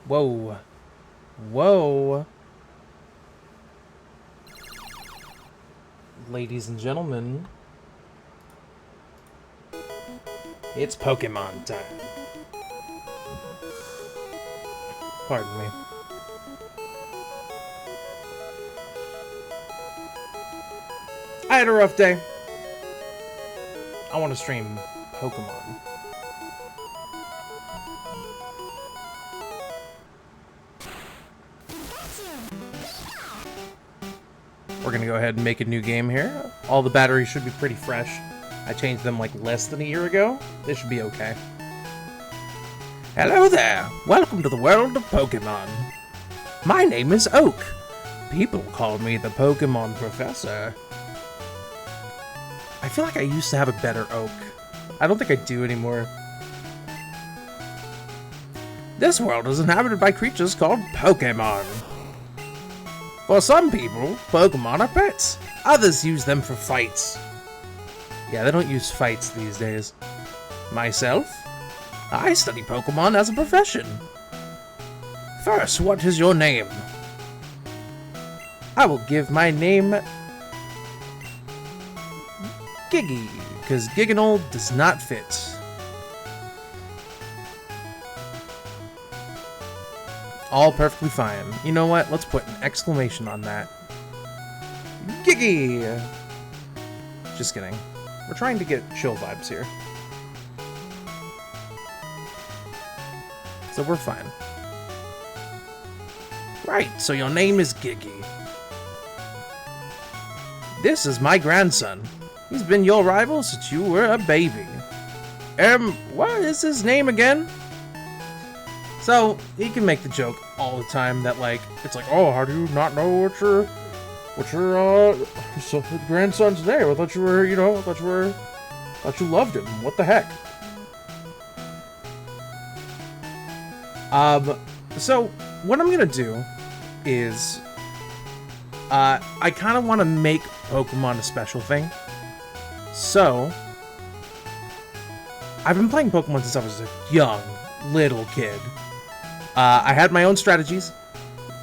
Whoa. Whoa. Ladies and gentlemen, it's Pokemon time. Pardon me. I had a rough day. I want to stream Pokemon. We're gonna go ahead and make a new game here. All the batteries should be pretty fresh. I changed them like less than a year ago. They should be okay. Hello there! Welcome to the world of Pokemon. My name is Oak. People call me the Pokemon Professor. I feel like I used to have a better Oak. I don't think I do anymore. This world is inhabited by creatures called Pokémon. For some people, Pokemon are pets. Others use them for fights. Yeah, they don't use fights these days. Myself, I study Pokemon as a profession. First, what is your name? I will give my name Giggy, because Gigginold does not fit. All perfectly fine. You know what? Let's put an exclamation on that. Giggy! Just kidding. We're trying to get chill vibes here. So we're fine. Right, so your name is Giggy. This is my grandson. He's been your rival since you were a baby. What is his name again? So, he can make the joke all the time that, like, it's like, oh, how do you not know what your grandson's name? I thought you were, thought you loved him. What the heck? So, what I'm gonna do is, I kind of want to make Pokemon a special thing. So, I've been playing Pokemon since I was a young, little kid. I had my own strategies.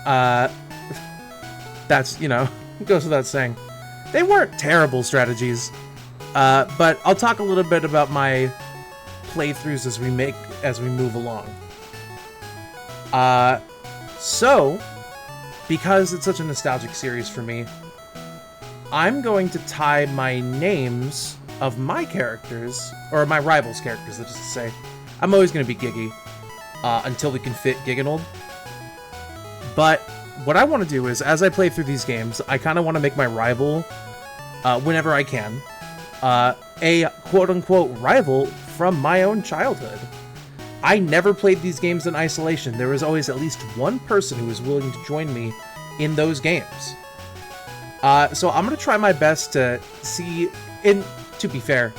That's, goes without saying. They weren't terrible strategies. But I'll talk a little bit about my playthroughs as we move along. So, because it's such a nostalgic series for me, I'm going to tie my names of my characters, or my rivals' characters, let's just say. I'm always going to be Giggy. Until we can fit Gigginold. But what I want to do is, as I play through these games, I kind of want to make my rival, whenever I can, a quote-unquote rival from my own childhood. I never played these games in isolation. There was always at least one person who was willing to join me in those games. So I'm going to try my best to see, to be fair,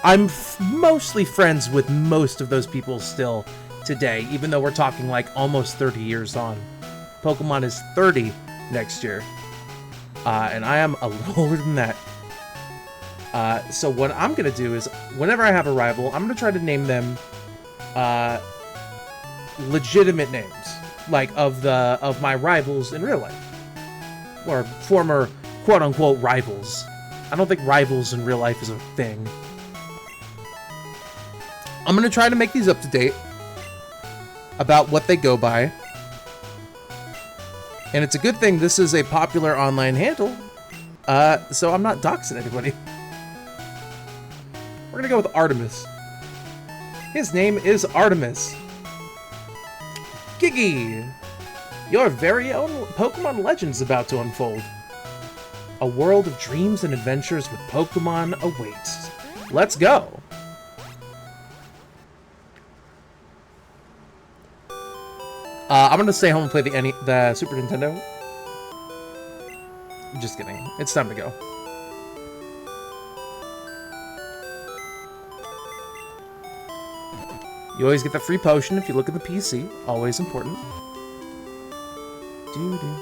I'm mostly friends with most of those people still today, even though we're talking like almost 30 years on. Pokemon is 30 next year, and I am a little older than that. So what I'm going to do is, whenever I have a rival, I'm going to try to name them legitimate names, like of my rivals in real life, or former quote-unquote rivals. I don't think rivals in real life is a thing. I'm going to try to make these up to date about what they go by. And it's a good thing this is a popular online handle, so I'm not doxing anybody. We're going to go with Artemis. His name is Artemis. Giggy! Your very own Pokemon legend's about to unfold. A world of dreams and adventures with Pokemon awaits. Let's go! I'm gonna stay home and play the Super Nintendo. Just kidding. It's time to go. You always get the free potion if you look at the PC. Always important. Doo-doo.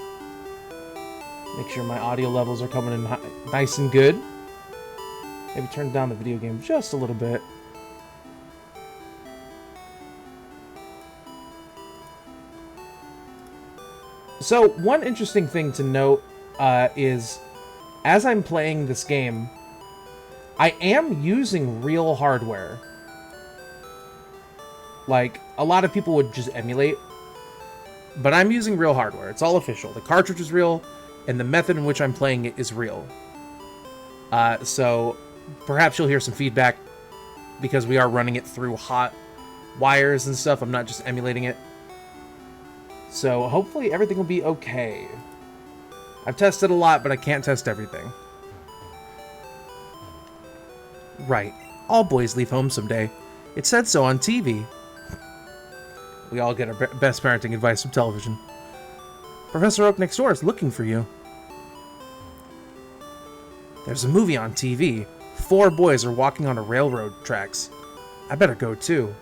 Make sure my audio levels are coming in nice and good. Maybe turn down the video game just a little bit. So, one interesting thing to note is, as I'm playing this game, I am using real hardware. Like, a lot of people would just emulate, but I'm using real hardware. It's all official. The cartridge is real, and the method in which I'm playing it is real. So, perhaps you'll hear some feedback, because we are running it through hot wires and stuff. I'm not just emulating it. So, hopefully everything will be okay. I've tested a lot, but I can't test everything. Right. All boys leave home someday. It said so on TV. We all get our best parenting advice from television. Professor Oak next door is looking for you. There's a movie on TV. 4 boys are walking on a railroad tracks. I better go too.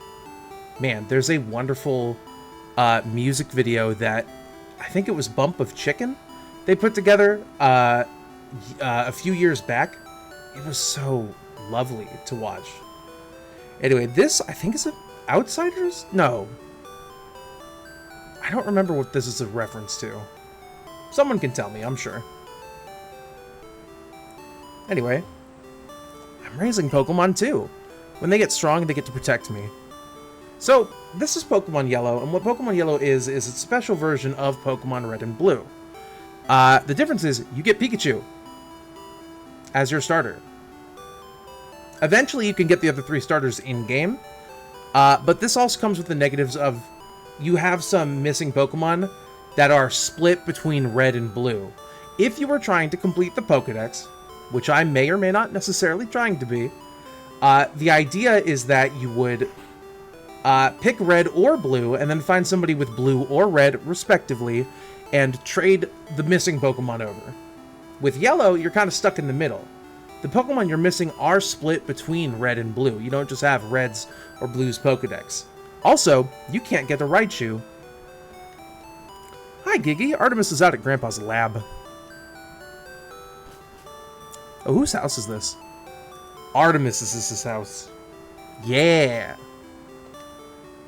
Man, there's a wonderful music video that I think it was Bump of Chicken they put together a few years back. It was so lovely to watch. Anyway, this I think is Outsiders? No. I don't remember what this is a reference to. Someone can tell me, I'm sure. Anyway, I'm raising Pokemon too. When they get strong, they get to protect me. So, this is Pokemon Yellow, and what Pokemon Yellow is a special version of Pokemon Red and Blue. The difference is, you get Pikachu as your starter. Eventually, you can get the other 3 starters in-game, but this also comes with the negatives of you have some missing Pokemon that are split between Red and Blue. If you were trying to complete the Pokédex, which I may or may not necessarily trying to be, the idea is that you would pick Red or Blue, and then find somebody with Blue or Red, respectively, and trade the missing Pokemon over. With Yellow, you're kind of stuck in the middle. The Pokemon you're missing are split between Red and Blue. You don't just have Red's or Blue's Pokedex. Also, you can't get a Raichu. Hi, Giggy. Artemis is out at Grandpa's lab. Oh, whose house is this? Artemis is his house. Yeah.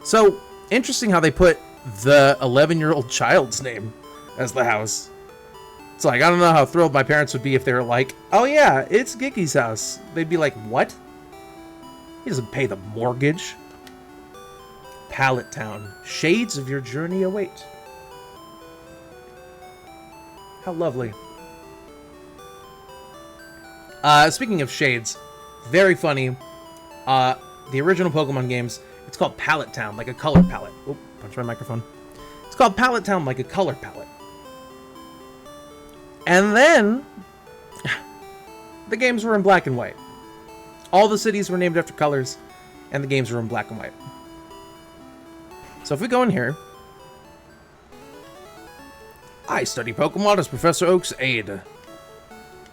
So, interesting how they put the 11-year-old child's name as the house. It's like, I don't know how thrilled my parents would be if they were like, oh yeah, it's Giggy's house. They'd be like, what? He doesn't pay the mortgage. Pallet Town. Shades of your journey await. How lovely. Speaking of shades, very funny. The original Pokemon games, it's called Pallet Town, like a color palette. Oh, punch my microphone. It's called Pallet Town, like a color palette. And then, the games were in black and white. All the cities were named after colors, and the games were in black and white. So if we go in here, I study Pokemon as Professor Oak's aide.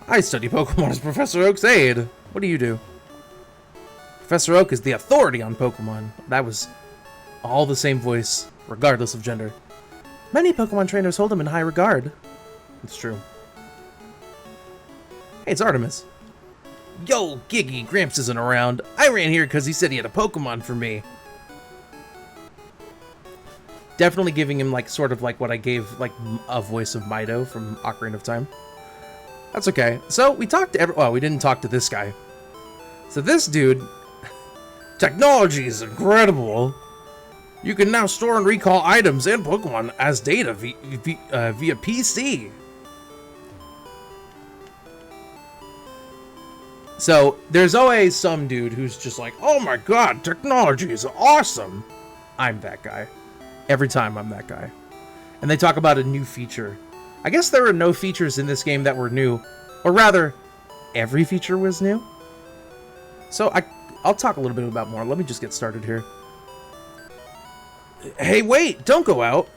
I study Pokemon as Professor Oak's aide. What do you do? Professor Oak is the authority on Pokemon. That was all the same voice, regardless of gender. Many Pokemon trainers hold him in high regard. It's true. Hey, it's Artemis. Yo, Giggy, Gramps isn't around. I ran here because he said he had a Pokemon for me. Definitely giving him, like, sort of like what I gave, like, a voice of Mido from Ocarina of Time. That's okay. So, we talked to well, we didn't talk to this guy. So this dude... Technology is incredible. You can now store and recall items and Pokemon as data via PC. So, there's always some dude who's just like, oh my god, technology is awesome. I'm that guy. Every time I'm that guy. And they talk about a new feature. I guess there were no features in this game that were new. Or rather, every feature was new. So I'll talk a little bit about more. Let me just get started here. Hey, wait! Don't go out!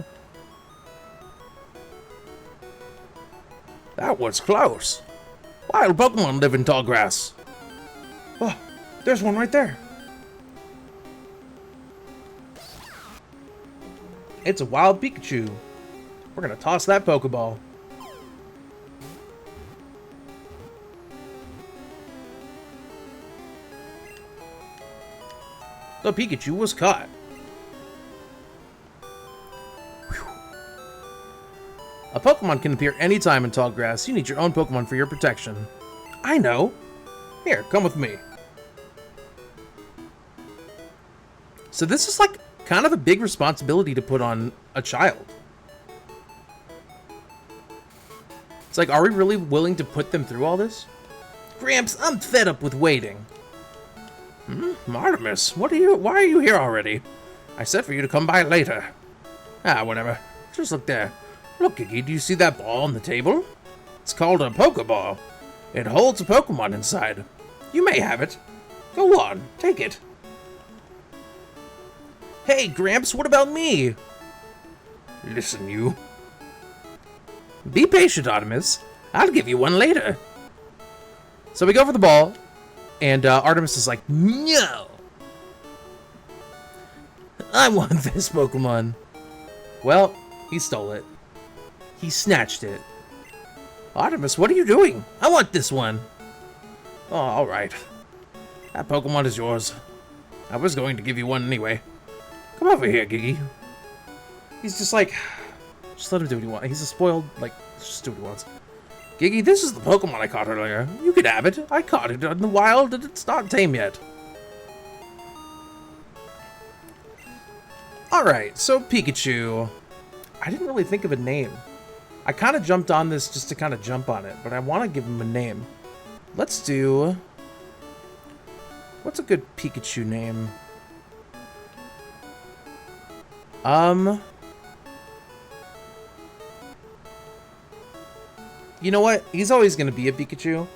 That was close. Wild Pokemon live in tall grass. Oh, there's one right there. It's a wild Pikachu. We're gonna toss that Pokeball. The Pikachu was caught. Whew. A Pokemon can appear anytime in tall grass. You need your own Pokemon for your protection. I know. Here, come with me. So this is like kind of a big responsibility to put on a child. It's like, are we really willing to put them through all this? Gramps, I'm fed up with waiting. Artemis, why are you here already? I said for you to come by later. Ah, whatever. Just look there. Look, Giggy, do you see that ball on the table? It's called a Pokeball. It holds a Pokemon inside. You may have it. Go on, take it. Hey, Gramps, what about me? Listen, you. Be patient, Artemis. I'll give you one later. So we go for the ball, and Artemis is like, no! I want this Pokemon. Well, he stole it. He snatched it. Artemis, what are you doing? I want this one. Oh, alright. That Pokemon is yours. I was going to give you one anyway. Come over here, Giggy. He's just like, just let him do what he wants. He's a spoiled, like, just do what he wants. Giggy, this is the Pokemon I caught earlier. You could have it. I caught it in the wild and it's not tame yet. Alright, so Pikachu. I didn't really think of a name. I kind of jumped on this just to kind of jump on it, but I want to give him a name. Let's do... What's a good Pikachu name? You know what? He's always going to be a Pikachu.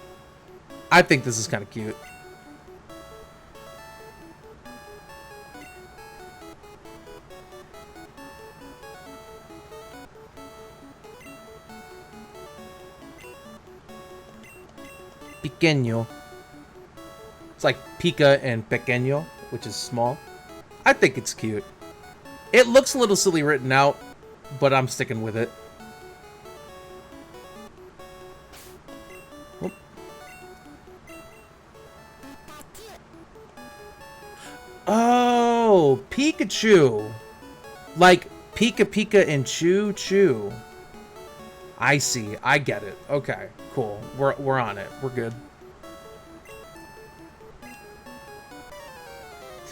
I think this is kind of cute. Pequeño. It's like Pika and Pequeño, which is small. I think it's cute. It looks a little silly written out, but I'm sticking with it. Oop. Oh, Pikachu. Like Pika Pika and Choo Choo. I see. I get it. Okay, cool. We're on it. We're good.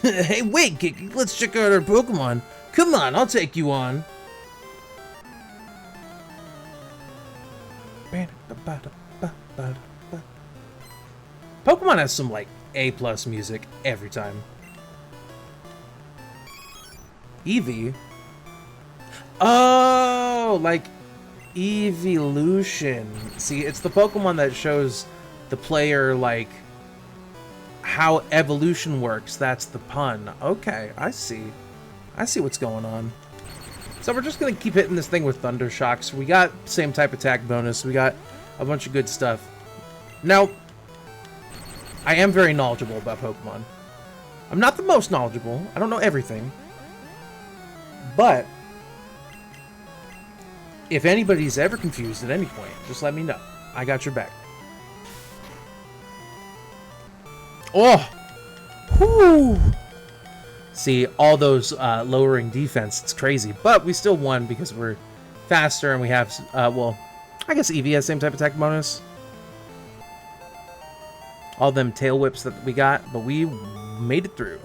Hey, wait, Kiki. Let's check out our Pokemon. Come on, I'll take you on. Pokemon has some, like, A+ music every time. Eevee? Oh, like Evolution. See, it's the Pokemon that shows the player, like, how evolution works. That's the pun. Okay, I see. I see what's going on. So we're just going to keep hitting this thing with Thunder Shocks. We got same type attack bonus. We got a bunch of good stuff. Now, I am very knowledgeable about Pokemon. I'm not the most knowledgeable. I don't know everything. But if anybody's ever confused at any point, just let me know. I got your back. Oh! Whoo! See, all those lowering defense, it's crazy. But we still won because we're faster and we have, well, I guess Eevee has same type attack bonus. All them tail whips that we got, but we made it through.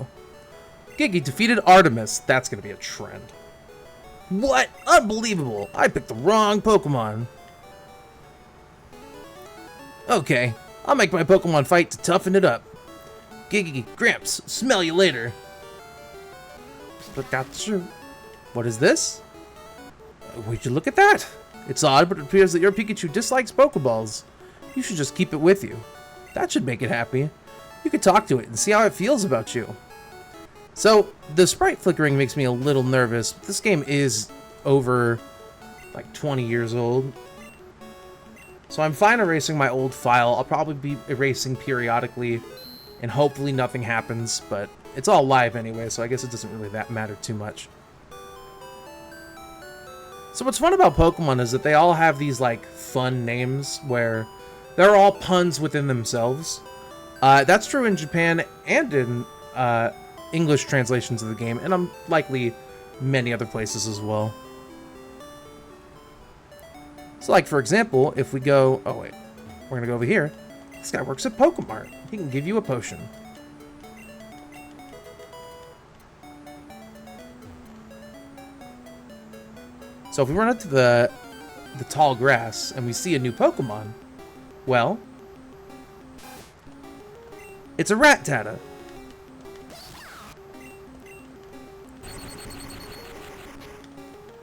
Giggy defeated Artemis. That's going to be a trend. What? Unbelievable! I picked the wrong Pokemon. Okay, I'll make my Pokemon fight to toughen it up. Giggy, Gramps, smell you later. Pikachu. What is this? Would you look at that? It's odd, but it appears that your Pikachu dislikes Pokeballs. You should just keep it with you. That should make it happy. You could talk to it and see how it feels about you. So, the sprite flickering makes me a little nervous. This game is over, like, 20 years old. So I'm fine erasing my old file. I'll probably be erasing periodically, and hopefully nothing happens, but it's all live anyway, so I guess it doesn't really matter too much. So what's fun about Pokemon is that they all have these, like, fun names where they're all puns within themselves. That's true in Japan and in English translations of the game, and likely many other places as well. So like, for example, if we go... Oh, wait. We're going to go over here. This guy works at Pokemart. He can give you a potion. So if we run up to the tall grass and we see a new Pokemon, well, it's a Rattata.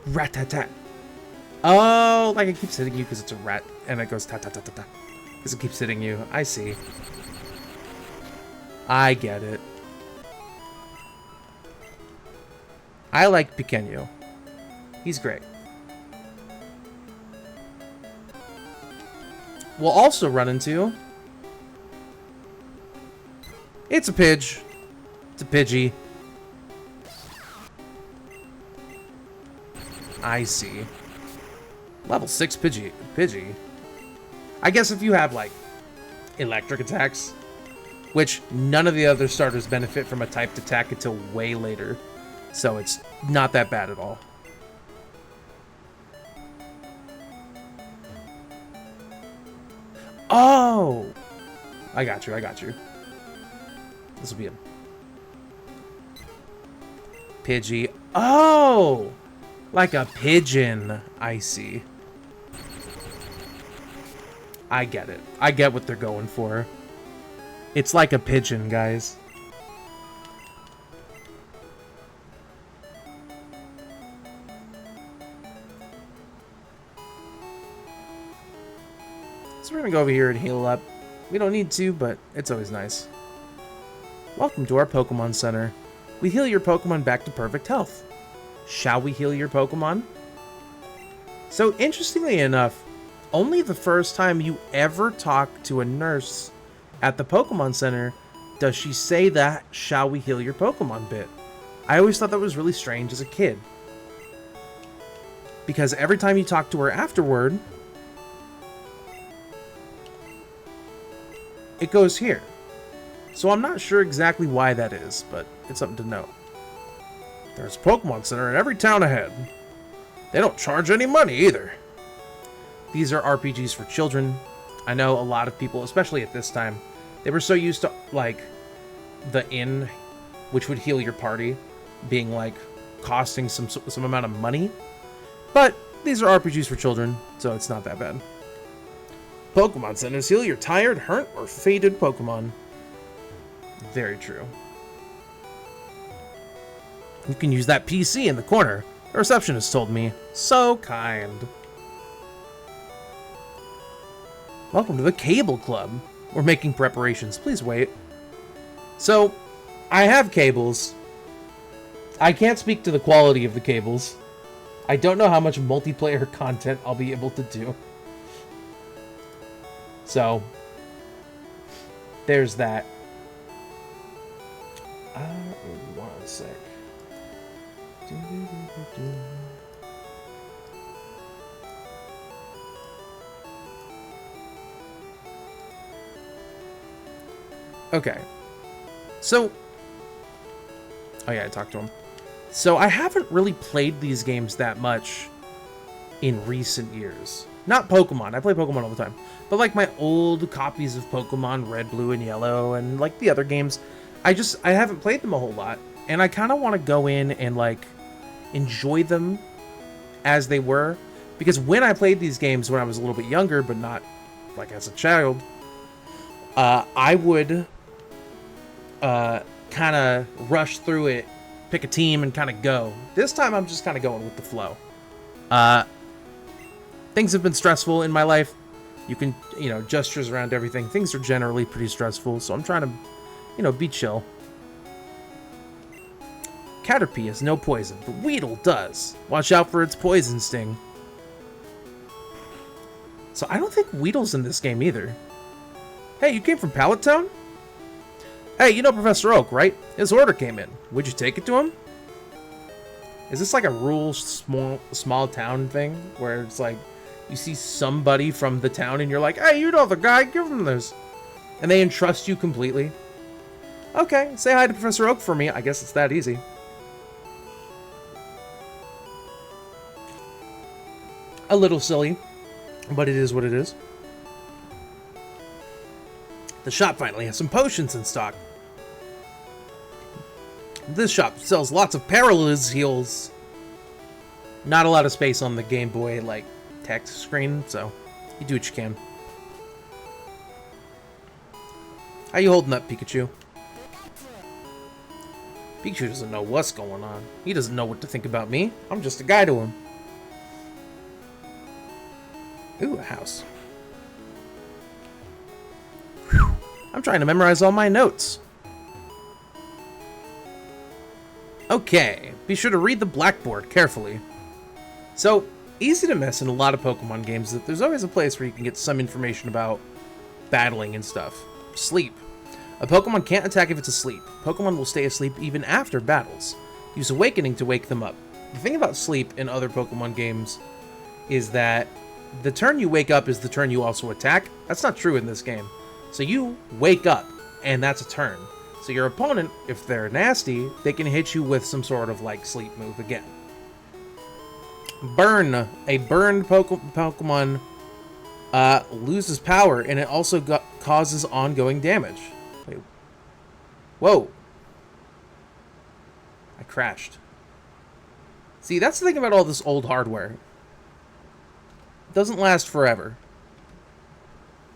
Rattata. Oh, like it keeps hitting you because it's a rat, and it goes ta-ta-ta-ta-ta. Because it keeps hitting you. I see. I get it. I like Pequeño. He's great. We'll also run into... It's a Pidge. It's a Pidgey. I see. Level 6 Pidgey. I guess if you have, like, electric attacks, which none of the other starters benefit from a typed attack until way later, so it's not that bad at all. Oh! I got you. This will be a Pidgey. Oh! Like a pigeon. I see. I get it. I get what they're going for. It's like a pigeon, guys. So we're gonna go over here and heal up. We don't need to, but it's always nice. Welcome to our Pokemon Center. We heal your Pokemon back to perfect health. Shall we heal your Pokemon? So, interestingly enough, only the first time you ever talk to a nurse at the Pokemon Center does she say that "shall we heal your Pokemon" bit. I always thought that was really strange as a kid. Because every time you talk to her afterward, it goes here. So I'm not sure exactly why that is, but it's something to note. There's a Pokemon Center in every town ahead. They don't charge any money either. These are RPGs for children. I know a lot of people, especially at this time, they were so used to, like, the inn, which would heal your party, being, like, costing some amount of money. But these are RPGs for children, so it's not that bad. Pokemon Centers heal your tired, hurt, or faded Pokemon. Very true. You can use that PC in the corner. The receptionist told me. So kind. Welcome to the Cable Club. We're making preparations. Please wait. So, I have cables. I can't speak to the quality of the cables. I don't know how much multiplayer content I'll be able to do. So, there's that. One sec. Okay. So, oh yeah, I talked to him. So I haven't really played these games that much in recent years. Not Pokemon. I play Pokemon all the time. But like my old copies of Pokemon Red, Blue, and Yellow, and like the other games, I haven't played them a whole lot. And I kind of want to go in and like enjoy them as they were. Because when I played these games when I was a little bit younger, but not like as a child, I would kind of rush through it, pick a team, and kind of go. This time I'm just kind of going with the flow. Things have been stressful in my life. You can, gestures around everything. Things are generally pretty stressful, so I'm trying to, be chill. Caterpie has no poison, but Weedle does. Watch out for its poison sting. So I don't think Weedle's in this game either. Hey, you came from Pallet Town? Hey, you know Professor Oak, right? His order came in. Would you take it to him? Is this like a rural small town thing? Where it's like, you see somebody from the town and you're like, hey, you know the guy, give him this. And they entrust you completely. Okay, say hi to Professor Oak for me. I guess it's that easy. A little silly. But it is what it is. The shop finally has some potions in stock. This shop sells lots of paralysis heals. Not a lot of space on the Game Boy, like, text screen, so you do what you can. How you holding up, Pikachu? Pikachu doesn't know what's going on. He doesn't know what to think about me. I'm just a guy to him. Ooh, a house. Whew. I'm trying to memorize all my notes. Okay, be sure to read the blackboard carefully. So, easy to miss in a lot of Pokemon games that there's always a place where you can get some information about battling and stuff. Sleep. A Pokemon can't attack if it's asleep. Pokemon will stay asleep even after battles. Use Awakening to wake them up. The thing about sleep in other Pokemon games is that the turn you wake up is the turn you also attack. That's not true in this game. So you wake up, and that's a turn. So your opponent, if they're nasty, they can hit you with some sort of, like, sleep move again. Burn. A burned Pokemon loses power, and it also causes ongoing damage. Wait. Whoa. I crashed. See, that's the thing about all this old hardware. It doesn't last forever.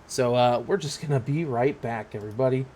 So, we're just gonna be right back, everybody.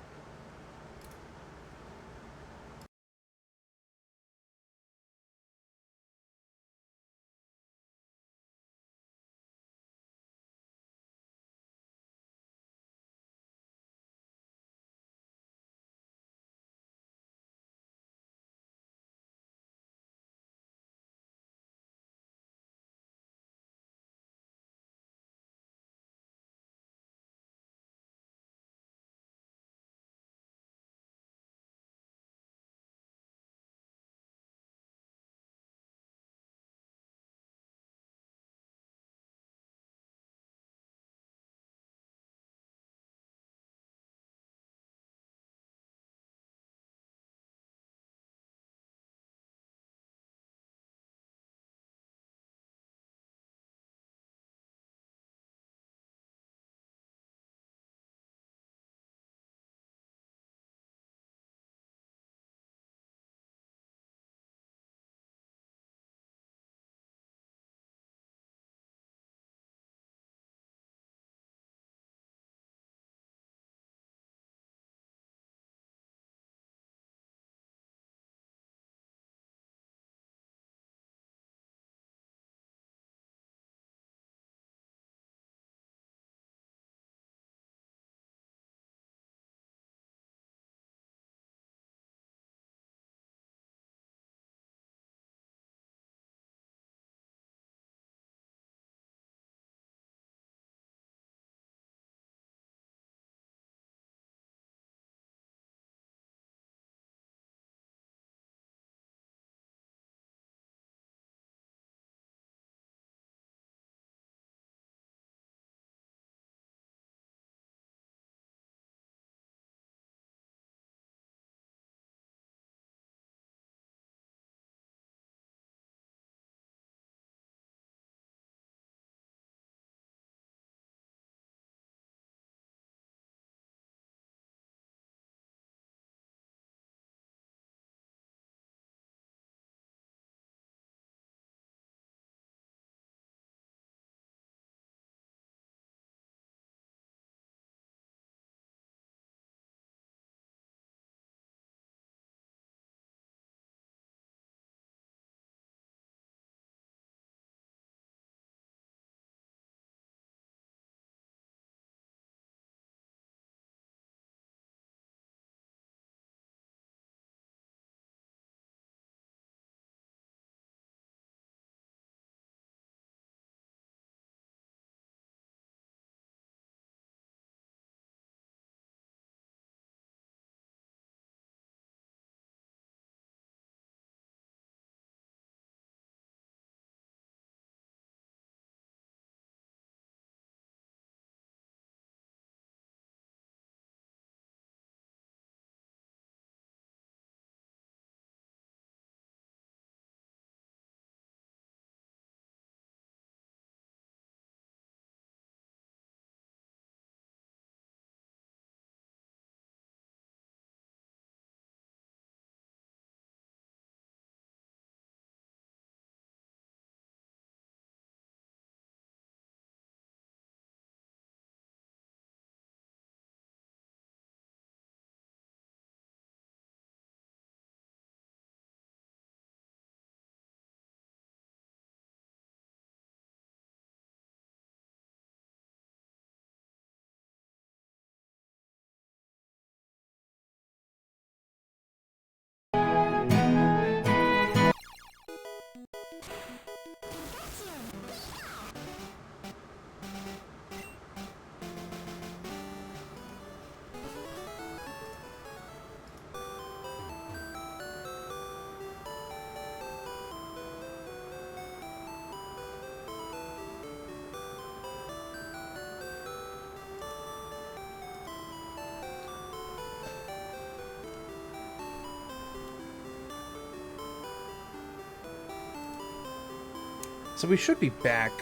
So we should be back.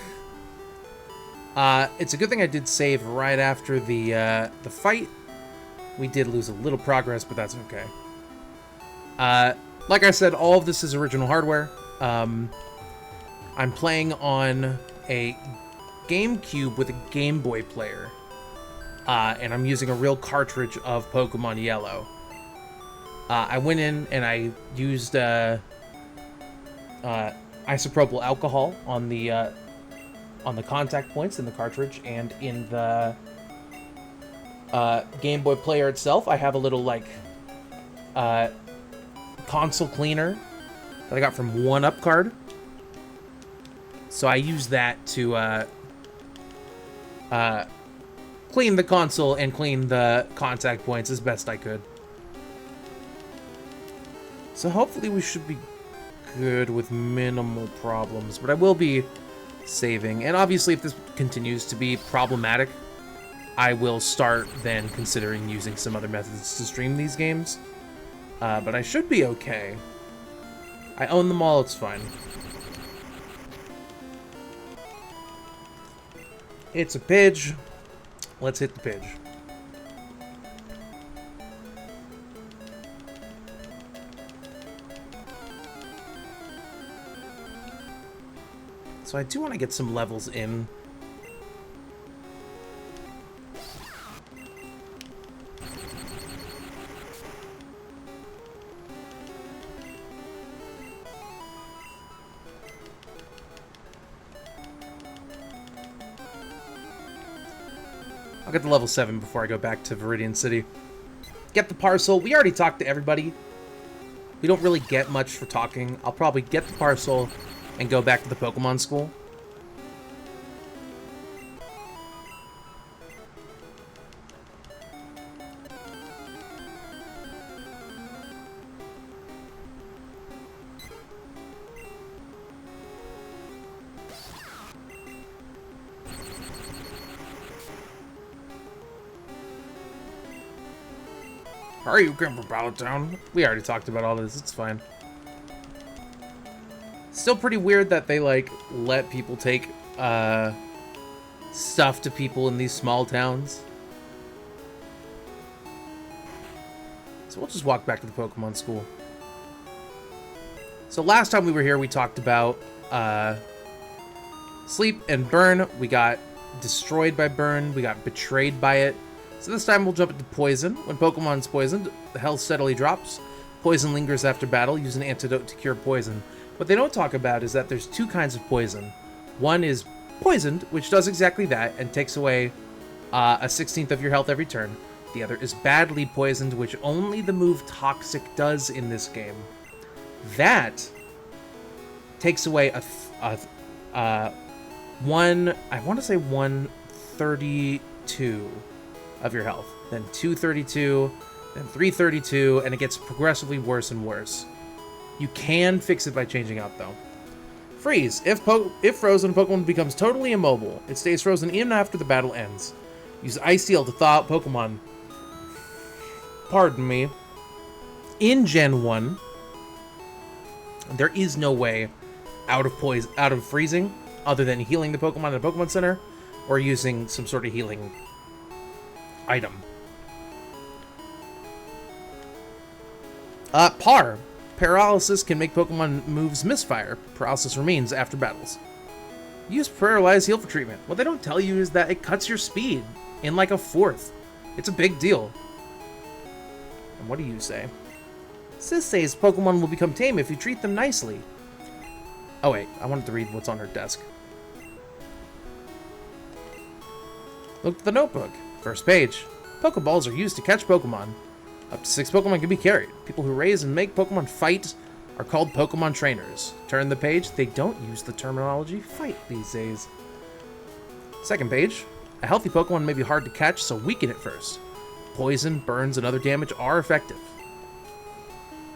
It's a good thing I did save right after the fight. We did lose a little progress, but that's okay. Like I said, all of this is original hardware. I'm playing on a GameCube with a Game Boy player. And I'm using a real cartridge of Pokemon Yellow. I went in and I used isopropyl alcohol on the contact points in the cartridge, and in the Game Boy player itself, I have a little like console cleaner that I got from 1UP Card. So I use that to clean the console and clean the contact points as best I could. So hopefully we should be good with minimal problems, but I will be saving. And obviously if this continues to be problematic, I will start then considering using some other methods to stream these games. But I should be okay. I own them all, it's fine. It's a Pidge. Let's hit the Pidge. So I do want to get some levels in. I'll get to level 7 before I go back to Viridian City. Get the parcel. We already talked to everybody. We don't really get much for talking. I'll probably get the parcel and go back to the Pokemon school. Are you going for Pallet Town? We already talked about all this. It's fine. Still pretty weird that they, like, let people take, stuff to people in these small towns. So we'll just walk back to the Pokemon school. So last time we were here, we talked about, Sleep and Burn. We got destroyed by Burn. We got betrayed by it. So this time we'll jump into Poison. When Pokemon's poisoned, the health steadily drops. Poison lingers after battle. Use an antidote to cure poison. What they don't talk about is that there's two kinds of poison. One is poisoned, which does exactly that and takes away a 16th of your health every turn. The other is badly poisoned, which only the move Toxic does in this game. That takes away I want to say 132 of your health, then 232, then 332, and it gets progressively worse and worse. You can fix it by changing out, though. Freeze. If frozen, Pokemon becomes totally immobile. It stays frozen even after the battle ends. Use Ice Seal to thaw out Pokemon. Pardon me. In Gen 1, there is no way out of freezing other than healing the Pokemon at a Pokemon Center or using some sort of healing item. Paralysis can make Pokemon moves misfire. Paralysis remains after battles. Use Paralyze Heal for treatment. What they don't tell you is that it cuts your speed in like a fourth. It's a big deal. And what do you say? Sis says Pokemon will become tame if you treat them nicely. Oh wait, I wanted to read what's on her desk. Look at the notebook. First page. Pokeballs are used to catch Pokemon. Up to 6 Pokemon can be carried. People who raise and make Pokemon fight are called Pokemon trainers. Turn the page. They don't use the terminology fight these days. Second page. A healthy Pokemon may be hard to catch, so weaken it first. Poison, burns, and other damage are effective.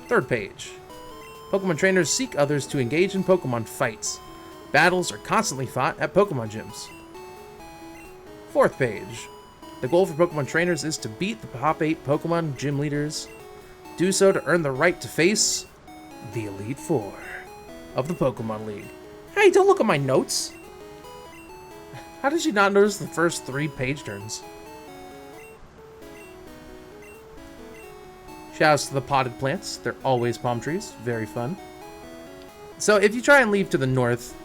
Third page. Pokemon trainers seek others to engage in Pokemon fights. Battles are constantly fought at Pokemon gyms. Fourth page. The goal for Pokemon trainers is to beat the top 8 Pokemon gym leaders. Do so to earn the right to face the Elite Four of the Pokemon League. Hey, don't look at my notes. How did you not notice the first 3 page turns? Shoutouts to the potted plants. They're always palm trees. Very fun. So if you try and leave to the north...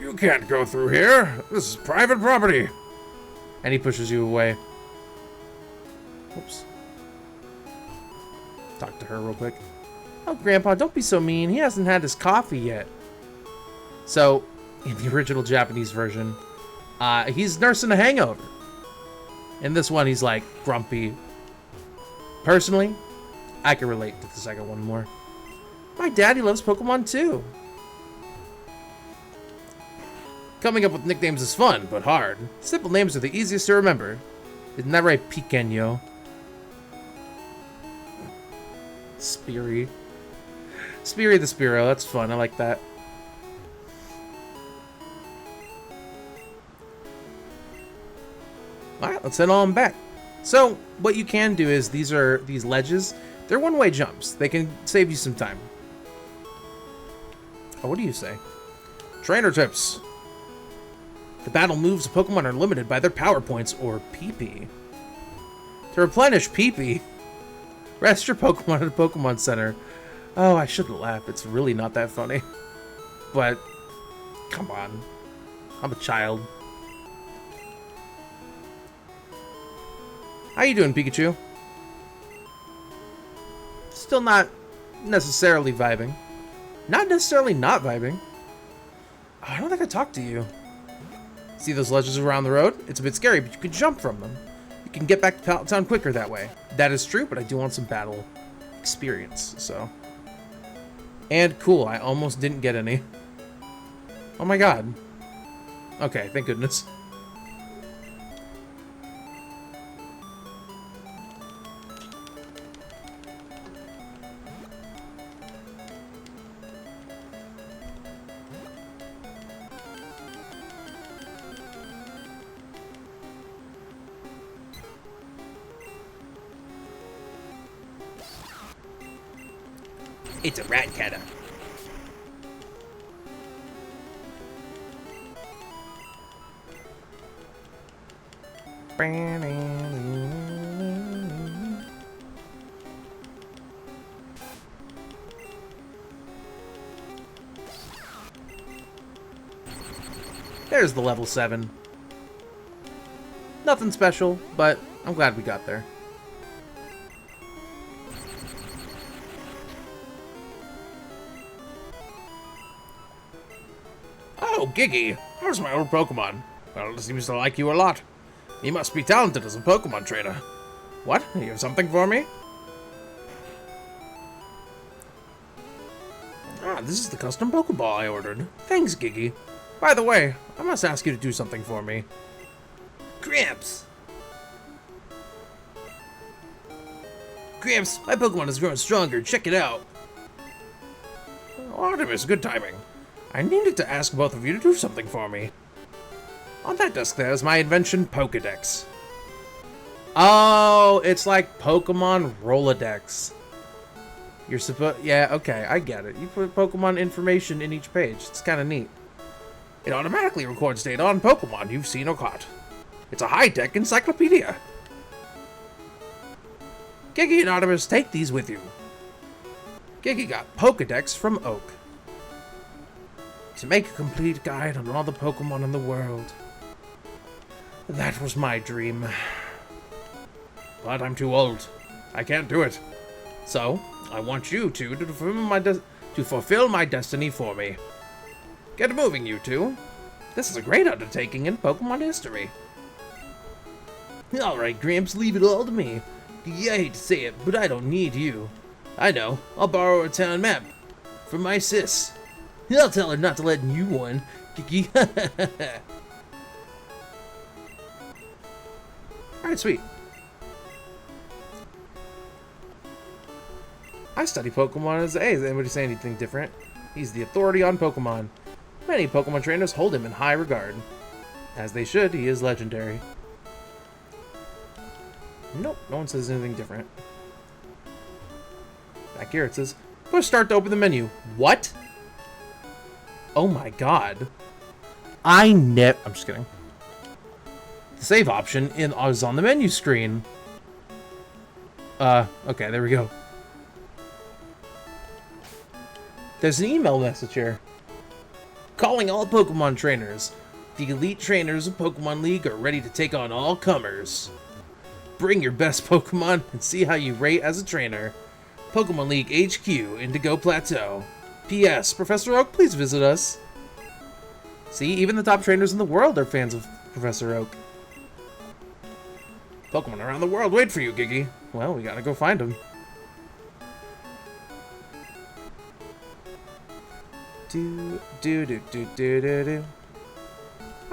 You can't go through here. This is private property. And he pushes you away. Oops. Talk to her real quick. Oh, Grandpa, don't be so mean. He hasn't had his coffee yet. So, in the original Japanese version, he's nursing a hangover. In this one, he's like grumpy. Personally, I can relate to the second one more. My daddy loves Pokemon too. Coming up with nicknames is fun, but hard. Simple names are the easiest to remember. Isn't that right, Pequeño? Speary. Speary the Spearow, that's fun, I like that. Alright, let's head on back. So, what you can do is, these ledges, they're one-way jumps. They can save you some time. Oh, what do you say? Trainer tips. The battle moves of Pokemon are limited by their power points, or PP. To replenish PP, rest your Pokemon at a Pokemon Center. Oh, I shouldn't laugh. It's really not that funny. But, come on. I'm a child. How you doing, Pikachu? Still not necessarily vibing. Not necessarily not vibing. Oh, I don't think I talked to you. See those ledges around the road? It's a bit scary, but you can jump from them. You can get back to Pallet Town quicker that way. That is true, but I do want some battle experience, so. And cool, I almost didn't get any. Oh my god. Okay, thank goodness. It's a rat catter. There's the level 7. Nothing special, but I'm glad we got there. Oh, Giggy, how's my old Pokemon? Well, it seems to like you a lot. You must be talented as a Pokemon trainer. What? You have something for me? Ah, this is the custom Pokeball I ordered. Thanks, Giggy. By the way, I must ask you to do something for me. Gramps! Gramps, my Pokemon has grown stronger. Check it out. Oh, Artemis, good timing. I needed to ask both of you to do something for me. On that desk there is my invention, Pokédex. Oh, it's like Pokemon Rolodex. You're supposed... Yeah, okay, I get it. You put Pokemon information in each page. It's kind of neat. It automatically records data on Pokemon you've seen or caught. It's a high-tech encyclopedia. Giggy and Artemis, take these with you. Giggy got Pokédex from Oak. To make a complete guide on all the Pokemon in the world. That was my dream. But I'm too old. I can't do it. So, I want you two to fulfill my destiny for me. Get moving, you two. This is a great undertaking in Pokemon history. Alright, Gramps, leave it all to me. I hate to say it, but I don't need you. I know, I'll borrow a town map from my sis. I'll tell her not to let you one. Kiki. Alright, sweet. I study Pokemon as Hey, does anybody say anything different? He's the authority on Pokemon. Many Pokemon trainers hold him in high regard. As they should, he is legendary. Nope, no one says anything different. Back here it says, push start to open the menu. What? Oh my god. I'm just kidding. The save option is on the menu screen. Okay, there we go. There's an email message here. Calling all Pokemon trainers. The elite trainers of Pokemon League are ready to take on all comers. Bring your best Pokemon and see how you rate as a trainer. Pokemon League HQ, Indigo Plateau. P.S. Professor Oak, please visit us. See, even the top trainers in the world are fans of Professor Oak. Pokemon around the world wait for you, Giggy. Well, we gotta go find them. Do.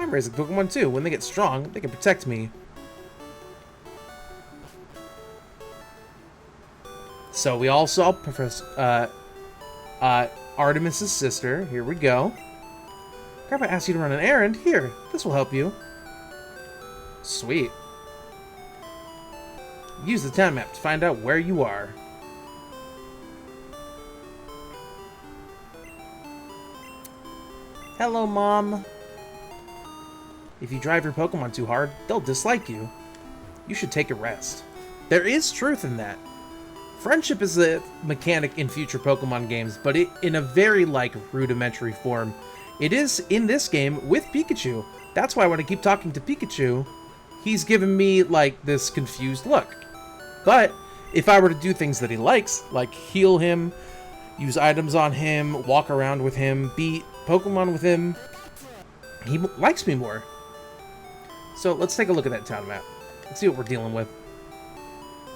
I'm raising Pokemon too. When they get strong, they can protect me. So we all saw Professor Artemis's sister. Here we go. Grandpa asked you to run an errand. Here, this will help you. Sweet. Use the town map to find out where you are. Hello, Mom. If you drive your Pokemon too hard, they'll dislike you. You should take a rest. There is truth in that. Friendship is a mechanic in future Pokemon games, but in a very, rudimentary form. It is in this game with Pikachu. That's why when I keep talking to Pikachu, he's giving me, this confused look. But if I were to do things that he likes, like heal him, use items on him, walk around with him, beat Pokemon with him, he likes me more. So let's take a look at that town map. Let's see what we're dealing with.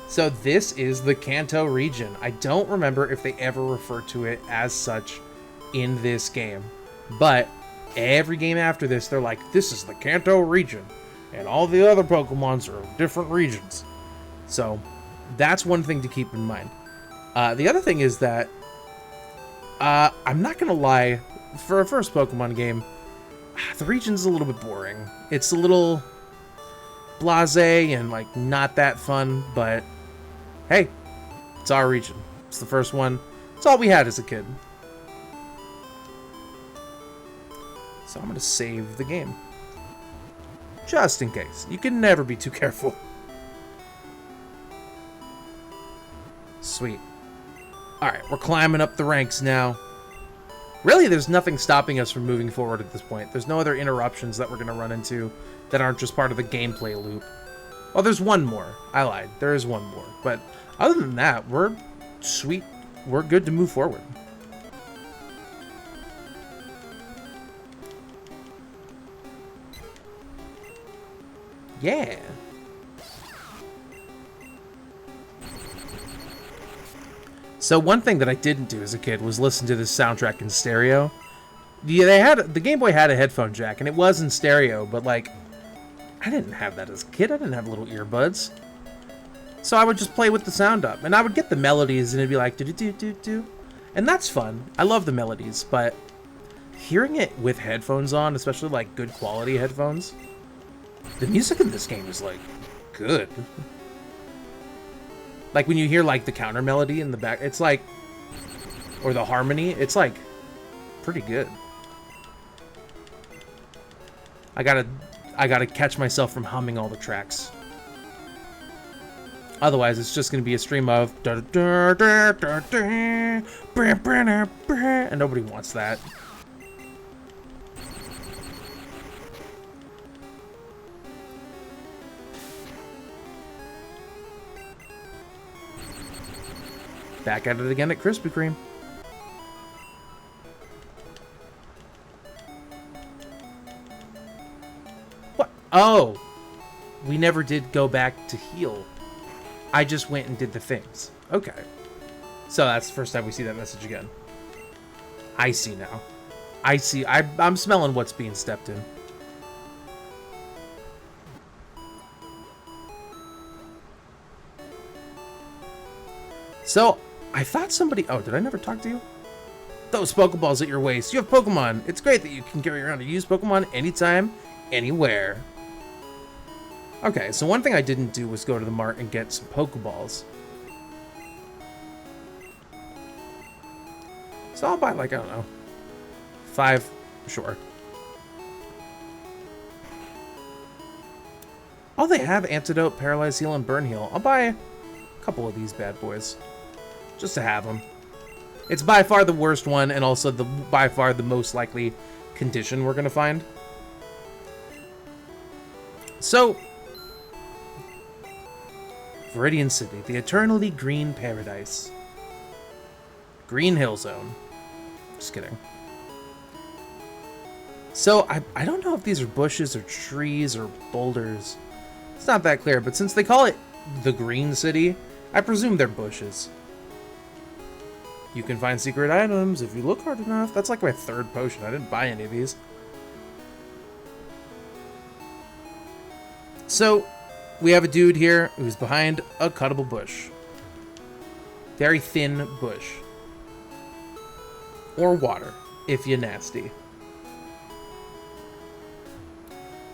So this is the Kanto region. I don't remember if they ever refer to it as such in this game. But every game after this, they're like, this is the Kanto region. And all the other Pokemons are different regions. So that's one thing to keep in mind. The other thing is that, I'm not going to lie, for a first Pokemon game, the region's a little bit boring. It's a little blasé and, not that fun, but hey, it's our region. It's the first one. It's all we had as a kid. So I'm going to save the game. Just in case. You can never be too careful. Sweet. Alright, we're climbing up the ranks now. Really, there's nothing stopping us from moving forward at this point. There's no other interruptions that we're going to run into that aren't just part of the gameplay loop. Well, there's one more. I lied. There is one more. But other than that, we're sweet. We're good to move forward. Yeah. So one thing that I didn't do as a kid was listen to this soundtrack in stereo. Yeah, the Game Boy had a headphone jack, and it was in stereo, but I didn't have that as a kid. I didn't have little earbuds. So I would just play with the sound up, and I would get the melodies, and it'd be like, do-do-do-do-do. And that's fun. I love the melodies, but hearing it with headphones on, especially, good quality headphones, the music in this game is, good. When you hear, the counter melody in the back, it's or the harmony, it's, pretty good. I gotta catch myself from humming all the tracks. Otherwise, it's just gonna be a stream of and nobody wants that. Back at it again at Krispy Kreme. What? Oh! We never did go back to heal. I just went and did the things. Okay. So that's the first time we see that message again. I see now. I see. I'm smelling what's being stepped in. So, I thought somebody... Oh, did I never talk to you? Those Pokeballs at your waist. You have Pokemon. It's great that you can carry around or use Pokemon anytime, anywhere. Okay, so one thing I didn't do was go to the mart and get some Pokeballs. So I'll buy, I don't know, 5, sure. Oh, they have Antidote, Paralyze Heal, and Burn Heal. I'll buy a couple of these bad boys. Just to have them. It's by far the worst one, and also by far the most likely condition we're going to find. So, Viridian City, the eternally green paradise. Green Hill Zone. Just kidding. So, I don't know if these are bushes or trees or boulders. It's not that clear, but since they call it the Green City, I presume they're bushes. You can find secret items if you look hard enough. That's like my 3rd potion. I didn't buy any of these. So, we have a dude here who's behind a cuttable bush. Very thin bush. Or water, if you're nasty.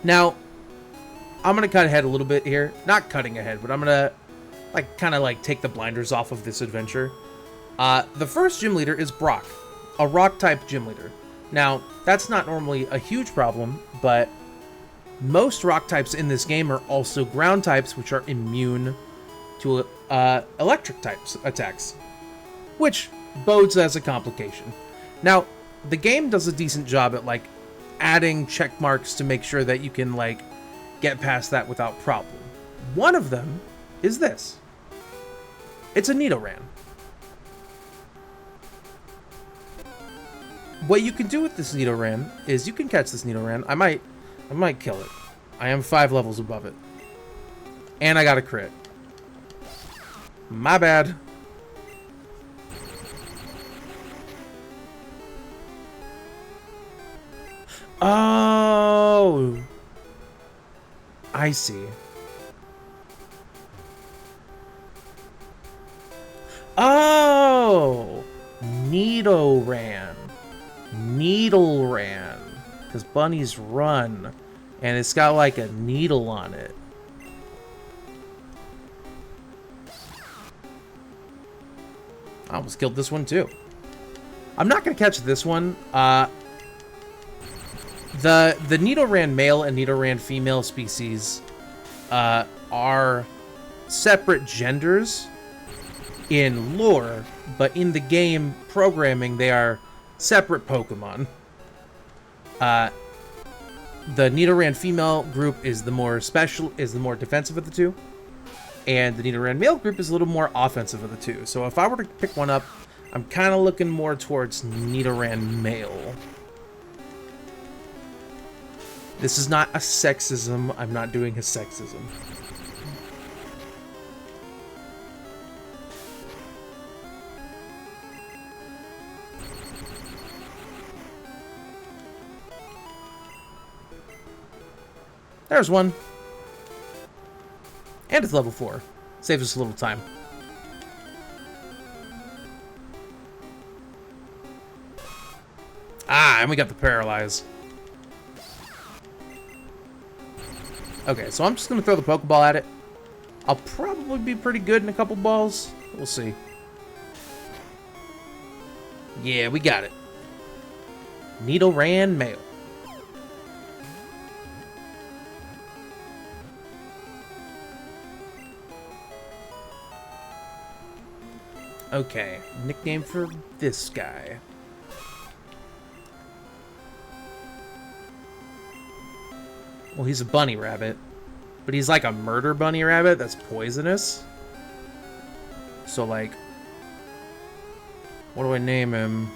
Now, I'm going to cut ahead a little bit here. Not cutting ahead, but I'm going to kind of take the blinders off of this adventure. The first gym leader is Brock, a rock-type gym leader. Now, that's not normally a huge problem, but most rock types in this game are also ground types, which are immune to electric types attacks, which bodes as a complication. Now, the game does a decent job at adding check marks to make sure that you can get past that without problem. One of them is this. It's a Nidoran. What you can do with this Nidoran is you can catch this Nidoran. I might kill it. I am 5 levels above it. And I got a crit. My bad. Oh! I see. Oh! Nidoran. Needleran. Because bunnies run. And it's got a needle on it. I almost killed this one too. I'm not going to catch this one. The Nidoran male and Nidoran female species are separate genders in lore, but in the game programming, they are separate Pokemon. The Nidoran female group is the more defensive of the two, and the Nidoran male group is a little more offensive of the two. So if I were to pick one up, I'm kind of looking more towards Nidoran male. This is not a sexism. I'm not doing a sexism. There's one. And it's level 4. Saves us a little time. Ah, and we got the Paralyze. Okay, so I'm just going to throw the Pokeball at it. I'll probably be pretty good in a couple balls. We'll see. Yeah, we got it. Nidoran male. Okay, nickname for this guy. Well, he's a bunny rabbit, but he's like a murder bunny rabbit that's poisonous. So, what do I name him?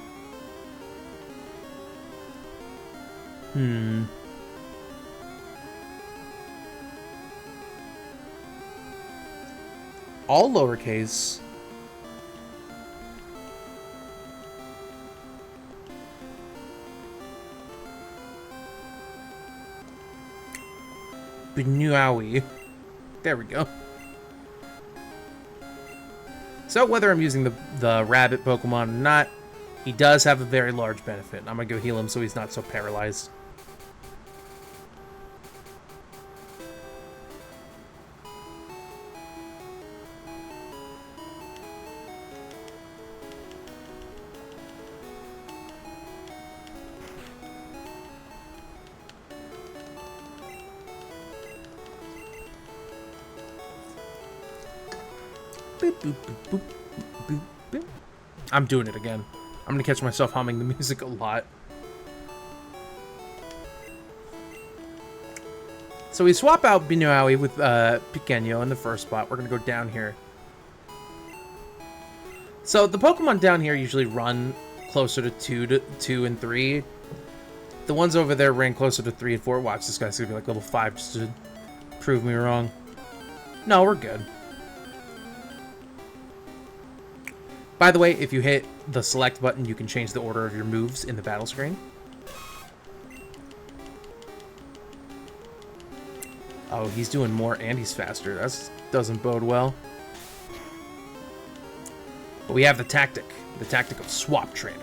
All lowercase. Benowie. There we go. So whether I'm using the rabbit Pokemon or not, he does have a very large benefit. I'm going to go heal him so he's not so paralyzed. I'm doing it again. I'm gonna catch myself humming the music a lot. So we swap out Binoaui with Pequeño in the first spot. We're gonna go down here. So the Pokemon down here usually run closer to 2 and 3. The ones over there ran closer to 3 and 4. Watch, this guy's gonna be like level 5 just to prove me wrong. No, we're good. By the way, if you hit the select button, you can change the order of your moves in the battle screen. Oh, he's doing more and he's faster. That doesn't bode well. But we have the tactic of swap training.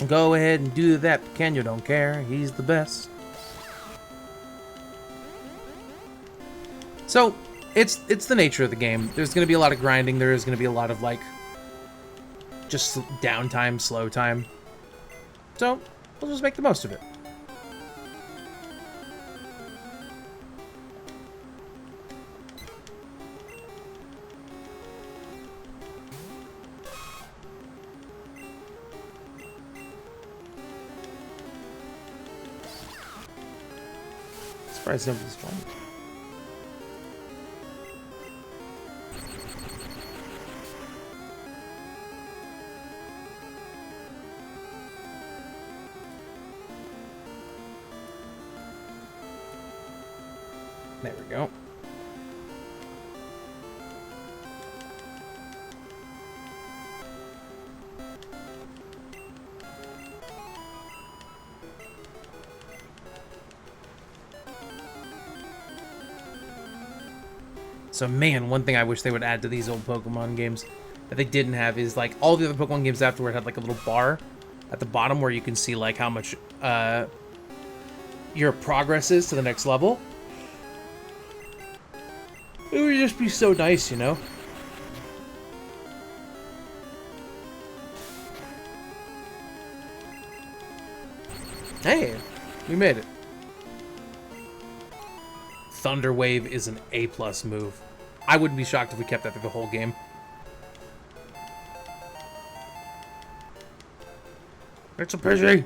Go ahead and do that, Pequeño don't care. He's the best. So, it's the nature of the game. There's going to be a lot of grinding. There is going to be a lot of, like, just downtime, slow time. So, we'll just make the most of it. Surprised nobody's fun. There we go. So man, one thing I wish they would add to these old Pokemon games that they didn't have is like all the other Pokemon games afterward had like a little bar at the bottom where you can see like how much your progress is to the next level. It would just be so nice, you know? Hey, we made it. Thunder Wave is an A+ move. I wouldn't be shocked if we kept that through the whole game. It's a Pidgey.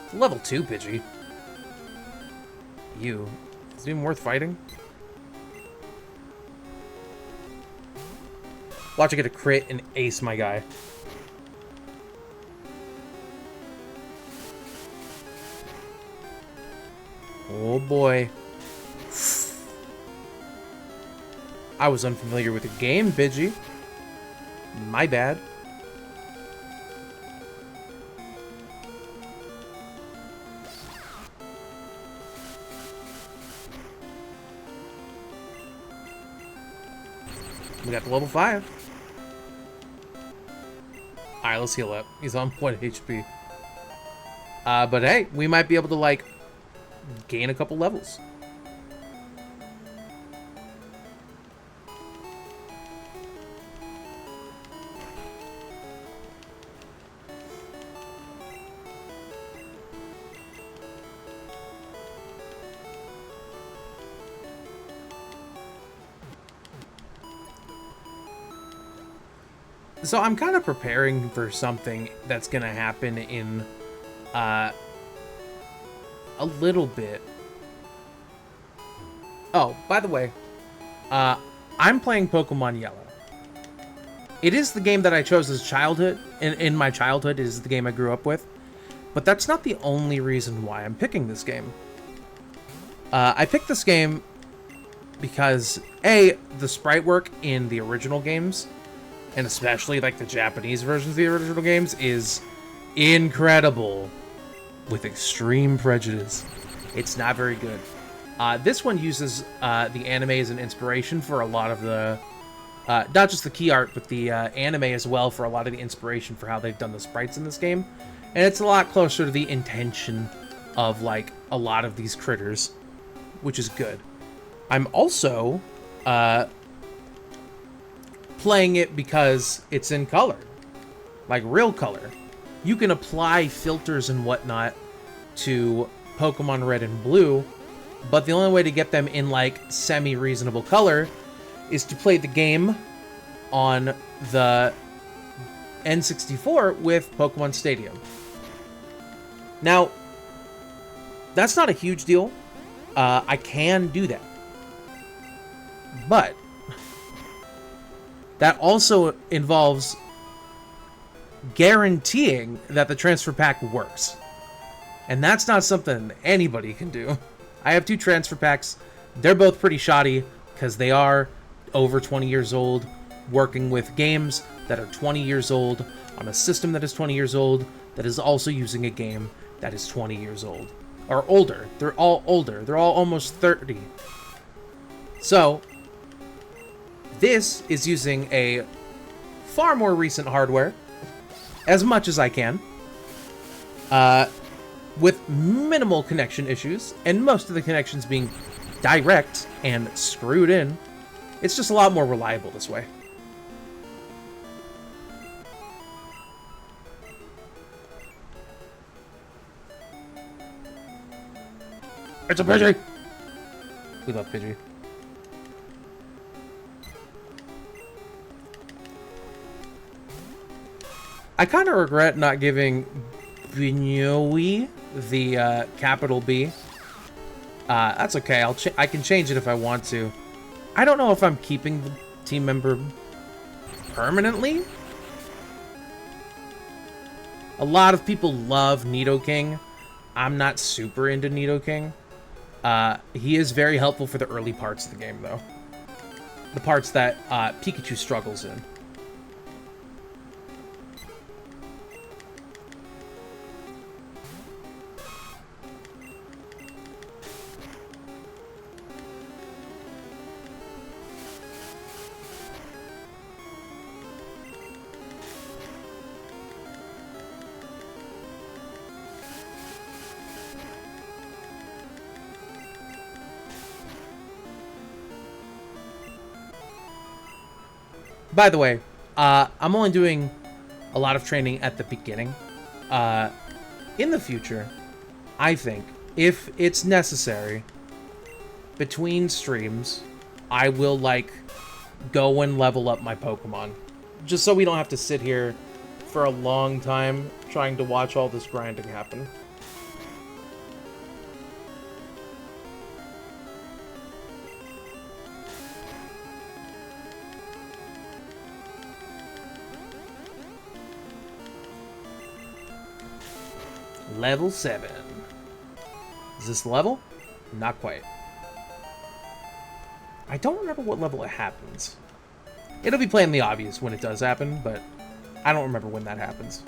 It's a level 2 Pidgey. You. Is it even worth fighting? Watch I get a crit and ace my guy. Oh boy. I was unfamiliar with the game, Pidgey. My bad. We got the level 5. Alright, let's heal up. He's on 1 HP. But hey, we might be able to, like, gain a couple levels. So I'm kind of preparing for something that's going to happen in a little bit. Oh, by the way, I'm playing Pokemon Yellow. It is the game that I chose as childhood. In my childhood, it is the game I grew up with. But that's not the only reason why I'm picking this game. I picked this game because, A, the sprite work in the original games, and especially like the Japanese versions of the original games, is incredible with extreme prejudice. It's not very good. This one uses the anime as an inspiration for a lot of the, not just the key art, but the anime as well for a lot of the inspiration for how they've done the sprites in this game. And it's a lot closer to the intention of like a lot of these critters, which is good. I'm also playing it because it's in color, like real color. You can apply filters and whatnot to Pokemon Red and Blue but the only way to get them in, like, semi-reasonable color is to play the game on the N64 with Pokemon Stadium. Now, that's not a huge deal. I can do that. But that also involves guaranteeing that the transfer pack works. And that's not something anybody can do. I have 2 transfer packs. They're both pretty shoddy because they are over 20 years old, working with games that are 20 years old on a system that is 20 years old that is also using a game that is 20 years old. Or older. They're all older. They're all almost 30. So, this is using a far more recent hardware, as much as I can, with minimal connection issues, and most of the connections being direct and screwed in. It's just a lot more reliable this way. It's a Pidgey! We love Pidgey. I kind of regret not giving Binoui the capital B. That's okay. I can change it if I want to. I don't know if I'm keeping the team member permanently. A lot of people love Nidoking. I'm not super into Nidoking. He is very helpful for the early parts of the game, though. The parts that Pikachu struggles in. By the way, I'm only doing a lot of training at the beginning. In the future, I think, if it's necessary, between streams, I will, like, go and level up my Pokemon. Just so we don't have to sit here for a long time trying to watch all this grinding happen. Level 7. Is this the level? Not quite. I don't remember what level it happens. It'll be plainly obvious when it does happen, but I don't remember when that happens.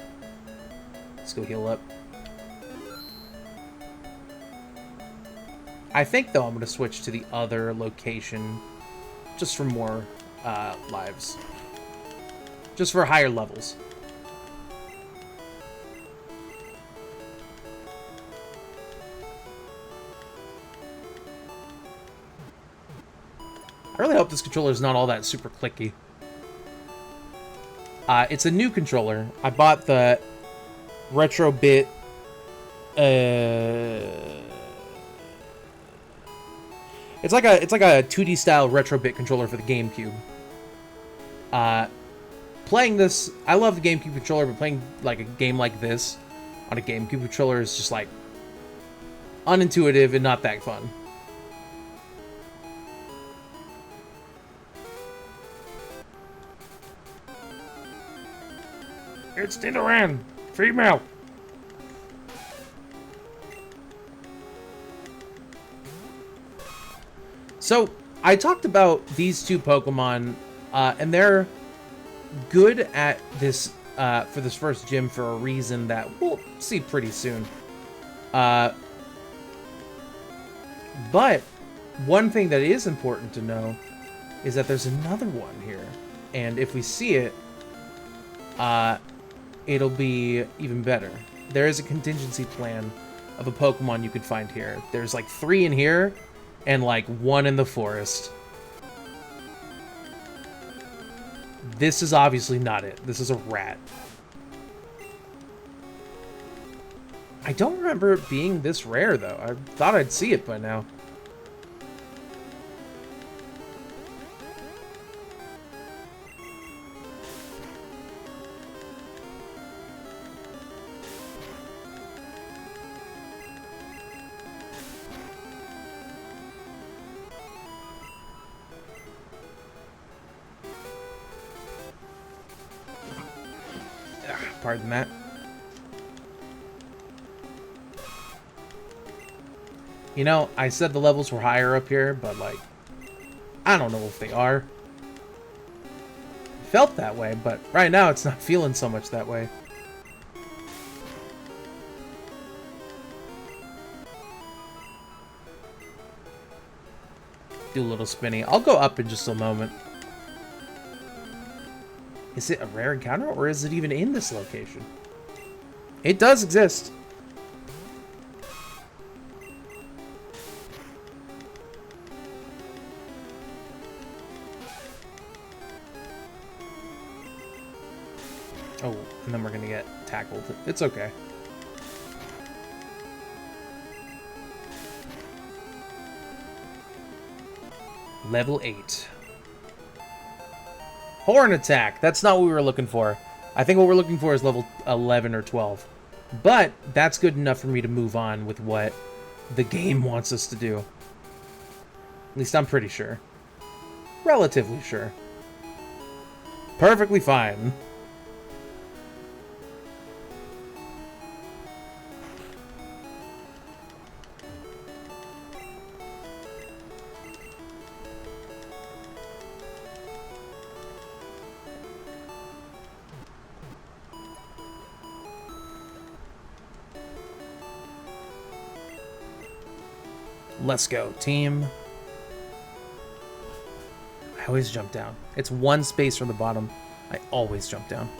Let's go heal up. I think, though, I'm going to switch to the other location just for more lives. Just for higher levels. I really hope this controller is not all that super clicky. It's a new controller. I bought the Retro Bit. It's like a 2D style Retro Bit controller for the GameCube. Playing this, I love the GameCube controller, but playing like a game like this on a GameCube controller is just like unintuitive and not that fun. It's Nidoran, female. So, I talked about these 2 Pokemon, and they're good at this, for this first gym for a reason that we'll see pretty soon. But, one thing that is important to know is that there's another one here. And if we see it, it'll be even better. There is a contingency plan of a Pokemon you could find here. There's like 3 in here, and like 1 in the forest. This is obviously not it. This is a rat. I don't remember it being this rare, though. I thought I'd see it by now. pardon that. You know, I said the levels were higher up here, but, like, I don't know if they are. Felt that way, but right now it's not feeling so much that way. Do a little spinny. I'll go up in just a moment. Is it a rare encounter, or is it even in this location? It does exist. Oh, and then we're gonna get tackled. It's okay. Level 8. Horn attack. That's not what we were looking for. I think what we're looking for is level 11 or 12. But that's good enough for me to move on with what the game wants us to do. At least I'm pretty sure. Relatively sure. Perfectly fine. Let's go, team. I always jump down. It's one space from the bottom. I always jump down.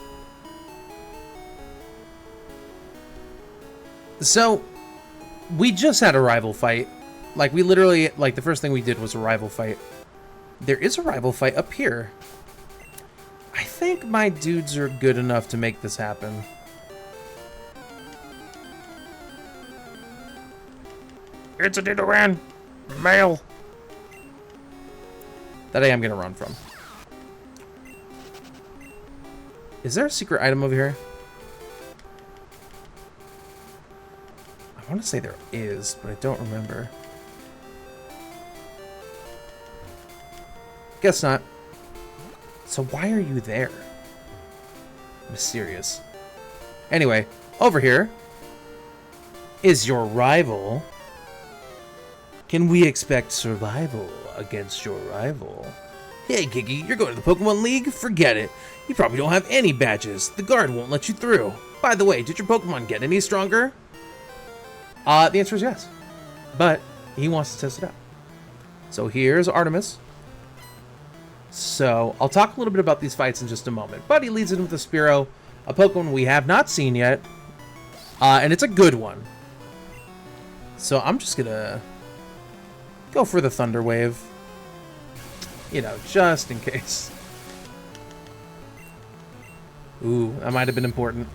So, we just had a rival fight. Like, we literally, like, the first thing we did was a rival fight. There is a rival fight up here. I think my dudes are good enough to make this happen. It's a Nidoran! Male! That I am gonna run from. Is there a secret item over here? I want to say there is, but I don't remember. Guess not. So why are you there? Mysterious. Anyway, over here is your rival. Can we expect survival against your rival? Hey, Kiki, you're going to the Pokemon League? Forget it. You probably don't have any badges. The guard won't let you through. By the way, did your Pokemon get any stronger? The answer is yes. But he wants to test it out. So here's Artemis. So I'll talk a little bit about these fights in just a moment. But he leads in with a Spearow, a Pokemon we have not seen yet. And it's a good one. So I'm just going to go for the Thunder Wave. You know, just in case. Ooh, that might have been important.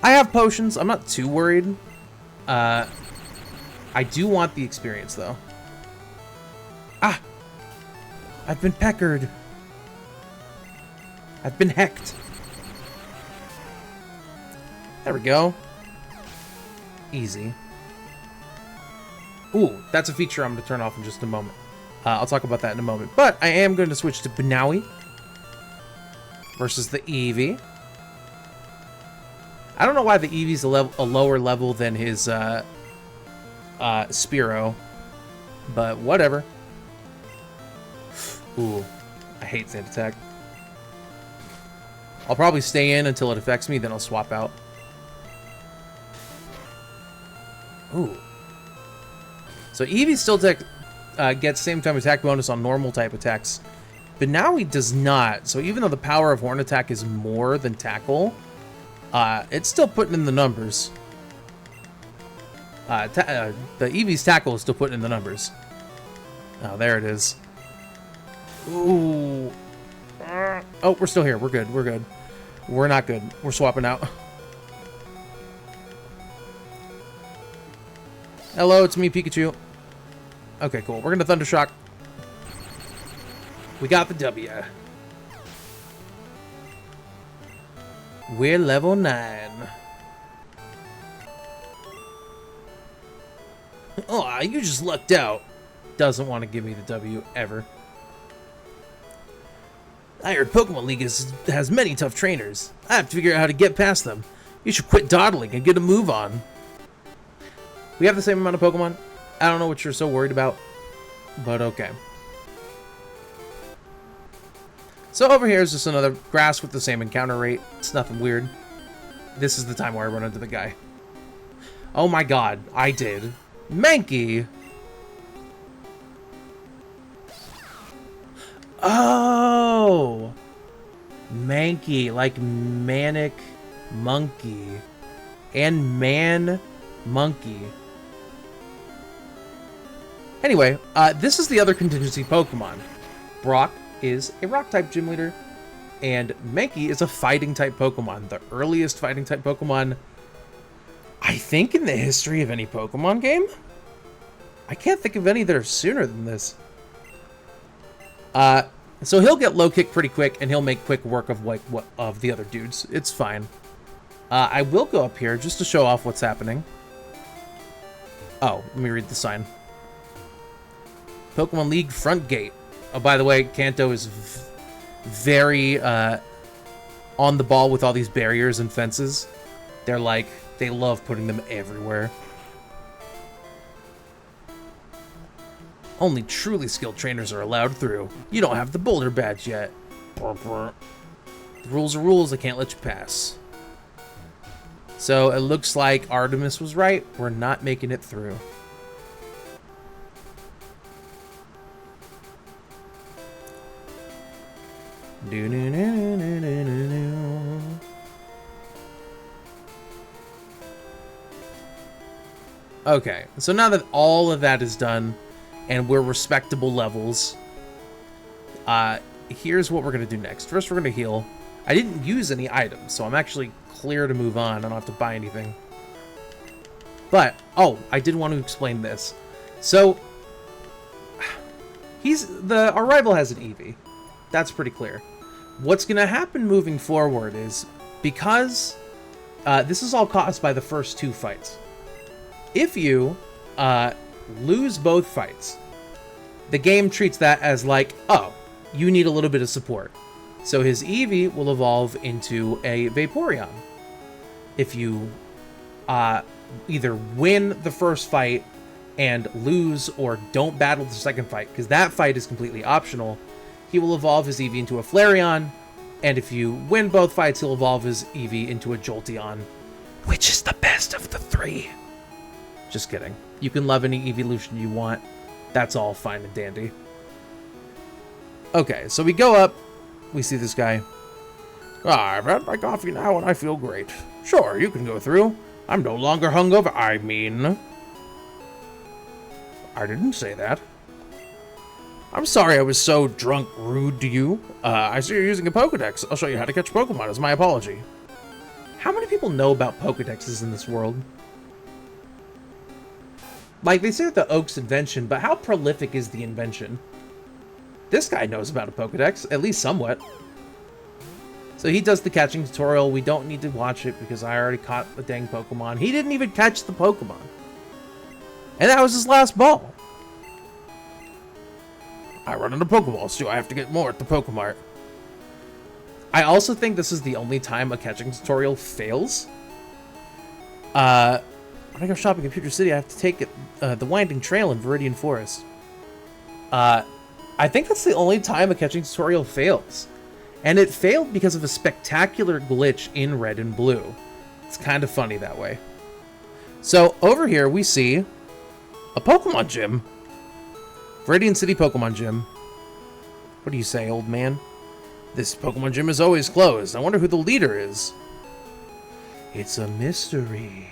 I have potions. I'm not too worried. I do want the experience, though. Ah! I've been peckered. I've been hecked. There we go. Easy. Ooh, that's a feature I'm going to turn off in just a moment. I'll talk about that in a moment. But I am going to switch to Banawi versus the Eevee. I don't know why the Eevee's a lower level than his Spearow, but whatever. Ooh, I hate Sand Attack. I'll probably stay in until it affects me, then I'll swap out. Ooh. So Eevee still gets same time attack bonus on normal type attacks, but now he does not. So even though the power of Horn Attack is more than Tackle, it's still putting in the numbers. The Eevee's Tackle is still putting in the numbers. Oh, there it is. Ooh. Oh, we're still here. We're good. We're good. We're not good. We're swapping out. Hello, it's me, Pikachu. Okay, cool. We're gonna Thunder Shock. We got the W. We're level 9. Oh, you just lucked out. Doesn't want to give me the W ever. I heard Pokemon League has many tough trainers. I have to figure out how to get past them. You should quit dawdling and get a move on. We have the same amount of Pokemon. I don't know what you're so worried about, but okay. So over here is just another grass with the same encounter rate. It's nothing weird. This is the time where I run into the guy. Oh my god, I did. Mankey! Oh! Mankey, like manic monkey. And man monkey. Anyway, this is the other contingency Pokemon. Brock is a rock-type gym leader, and Mankey is a fighting-type Pokemon. The earliest fighting-type Pokemon, I think, in the history of any Pokemon game? I can't think of any that are sooner than this. So he'll get low kick pretty quick, and he'll make quick work of of the other dudes. It's fine. I will go up here just to show off what's happening. Oh, let me read the sign. Pokemon League front gate. Oh, by the way, Kanto is very on the ball with all these barriers and fences. They're like, they love putting them everywhere. Only truly skilled trainers are allowed through. You don't have the Boulder badge yet. The rules are rules, I can't let you pass. So it looks like Artemis was right. We're not making it through. Okay, so now that all of that is done and we're respectable levels, here's what we're going to do next. First, we're going to heal. I didn't use any items, so I'm actually clear to move on. I don't have to buy anything. But, oh, I did want to explain this. So, our rival has an Eevee. That's pretty clear. What's going to happen moving forward is, because this is all caused by the first two fights. If you lose both fights, the game treats that as like, oh, you need a little bit of support. So his Eevee will evolve into a Vaporeon. If you either win the first fight and lose or don't battle the second fight, because that fight is completely optional, he will evolve his Eevee into a Flareon, and if you win both fights, he'll evolve his Eevee into a Jolteon, which is the best of the three. Just kidding. You can love any evolution you want. That's all fine and dandy. Okay, so we go up. We see this guy. I've had my coffee now and I feel great. Sure, you can go through. I'm no longer hungover. I mean, I didn't say that. I'm sorry I was so drunk rude to you. I see you're using a Pokedex. I'll show you how to catch Pokemon as my apology. How many people know about Pokedexes in this world? Like, they say the Oak's invention, but how prolific is the invention? This guy knows about a Pokedex, at least somewhat. So he does the catching tutorial. We don't need to watch it because I already caught the dang Pokemon. He didn't even catch the Pokemon. And that was his last ball. I run into Pokeballs too. I have to get more at the Pokemart. I also think this is the only time a catching tutorial fails. When I go shopping in Computer City, I have to take the winding trail in Viridian Forest. I think that's the only time a catching tutorial fails. And it failed because of a spectacular glitch in Red and Blue. It's kind of funny that way. So over here we see a Pokemon gym. Viridian City Pokemon Gym. What do you say, old man? This Pokemon gym is always closed. I wonder who the leader is. It's a mystery.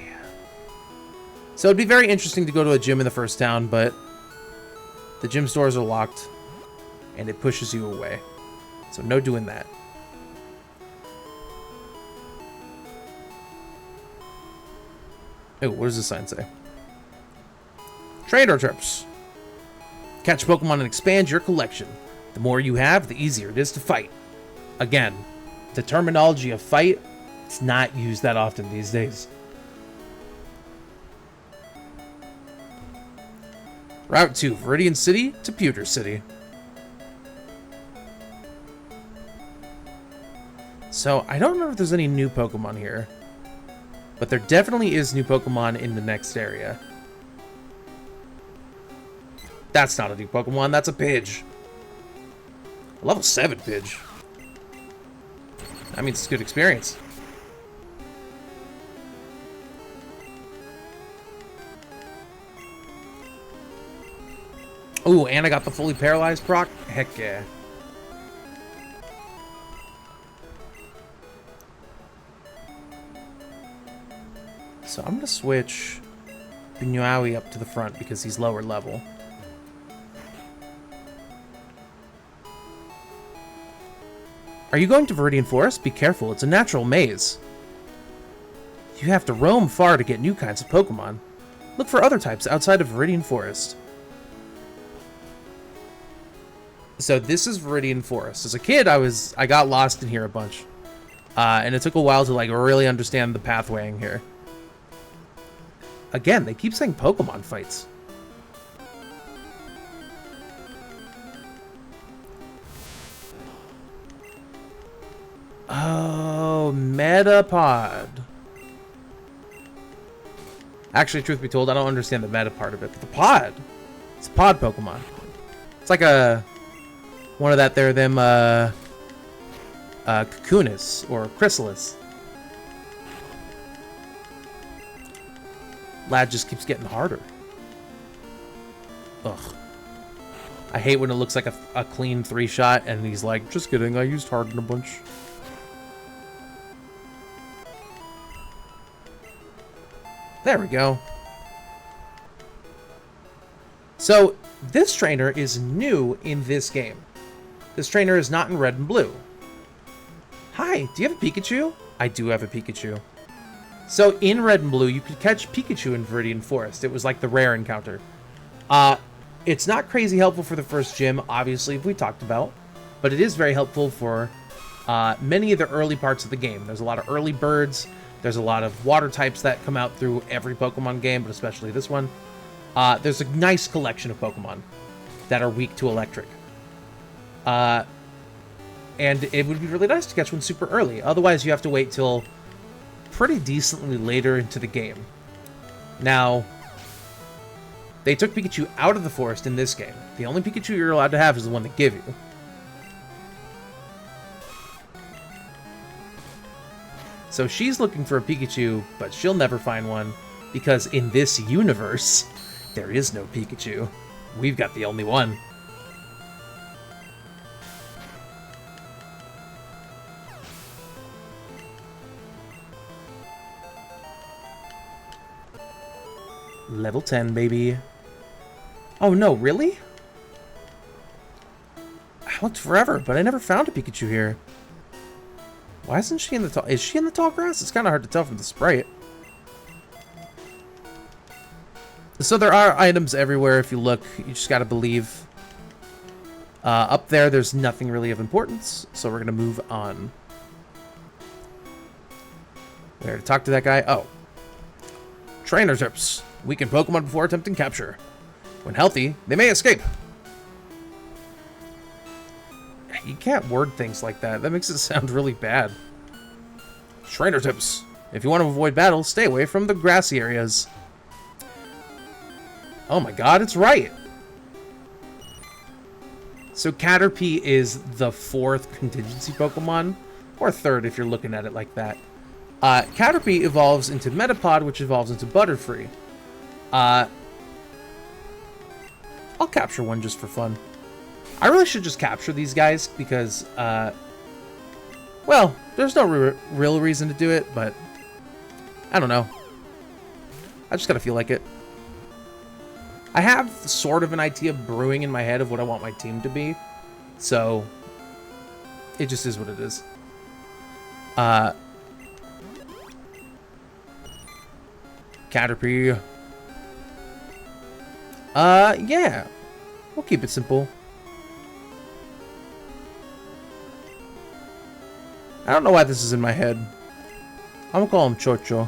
So it'd be very interesting to go to a gym in the first town, but the gym doors are locked, and it pushes you away. So no doing that. Oh, what does the sign say? Trainer trips. Catch Pokemon and expand your collection. The more you have, the easier it is to fight. Again, the terminology of fight, it's not used that often these days. Route 2, Viridian City to Pewter City. So, I don't remember if there's any new Pokemon here. But there definitely is new Pokemon in the next area. That's not a new Pokemon, that's a Pidge. Level 7 Pidge. That means it's a good experience. Ooh, and I got the fully paralyzed proc. Heck yeah. So I'm gonna switch the Niaoui up to the front because he's lower level. Are you going to Viridian Forest? Be careful, it's a natural maze. You have to roam far to get new kinds of Pokemon. Look for other types outside of Viridian Forest. So this is Viridian Forest. As a kid, I got lost in here a bunch. And it took a while to like really understand the pathwaying here. Again, they keep saying Pokemon fights. Oh, Metapod. Actually, truth be told, I don't understand the meta part of it, but the pod. It's a pod Pokemon. It's like one of that Cocoonus or Chrysalis. Lad just keeps getting harder. Ugh. I hate when it looks like a clean 3-shot and he's like, just kidding, I used Harden a bunch. There we go. So, this trainer is new in this game. This trainer is not in Red and Blue. Hi, do you have a Pikachu? I do have a Pikachu. So, in Red and Blue, you could catch Pikachu in Viridian Forest. It was like the rare encounter. It's not crazy helpful for the first gym, obviously, we talked about. But it is very helpful for many of the early parts of the game. There's a lot of early birds. There's a lot of water types that come out through every Pokemon game, but especially this one. There's a nice collection of Pokemon that are weak to electric. And it would be really nice to catch one super early. Otherwise, you have to wait till pretty decently later into the game. Now, they took Pikachu out of the forest in this game. The only Pikachu you're allowed to have is the one they give you. So she's looking for a Pikachu, but she'll never find one, because in this universe, there is no Pikachu. We've got the only one. Level 10, baby. Oh no, really? I looked forever, but I never found a Pikachu here. Why isn't she in the tall... Is she in the tall grass? It's kind of hard to tell from the sprite. So there are items everywhere if you look. You just gotta believe. Up there, there's nothing really of importance, so we're gonna move on. Where to talk to that guy? Oh. Trainer tips. Weaken Pokemon before attempting capture. When healthy, they may escape. You can't word things like that. That makes it sound really bad. Trainer tips. If you want to avoid battle, stay away from the grassy areas. Oh my god, it's right. So Caterpie is the 4th contingency Pokemon. Or 3rd if you're looking at it like that. Caterpie evolves into Metapod, which evolves into Butterfree. I'll capture one just for fun. I really should just capture these guys because, well, there's no real reason to do it, but I don't know. I just gotta feel like it. I have sort of an idea brewing in my head of what I want my team to be, so it just is what it is. Caterpie. Yeah. We'll keep it simple. I don't know why this is in my head. I'm gonna call him Chocho.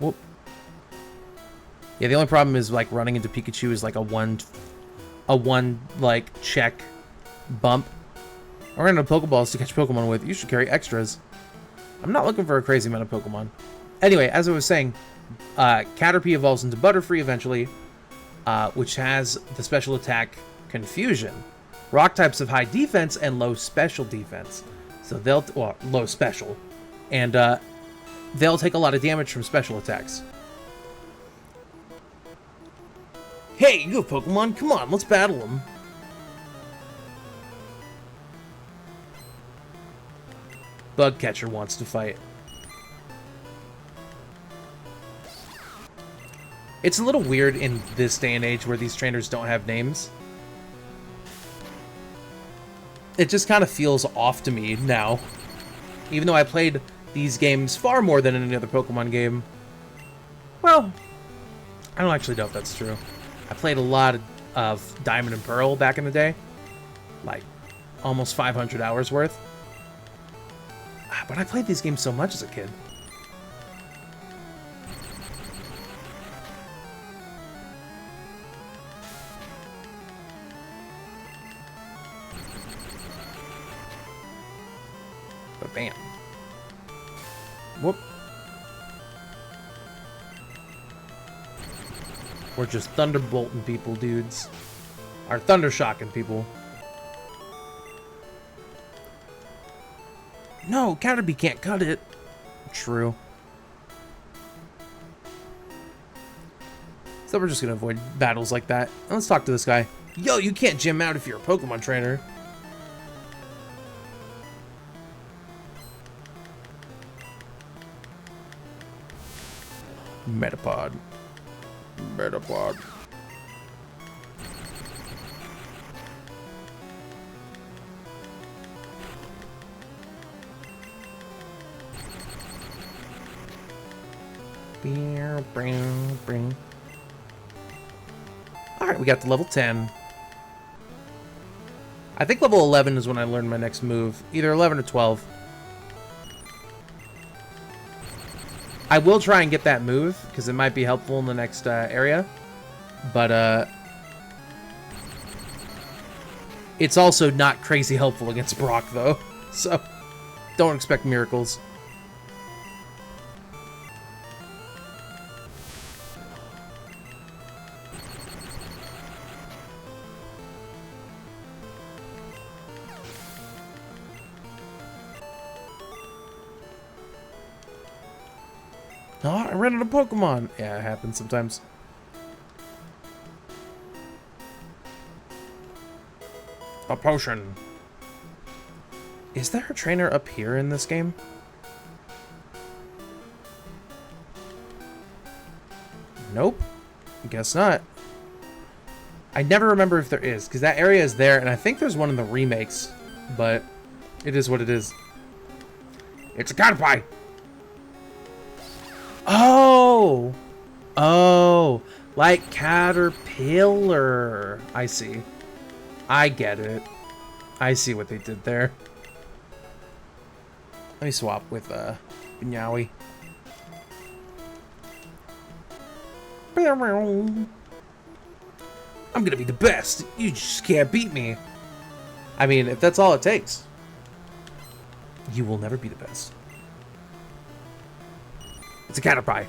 Whoop. Yeah, the only problem is like running into Pikachu is like a one like check bump. Or into Pokeballs to catch Pokemon with. You should carry extras. I'm not looking for a crazy amount of Pokemon. Anyway, as I was saying, Caterpie evolves into Butterfree eventually, which has the special attack Confusion. Rock types have high defense and low special defense. So they'll, well, low special. And they'll take a lot of damage from special attacks. Hey, you Pokemon, come on, let's battle them. Bugcatcher wants to fight. It's a little weird in this day and age where these trainers don't have names. It just kind of feels off to me now. Even though I played these games far more than any other Pokemon game. Well, I don't actually know if that's true. I played a lot of Diamond and Pearl back in the day. Like, almost 500 hours worth. But I played these games so much as a kid. But bam. Whoop. We're just thunderbolting people, dudes. Or thundershocking people. No, Caterpie can't cut it. True. So we're just gonna avoid battles like that. Let's talk to this guy. Yo, you can't gym out if you're a Pokemon trainer. Metapod. Metapod. Alright, we got to level 10. I think level 11 is when I learned my next move. Either 11 or 12. I will try and get that move, because it might be helpful in the next area. But, it's also not crazy helpful against Brock, though. So, don't expect miracles. Oh, I ran out of Pokemon. Yeah, it happens sometimes. A potion. Is there a trainer up here in this game? Nope. Guess not. I never remember if there is, because that area is there, and I think there's one in the remakes, but it is what it is. It's a Caterpie! Oh! Oh! Like Caterpillar. I see. I get it. I see what they did there. Let me swap with Binyawi. I'm gonna be the best. You just can't beat me. I mean, if that's all it takes. You will never be the best. It's a Caterpie.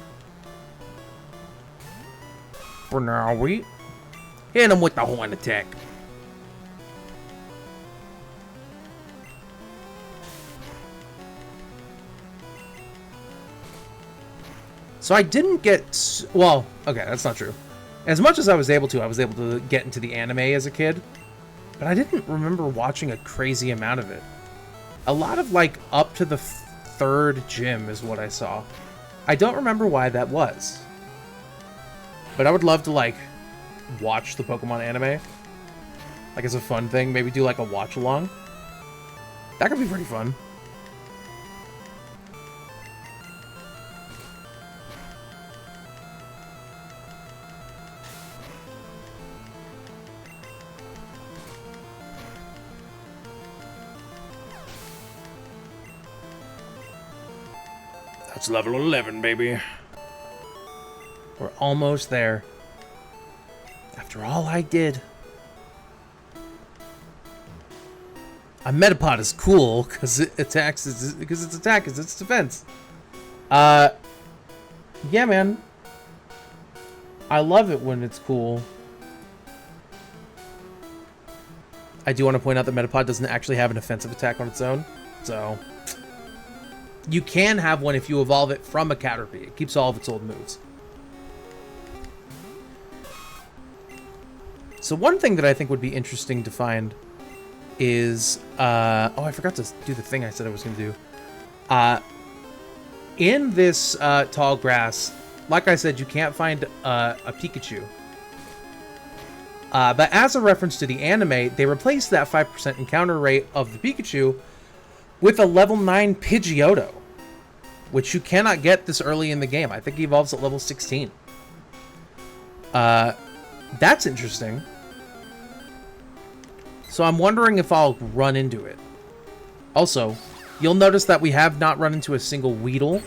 Binyawi. Hit him with the horn attack. So I didn't get... Well, okay, that's not true. As much as I was able to get into the anime as a kid. But I didn't remember watching a crazy amount of it. A lot of, like, up to the third gym is what I saw. I don't remember why that was. But I would love to, like, watch the Pokemon anime. Like, as a fun thing. Maybe do, like, a watch-along. That could be pretty fun. That's level 11, baby. We're almost there. After all I did. A Metapod is cool because it attacks, because its attack is its defense. Yeah, man. I love it when it's cool. I do want to point out that Metapod doesn't actually have an offensive attack on its own. So, you can have one if you evolve it from a Caterpie. It keeps all of its old moves. So one thing that I think would be interesting to find is... oh, I forgot to do the thing I said I was going to do. In this tall grass, like I said, you can't find a Pikachu. But as a reference to the anime, they replaced that 5% encounter rate of the Pikachu with a level 9 Pidgeotto, which you cannot get this early in the game. I think he evolves at level 16. That's interesting. So I'm wondering if I'll run into it. Also, you'll notice that we have not run into a single Weedle.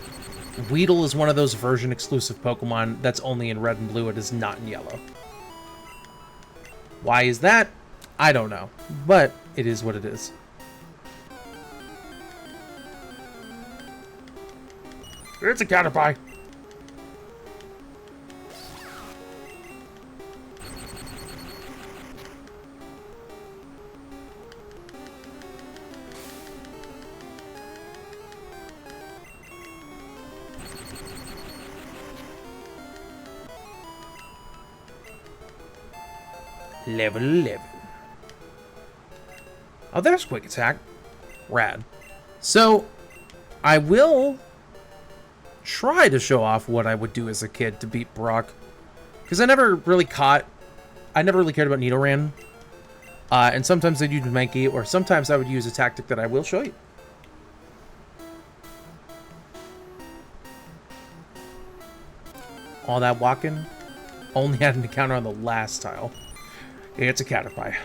Weedle is one of those version-exclusive Pokemon that's only in red and blue. It is not in yellow. Why is that? I don't know. But it is what it is. It's a Caterpie. Level 11. Oh, there's Quick Attack. Rad. So, I will try to show off what I would do as a kid to beat Brock. Because I never really cared about Nidoran. And sometimes I'd use Mankey, or sometimes I would use a tactic that I will show you. All that walking only had an encounter on the last tile. It's a Caterpie.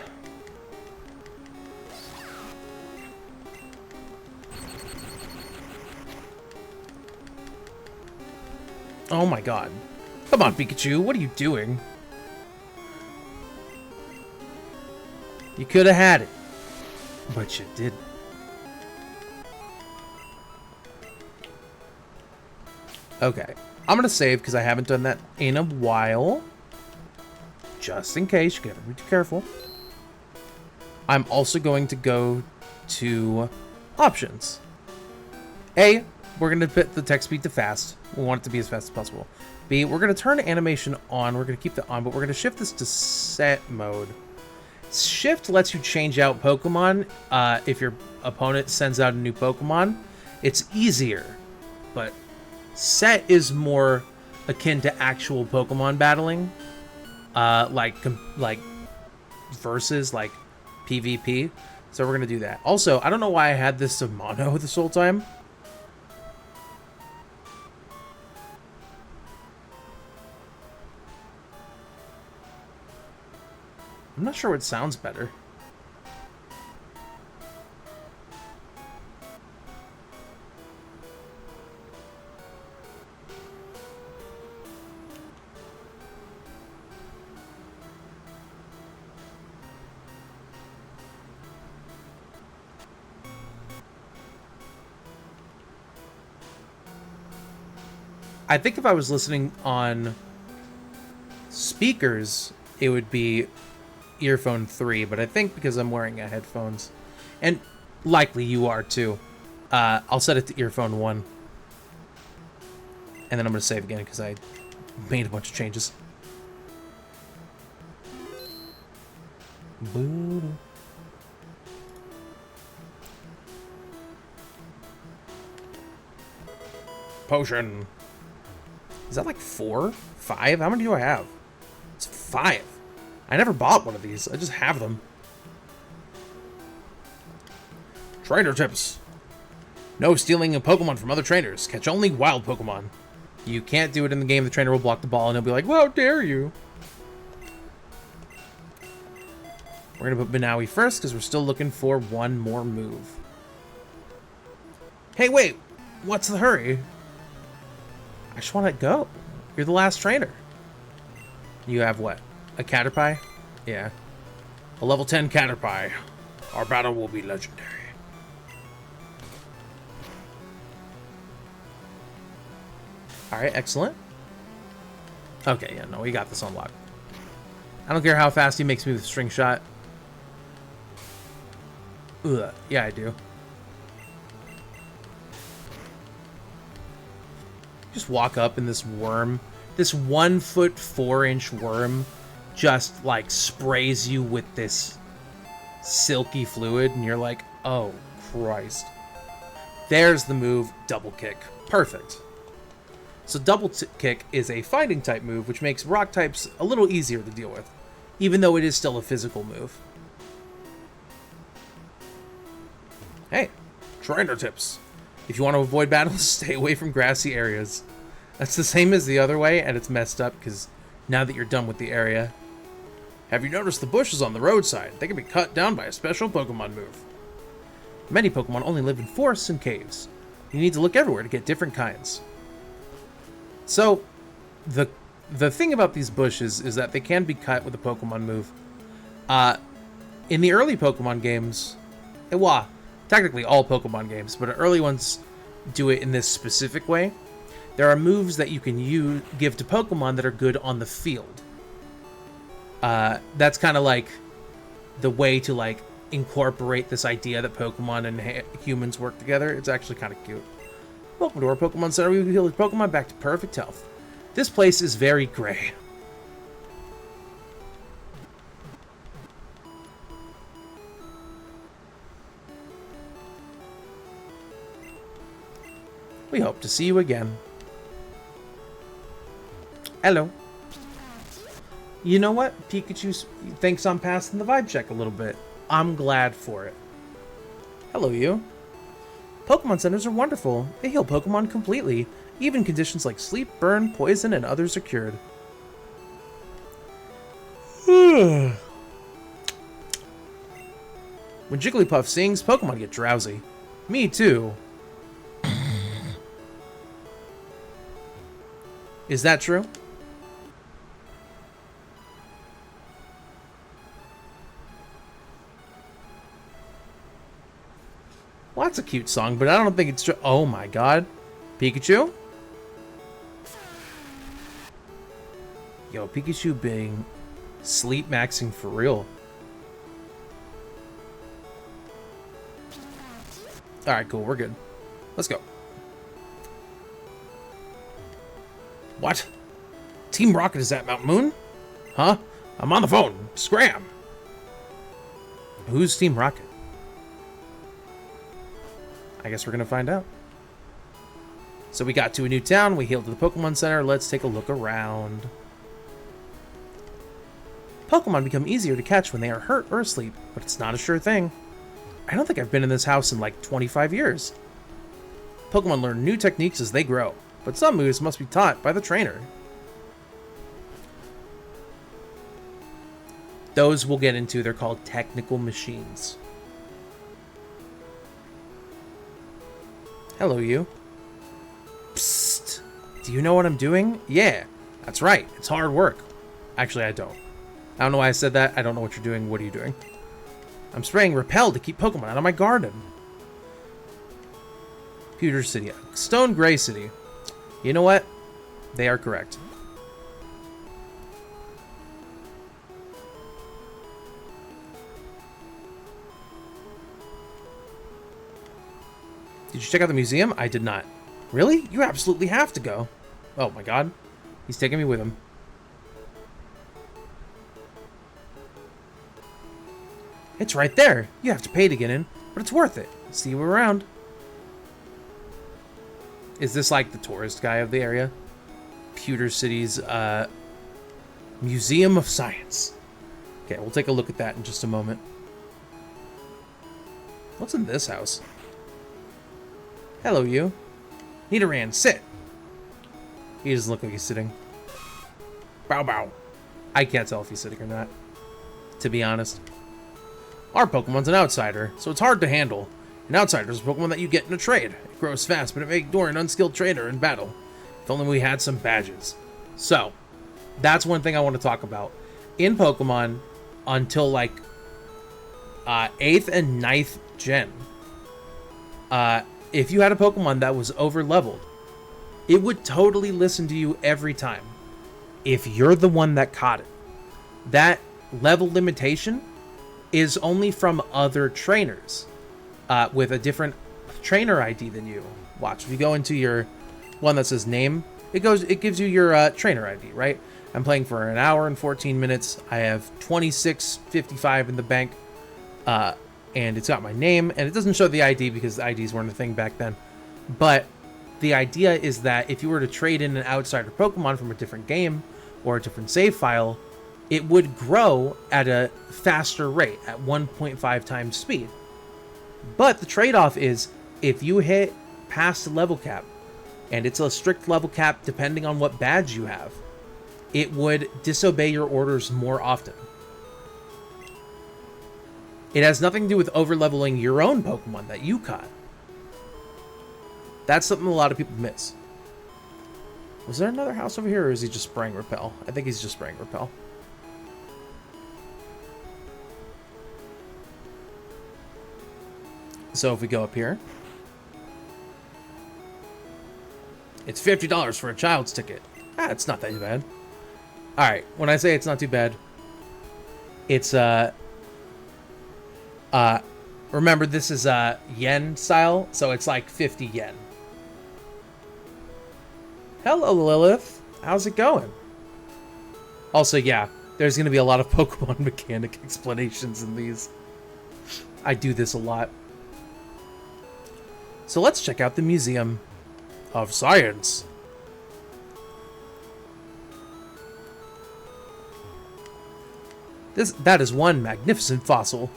Oh my god. Come on, Pikachu. What are you doing? You could have had it. But you didn't. Okay. I'm going to save because I haven't done that in a while. Just in case. You gotta be careful. I'm also going to go to options. A, we're going to put the text speed to fast. We want it to be as fast as possible. B, we're going to turn animation on. We're going to keep that on, but we're going to shift this to set mode. Shift lets you change out Pokemon if your opponent sends out a new Pokemon. It's easier, but set is more akin to actual Pokemon battling. Like versus, like PvP. So we're going to do that. Also, I don't know why I had this of mono this whole time. I'm not sure what sounds better. I think if I was listening on speakers, it would be earphone 3, but I think because I'm wearing headphones, and likely you are too, I'll set it to earphone 1. And then I'm going to save again because I made a bunch of changes. Potion. Is that like 4? 5? How many do I have? It's 5. I never bought one of these. I just have them. Trainer tips. No stealing a Pokemon from other trainers. Catch only wild Pokemon. You can't do it in the game. The trainer will block the ball and he'll be like, well, how dare you? We're going to put Binawi first because we're still looking for one more move. Hey, wait. What's the hurry? I just want to go. You're the last trainer. You have what? A Caterpie? Yeah. A level 10 Caterpie. Our battle will be legendary. Alright, excellent. Okay, yeah, no, we got this on lock. I don't care how fast he makes me with string shot. Ugh, yeah, I do. Just walk up and this worm, this 1 foot 4 inch worm, just like sprays you with this silky fluid, and you're like, oh Christ. There's the move, double kick. Perfect. So double kick is a fighting type move, which makes rock types a little easier to deal with, even though it is still a physical move. Hey, trainer tips. If you want to avoid battles, stay away from grassy areas. That's the same as the other way, and it's messed up because now that you're done with the area. Have you noticed the bushes on the roadside? They can be cut down by a special Pokemon move. Many Pokemon only live in forests and caves. You need to look everywhere to get different kinds. So, the thing about these bushes is that they can be cut with a Pokemon move. In the early Pokemon games, well, technically all Pokemon games, but early ones do it in this specific way. There are moves that you can give to Pokemon that are good on the field. That's kind of like the way to like incorporate this idea that Pokemon and humans work together. It's actually kind of cute. Welcome to our Pokemon Center. We heal your Pokemon back to perfect health. This place is very gray. We hope to see you again. Hello. You know what? Pikachu thinks I'm passing the vibe check a little bit. I'm glad for it. Hello, you. Pokemon centers are wonderful. They heal Pokemon completely. Even conditions like sleep, burn, poison, and others are cured. When Jigglypuff sings, Pokemon get drowsy. Me too. Is that true? Well, that's a cute song, but I don't think it's true. Oh my god. Pikachu? Yo, Pikachu being sleep maxing for real. Alright, cool. We're good. Let's go. What? Team Rocket is at Mount Moon? Huh? I'm on the phone. Scram! Who's Team Rocket? I guess we're gonna find out. So we got to a new town, we healed to the Pokemon Center, let's take a look around. Pokemon become easier to catch when they are hurt or asleep, but it's not a sure thing. I don't think I've been in this house in like 25 years. Pokemon learn new techniques as they grow, but some moves must be taught by the trainer. Those we'll get into, they're called technical machines. Hello, you. Psst. Do you know what I'm doing? Yeah, that's right. It's hard work. Actually, I don't. I don't know why I said that. I don't know what you're doing. What are you doing? I'm spraying Repel to keep Pokemon out of my garden. Pewter City. Stone Gray City. You know what? They are correct. Did you check out the museum? I did not. Really? You absolutely have to go. Oh my god. He's taking me with him. It's right there. You have to pay to get in, but it's worth it. See you around. Is this like the tourist guy of the area? Pewter City's Museum of Science. Okay, we'll take a look at that in just a moment. What's in this house? Hello, you. Nidoran, sit. He doesn't look like he's sitting. Bow bow. I can't tell if he's sitting or not, to be honest. Our Pokemon's an outsider, so it's hard to handle. An outsider is a Pokemon that you get in a trade. It grows fast, but it may ignore an unskilled trader in battle. If only we had some badges. So, that's one thing I want to talk about. In Pokemon, until like 8th and 9th gen, if you had a Pokemon that was over leveled, it would totally listen to you every time. If you're the one that caught it. That level limitation is only from other trainers with a different trainer ID than you. Watch, if you go into your one that says name, it gives you your trainer ID, right? I'm playing for an hour and 14 minutes. I have 26.55 in the bank, and it's got my name, and it doesn't show the ID because the IDs weren't a thing back then. But the idea is that if you were to trade in an outsider Pokemon from a different game or a different save file, it would grow at a faster rate, at 1.5 times speed. But the trade-off is, if you hit past the level cap, and it's a strict level cap depending on what badge you have, it would disobey your orders more often. It has nothing to do with overleveling your own Pokemon that you caught. That's something a lot of people miss. Was there another house over here, or is he just spraying Repel? I think he's just spraying Repel. So if we go up here, it's $50 for a child's ticket. It's not that bad. All right, when I say it's not too bad, it's remember this is yen style, so it's like 50 yen. Hello, Lilith. How's it going? Also, yeah, there's going to be a lot of Pokemon mechanic explanations in these. I do this a lot. So let's check out the Museum of Science. That is one magnificent fossil.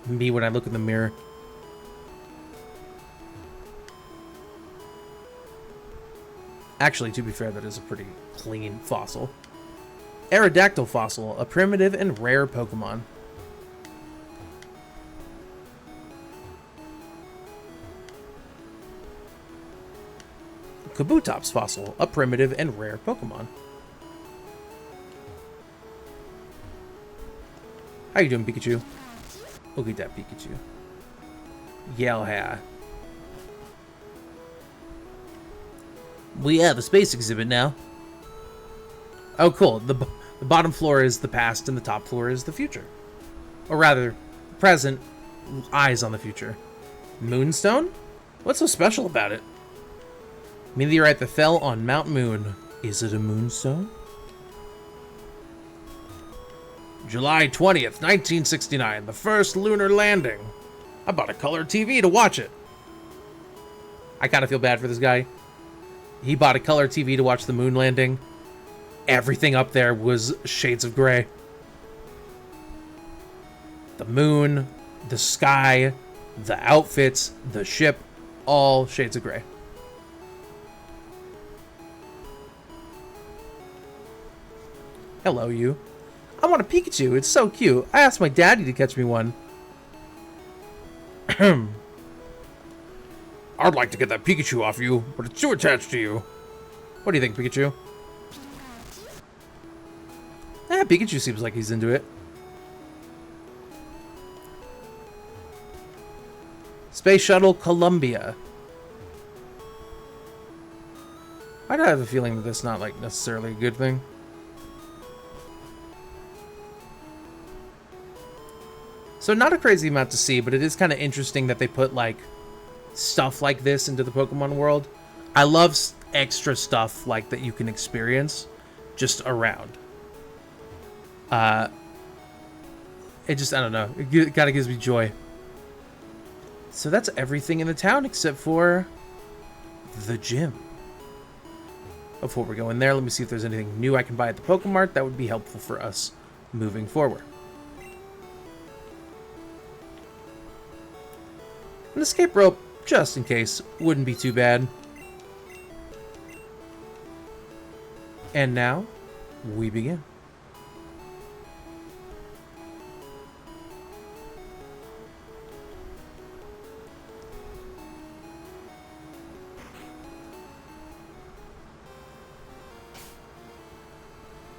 Me when I look in the mirror. Actually, to be fair, that is a pretty clean fossil. Aerodactyl fossil, a primitive and rare Pokemon. Kabutops fossil, a primitive and rare Pokemon. How you doing, Pikachu? Look at that Pikachu. Yeah. We have a space exhibit now. Oh, cool. The bottom floor is the past and the top floor is the future. Or rather, present, eyes on the future. Moonstone? What's so special about it? Meteorite that fell on Mount Moon. Is it a moonstone? July 20th, 1969. The first lunar landing. I bought a color TV to watch it. I kind of feel bad for this guy. He bought a color TV to watch the moon landing. Everything up there was shades of gray. The moon, the sky, the outfits, the ship, all shades of gray. Hello, you. I want a Pikachu. It's so cute. I asked my daddy to catch me one. I'd like to get that Pikachu off you, but it's too attached to you. What do you think, Pikachu? Pikachu seems like he's into it. Space Shuttle Columbia. Why do I have a feeling that that's not, like, necessarily a good thing? So not a crazy amount to see, but it is kind of interesting that they put, like, stuff like this into the Pokemon world. I love extra stuff like that you can experience just around. It just, I don't know, it kind of gives me joy. So that's everything in the town except for the gym. Before we go in there, let me see if there's anything new I can buy at the Pokemart that would be helpful for us moving forward. An escape rope, just in case, wouldn't be too bad. And now, we begin.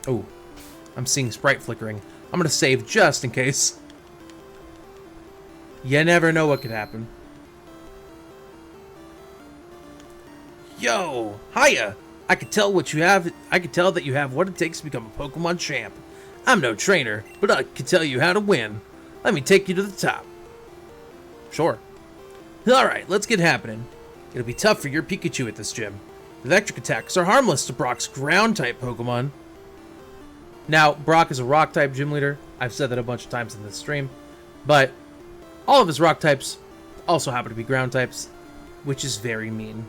Oh, I'm seeing sprite flickering. I'm gonna save just in case. You never know what could happen. Yo, hiya! I could tell what you have. I could tell that you have what it takes to become a Pokemon champ. I'm no trainer, but I can tell you how to win. Let me take you to the top. Sure. Alright, let's get happening. It'll be tough for your Pikachu at this gym. Electric attacks are harmless to Brock's ground-type Pokemon. Now, Brock is a rock-type gym leader. I've said that a bunch of times in this stream. But all of his rock types also happen to be ground types, which is very mean.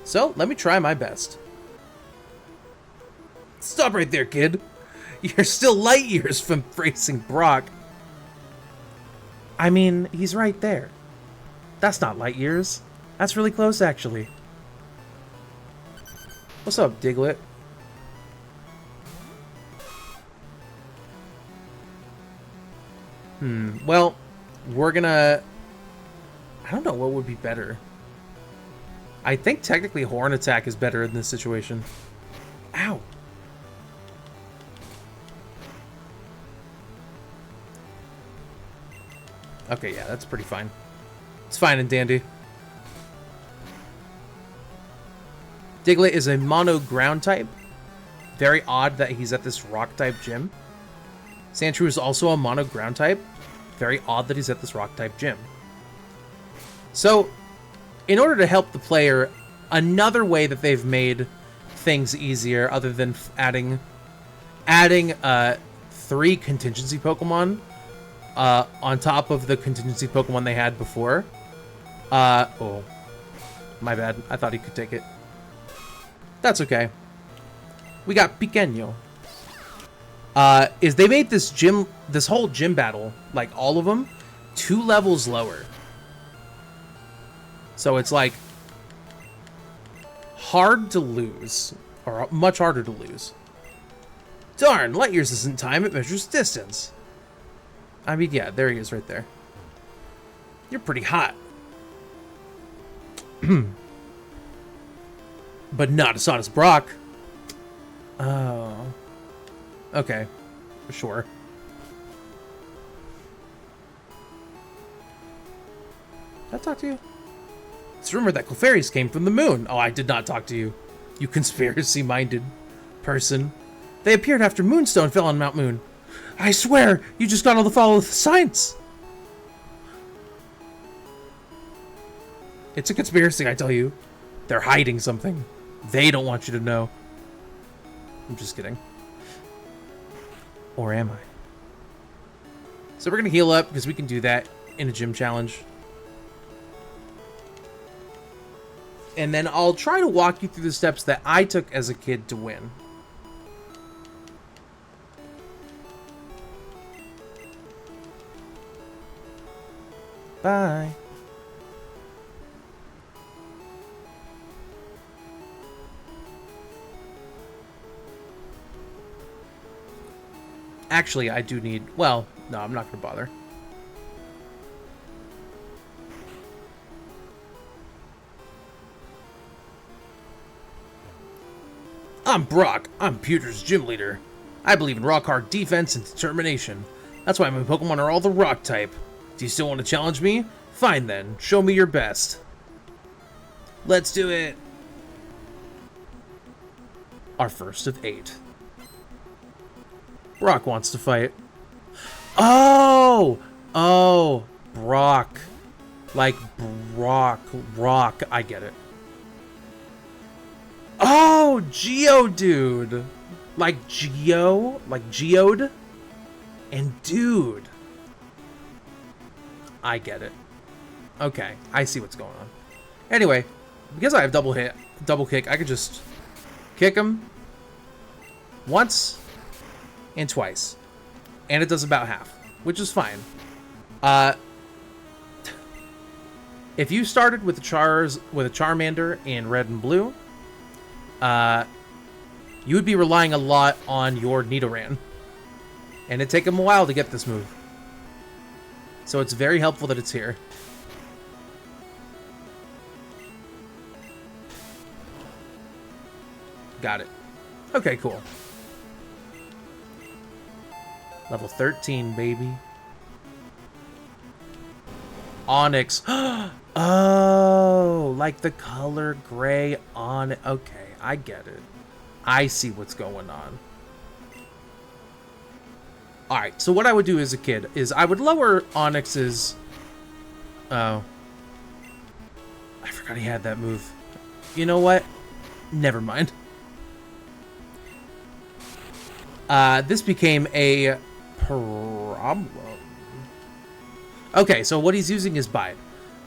So, let me try my best. Stop right there, kid. You're still light years from facing Brock. I mean, he's right there. That's not light years. That's really close, actually. What's up, Diglett? Well, we're gonna... I don't know what would be better. I think technically Horn Attack is better in this situation. Ow. Okay, yeah, that's pretty fine. It's fine and dandy. Diglett is a mono ground type. Very odd that he's at this rock type gym. Sandshrew is also a mono ground type. Very odd that he's at this rock type gym. So, in order to help the player, another way that they've made things easier, other than adding 3 contingency Pokemon on top of the contingency Pokemon they had before. Oh, my bad. I thought he could take it. That's okay. We got Pequeño. Is they made this whole gym battle, like all of them, 2 levels lower. So it's like hard to lose, or much harder to lose. Darn, light years isn't time, it measures distance. I mean, yeah, there he is right there. You're pretty hot. But not as hot as Brock. Oh. Okay. Sure. Did I talk to you? It's rumored that Clefairies came from the moon. Oh, I did not talk to you. You conspiracy-minded person. They appeared after Moonstone fell on Mount Moon. I swear, you just got all to follow the science. It's a conspiracy, I tell you. They're hiding something. They don't want you to know. I'm just kidding. Or am I? So we're going to heal up, because we can do that in a gym challenge. And then I'll try to walk you through the steps that I took as a kid to win. Bye. Actually, I do need... Well, no, I'm not going to bother. I'm Brock. I'm Pewter's gym leader. I believe in rock-hard defense and determination. That's why my Pokemon are all the rock type. Do you still want to challenge me? Fine then. Show me your best. Let's do it. Our first of 8. Brock wants to fight. Oh! Oh! Brock. Like Brock. Rock. I get it. Oh! Geodude! Like Geo? Like Geode? And Dude. I get it. Okay. I see what's going on. Anyway, because I have double kick, I could just kick him once and twice. And it does about half, which is fine. If you started with a Charmander in red and blue, you would be relying a lot on your Nidoran. And it'd take him a while to get this move. So it's very helpful that it's here. Got it. Okay, cool. Level 13, baby. Onyx. Oh, like the color gray on it. Okay, I get it. I see what's going on. Alright, so what I would do as a kid is I would lower Onyx's... Oh. I forgot he had that move. You know what? Never mind. This became a problem. Okay, so what he's using is Bide.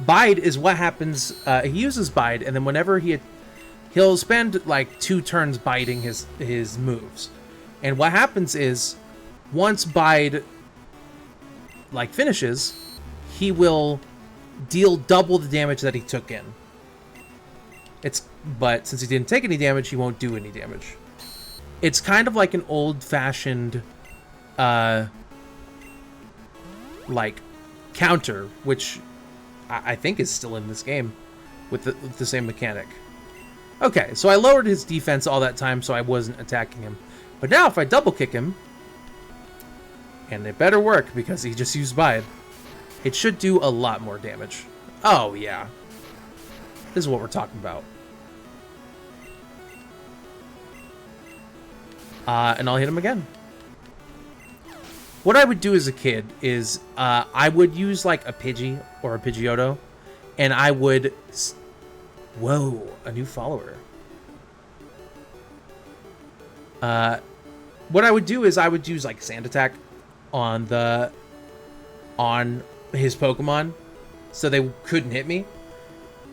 Bide is what happens... he uses Bide, and then whenever he'll spend like 2 turns biding his moves. And what happens is... Once Bide, like, finishes, he will deal double the damage that he took in. But since he didn't take any damage, he won't do any damage. It's kind of like an old-fashioned, like, counter, which I think is still in this game with the same mechanic. Okay, so I lowered his defense all that time, so I wasn't attacking him. But now if I double-kick him... And it better work, because he just used Bide. It should do a lot more damage. Oh, yeah. This is what we're talking about. And I'll hit him again. What I would do as a kid is, I would use, like, a Pidgey or a Pidgeotto, and I would... Whoa, a new follower. What I would do is I would use, like, Sand Attack on his Pokemon, so they couldn't hit me,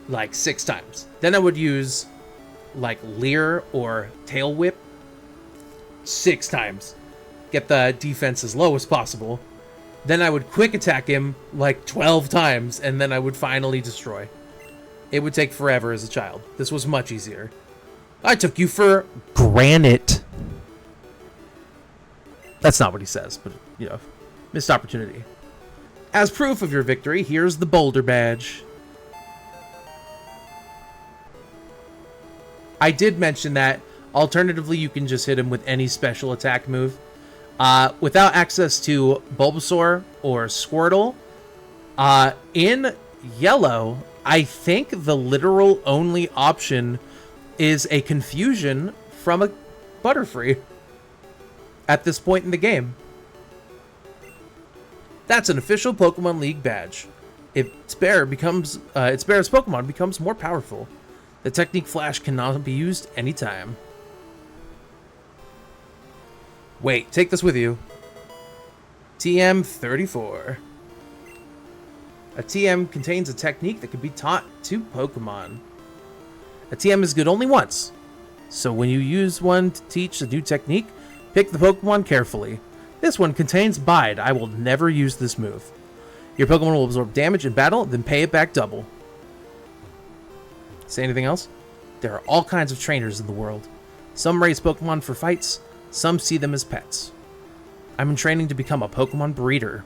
like 6 times. Then I would use like Leer or Tail Whip 6 times, get the defense as low as possible. Then I would quick attack him like 12 times, and then I would finally destroy. It would take forever as a child. This was much easier. I took you for granite. That's not what he says, but, you know, missed opportunity. As proof of your victory, here's the Boulder Badge. I did mention that, alternatively, you can just hit him with any special attack move. Without access to Bulbasaur or Squirtle, in yellow, I think the literal only option is a Confusion from a Butterfree. At this point in the game. That's an official Pokemon League badge. Its bearer's Pokemon becomes more powerful. The technique Flash cannot be used anytime. Wait, take this with you. TM34. A TM contains a technique that can be taught to Pokemon. A TM is good only once, so when you use one to teach a new technique, pick the Pokemon carefully. This one contains Bide. I will never use this move. Your Pokemon will absorb damage in battle, then pay it back double. Say anything else? There are all kinds of trainers in the world. Some raise Pokemon for fights, some see them as pets. I'm in training to become a Pokemon breeder.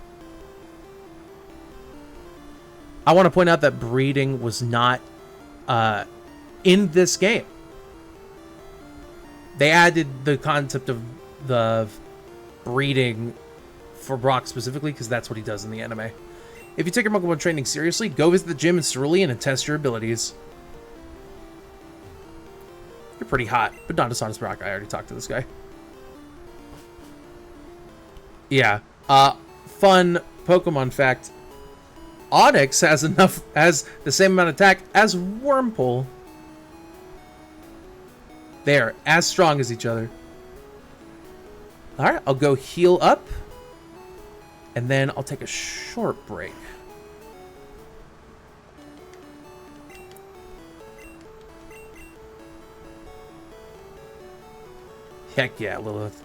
I want to point out that breeding was not in this game. They added the concept of the breeding for Brock specifically because that's what he does in the anime. If you take your Pokemon training seriously, go visit the gym in Cerulean and test your abilities. You're pretty hot, but not as hot as Brock. I already talked to this guy. Yeah. Fun Pokemon fact. Onix has the same amount of attack as Wurmple. They're as strong as each other. Alright, I'll go heal up. And then I'll take a short break. Heck yeah, Lilith.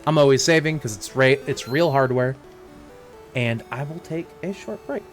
I'm always saving because it's real hardware. And I will take a short break.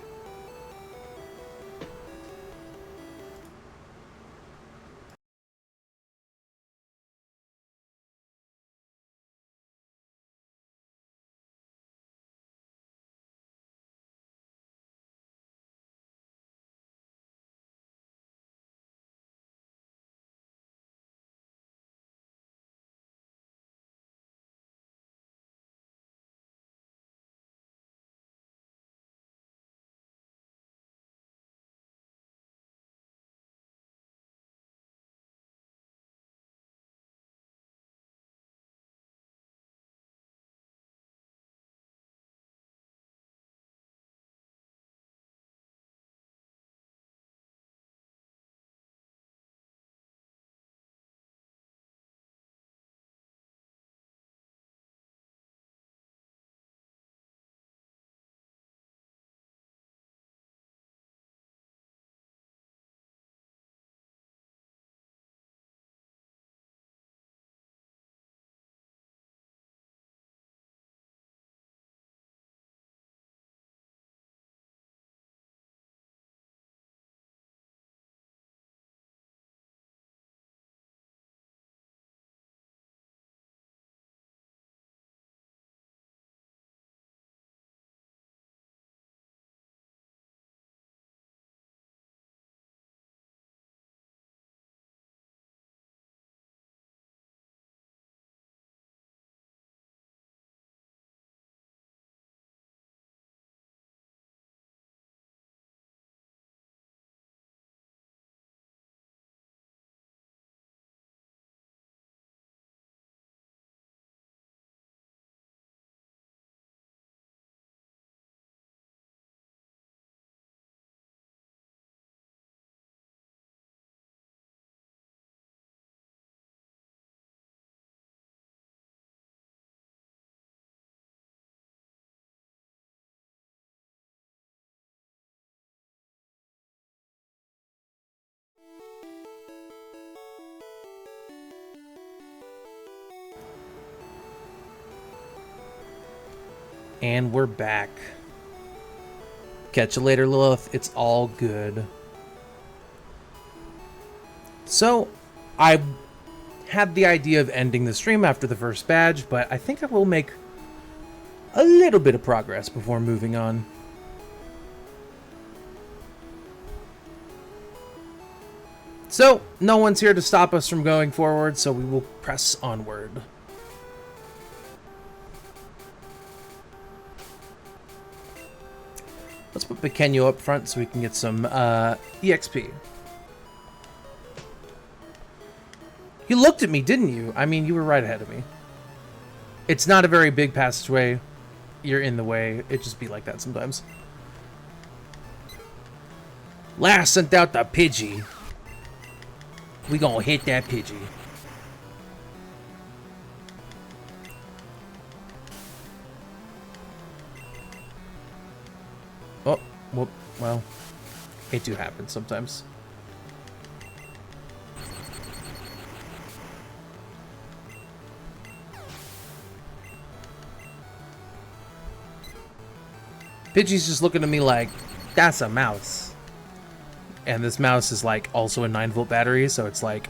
And we're back. Catch you later, Lilith. It's all good. So, I had the idea of ending the stream after the first badge, but I think I will make a little bit of progress before moving on. So, no one's here to stop us from going forward, so we will press onward. Let's put Pequeño up front so we can get some EXP. You looked at me, didn't you? I mean, you were right ahead of me. It's not a very big passageway. You're in the way. It just be like that sometimes. Last sent out the Pidgey. We gonna hit that Pidgey. Oh, whoop. Well, it do happen sometimes. Pidgey's just looking at me like, that's a mouse. And this mouse is like also a 9-volt battery, so it's like,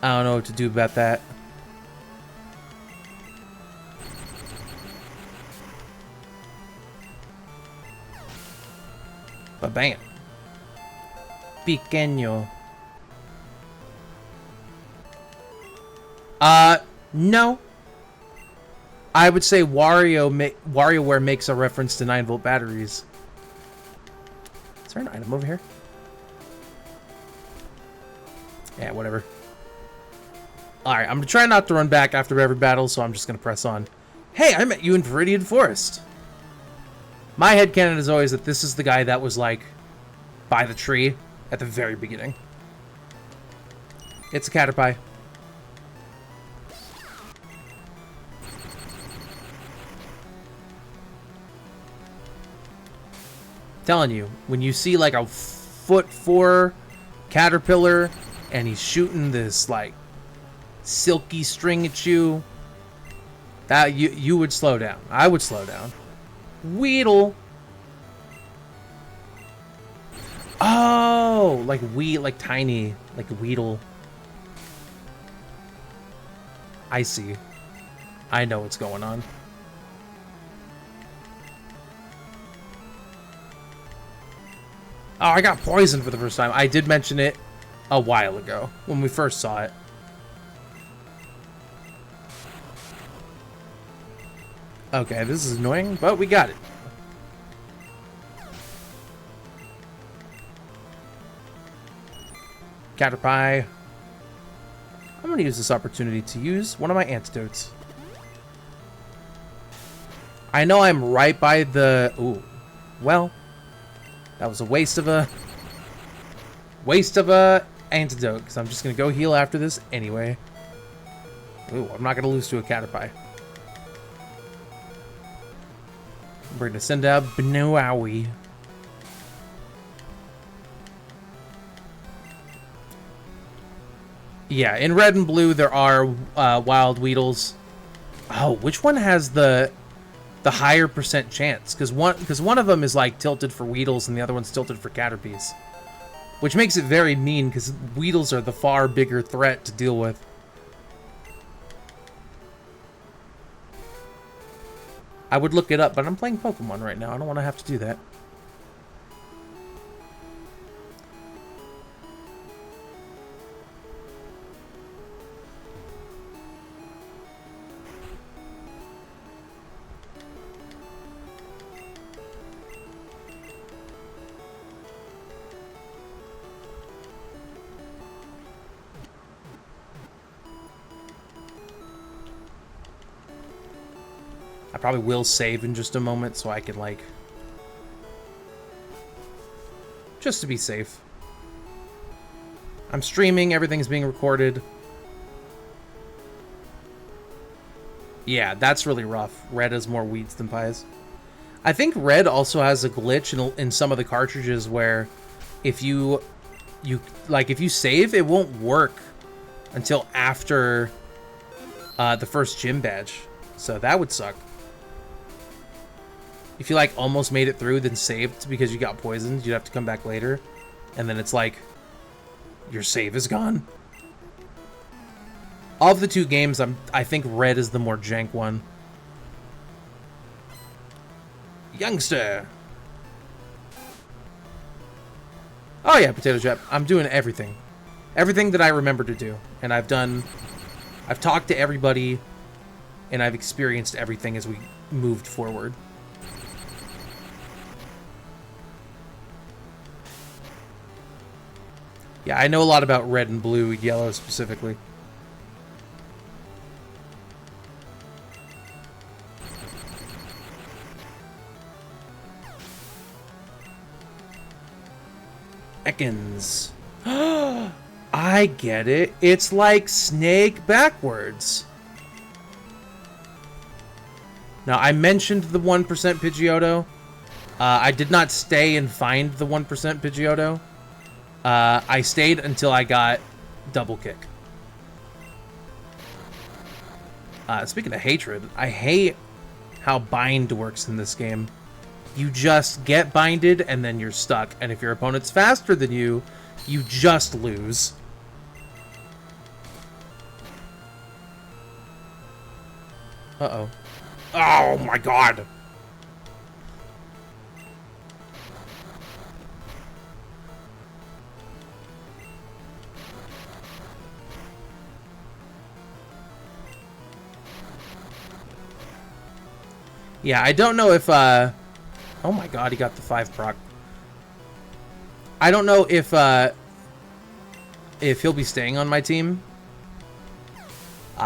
I don't know what to do about that. But bam. Pequeño. No. I would say WarioWare makes a reference to 9-volt batteries. Is there an item over here? Yeah, whatever. Alright, I'm gonna try not to run back after every battle, so I'm just gonna press on. Hey, I met you in Viridian Forest. My headcanon is always that this is the guy that was, like, by the tree at the very beginning. It's a Caterpie. Telling you, when you see like a foot 4 caterpillar and he's shooting this like silky string at you, that you would slow down. I would slow down. Weedle. Oh, like tiny, like Weedle. I see. I know what's going on. Oh, I got poisoned for the first time. I did mention it a while ago when we first saw it. Okay, this is annoying, but we got it. Caterpie. I'm going to use this opportunity to use one of my antidotes. I know I'm right by the... Ooh. Well... That was a waste of a antidote, because I'm just going to go heal after this anyway. Ooh, I'm not going to lose to a Caterpie. We're going to send out Benowie. Yeah, in red and blue there are wild Weedles. Oh, which one has the higher percent chance? Because one of them is like tilted for Weedles and the other one's tilted for Caterpies, which makes it very mean because Weedles are the far bigger threat to deal with. I would look it up, but I'm playing Pokemon right now. I don't want to have to do that. I probably will save in just a moment so I can, like... just to be safe. I'm streaming, everything's being recorded. Yeah, that's really rough. Red has more weeds than pies. I think Red also has a glitch in some of the cartridges where if you save, it won't work until after the first gym badge. So that would suck. if you like almost made it through, then saved because you got poisoned, you'd have to come back later. And then it's like, your save is gone. Of the two games, I think red is the more jank one. Youngster. Oh yeah, potato chip. I'm doing everything. Everything that I remember to do. And I've talked to everybody, and I've experienced everything as we moved forward. Yeah, I know a lot about red and blue, yellow specifically. Ekans. I get it. It's like Snake backwards. Now, I mentioned the 1% Pidgeotto. I did not stay and find the 1% Pidgeotto. I stayed until I got Double Kick. Speaking of hatred, I hate how bind works in this game. You just get binded and then you're stuck. And if your opponent's faster than you, you just lose. Uh-oh. Oh my god! Yeah, I don't know if, oh my god, he got the 5 proc. I don't know if he'll be staying on my team.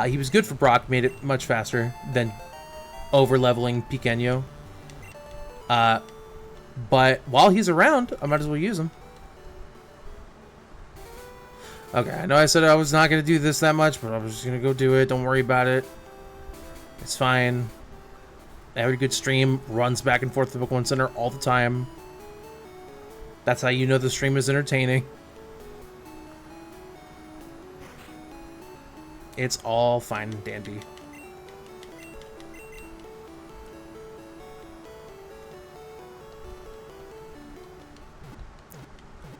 He was good for Brock, made it much faster than over-leveling Pequeño. But while he's around, I might as well use him. Okay, I know I said I was not going to do this that much, but I was just going to go do it. Don't worry about it. It's fine. Every good stream runs back and forth to the Pokemon Center all the time. That's how you know the stream is entertaining. It's all fine and dandy.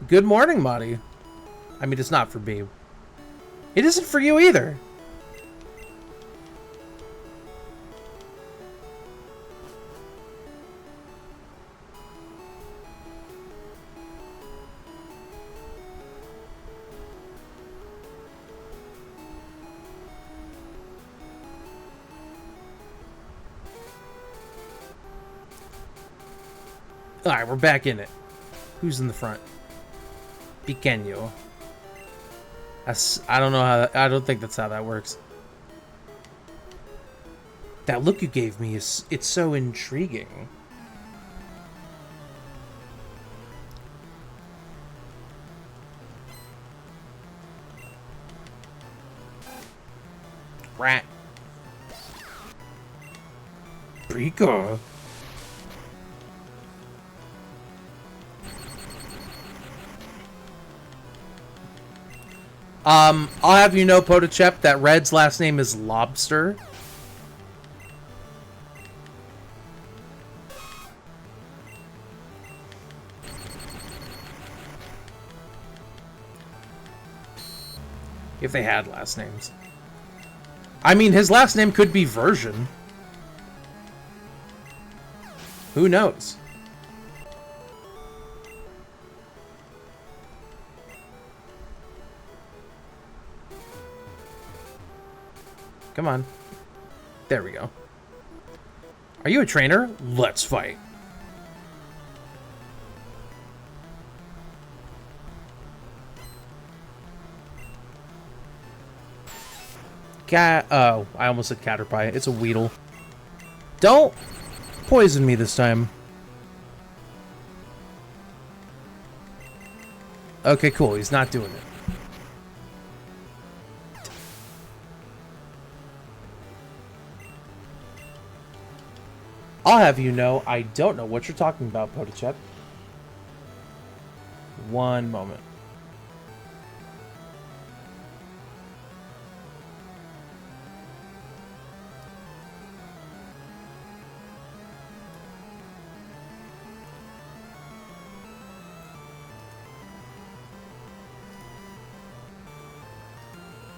Good morning, Marty. I mean, it's not for me. It isn't for you either. Alright, we're back in it. Who's in the front? Pequeño. I don't know how... I don't think that's how that works. That look you gave me is... It's so intriguing. Rat. Brico. I'll have you know, Potachep, that Red's last name is Lobster. If they had last names. I mean, his last name could be Version. Who knows? Come on. There we go. Are you a trainer? Let's fight. Oh, I almost said Caterpie. It's a Weedle. Don't poison me this time. Okay, cool. He's not doing it. I'll have you know, I don't know what you're talking about, Potachep. One moment.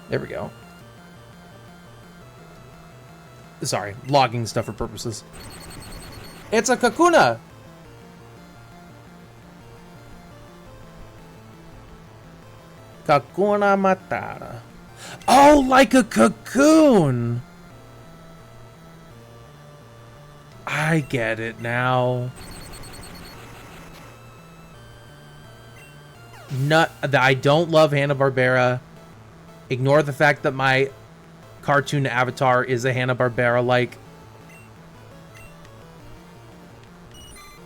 There we go. Sorry, logging stuff for purposes. It's a Kakuna! Kakuna Matata. Oh, like a cocoon! I get it now. I don't love Hanna-Barbera. Ignore the fact that my cartoon avatar is a Hanna-Barbera like.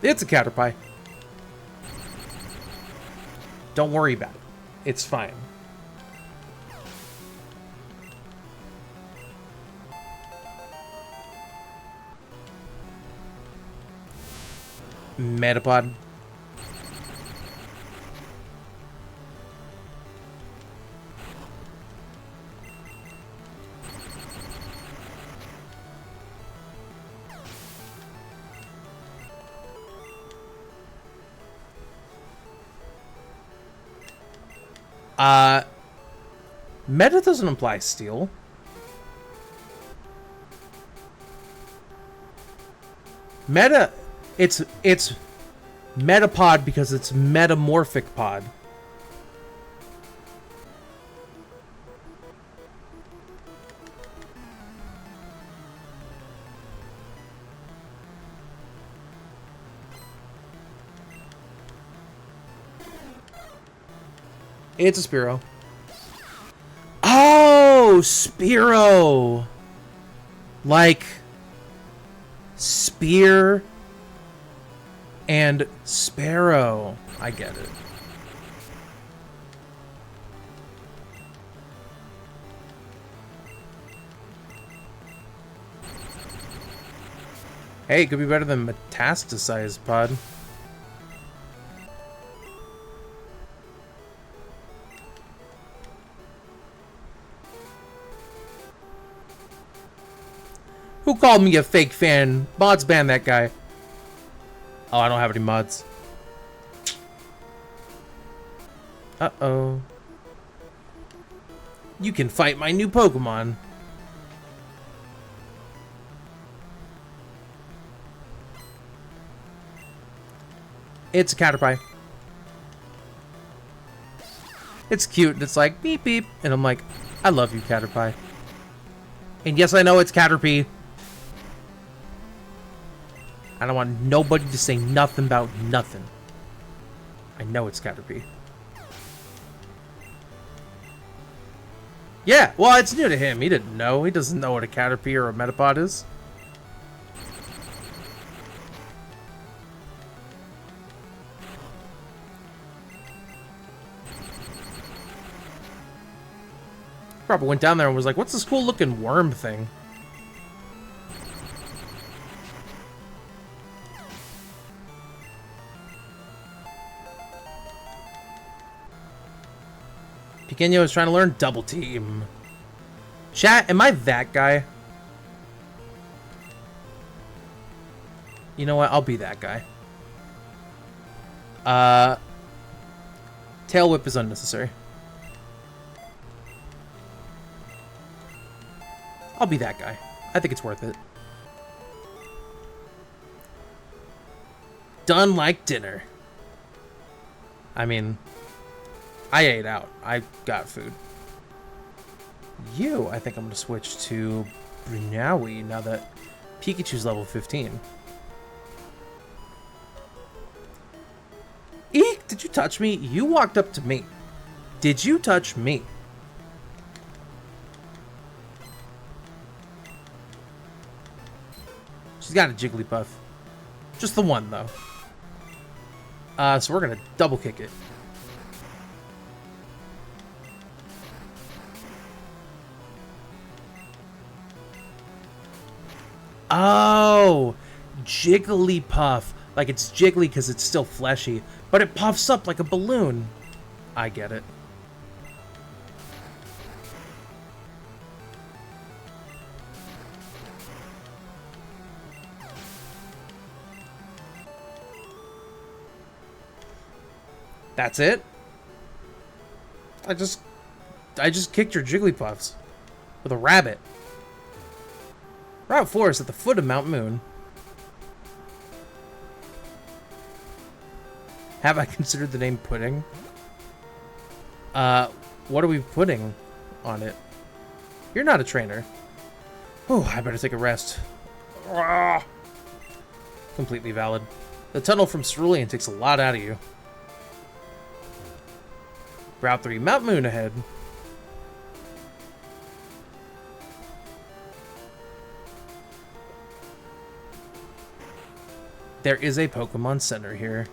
It's a Caterpie. Don't worry about it. It's fine. Metapod. Meta doesn't imply steel. Meta, it's Metapod because it's metamorphic pod. It's a Spearow. Oh, Spearow. Like spear and sparrow. I get it. Hey, it could be better than metastasized pod. Who called me a fake fan? Mods ban that guy. Oh, I don't have any mods. Uh-oh. You can fight my new Pokemon. It's a Caterpie. It's cute. It's like, beep, beep. And I'm like, I love you, Caterpie. And yes, I know it's Caterpie. I don't want nobody to say nothing about nothing. I know it's Caterpie. Yeah, well, it's new to him. He didn't know. He doesn't know what a Caterpie or a Metapod is. Probably went down there and was like, what's this cool looking worm thing? Pequeño is trying to learn Double Team. Chat, am I that guy? You know what? I'll be that guy. Tail Whip is unnecessary. I'll be that guy. I think it's worth it. Done like dinner. I mean, I ate out. I got food. I think I'm going to switch to Brunawi now that Pikachu's level 15. Eek! Did you touch me? You walked up to me. Did you touch me? She's got a Jigglypuff. Just the one, though. So we're going to double kick it. Oh, Jigglypuff. Like it's jiggly because it's still fleshy, but it puffs up like a balloon. I get it. That's it? I just kicked your Jigglypuffs with a rabbit. Route 4 is at the foot of Mount Moon. Have I considered the name Pudding? What are we putting on it? You're not a trainer. Oh, I better take a rest. Ah! Completely valid. The tunnel from Cerulean takes a lot out of you. Route 3, Mount Moon ahead. There is a Pokemon Center here.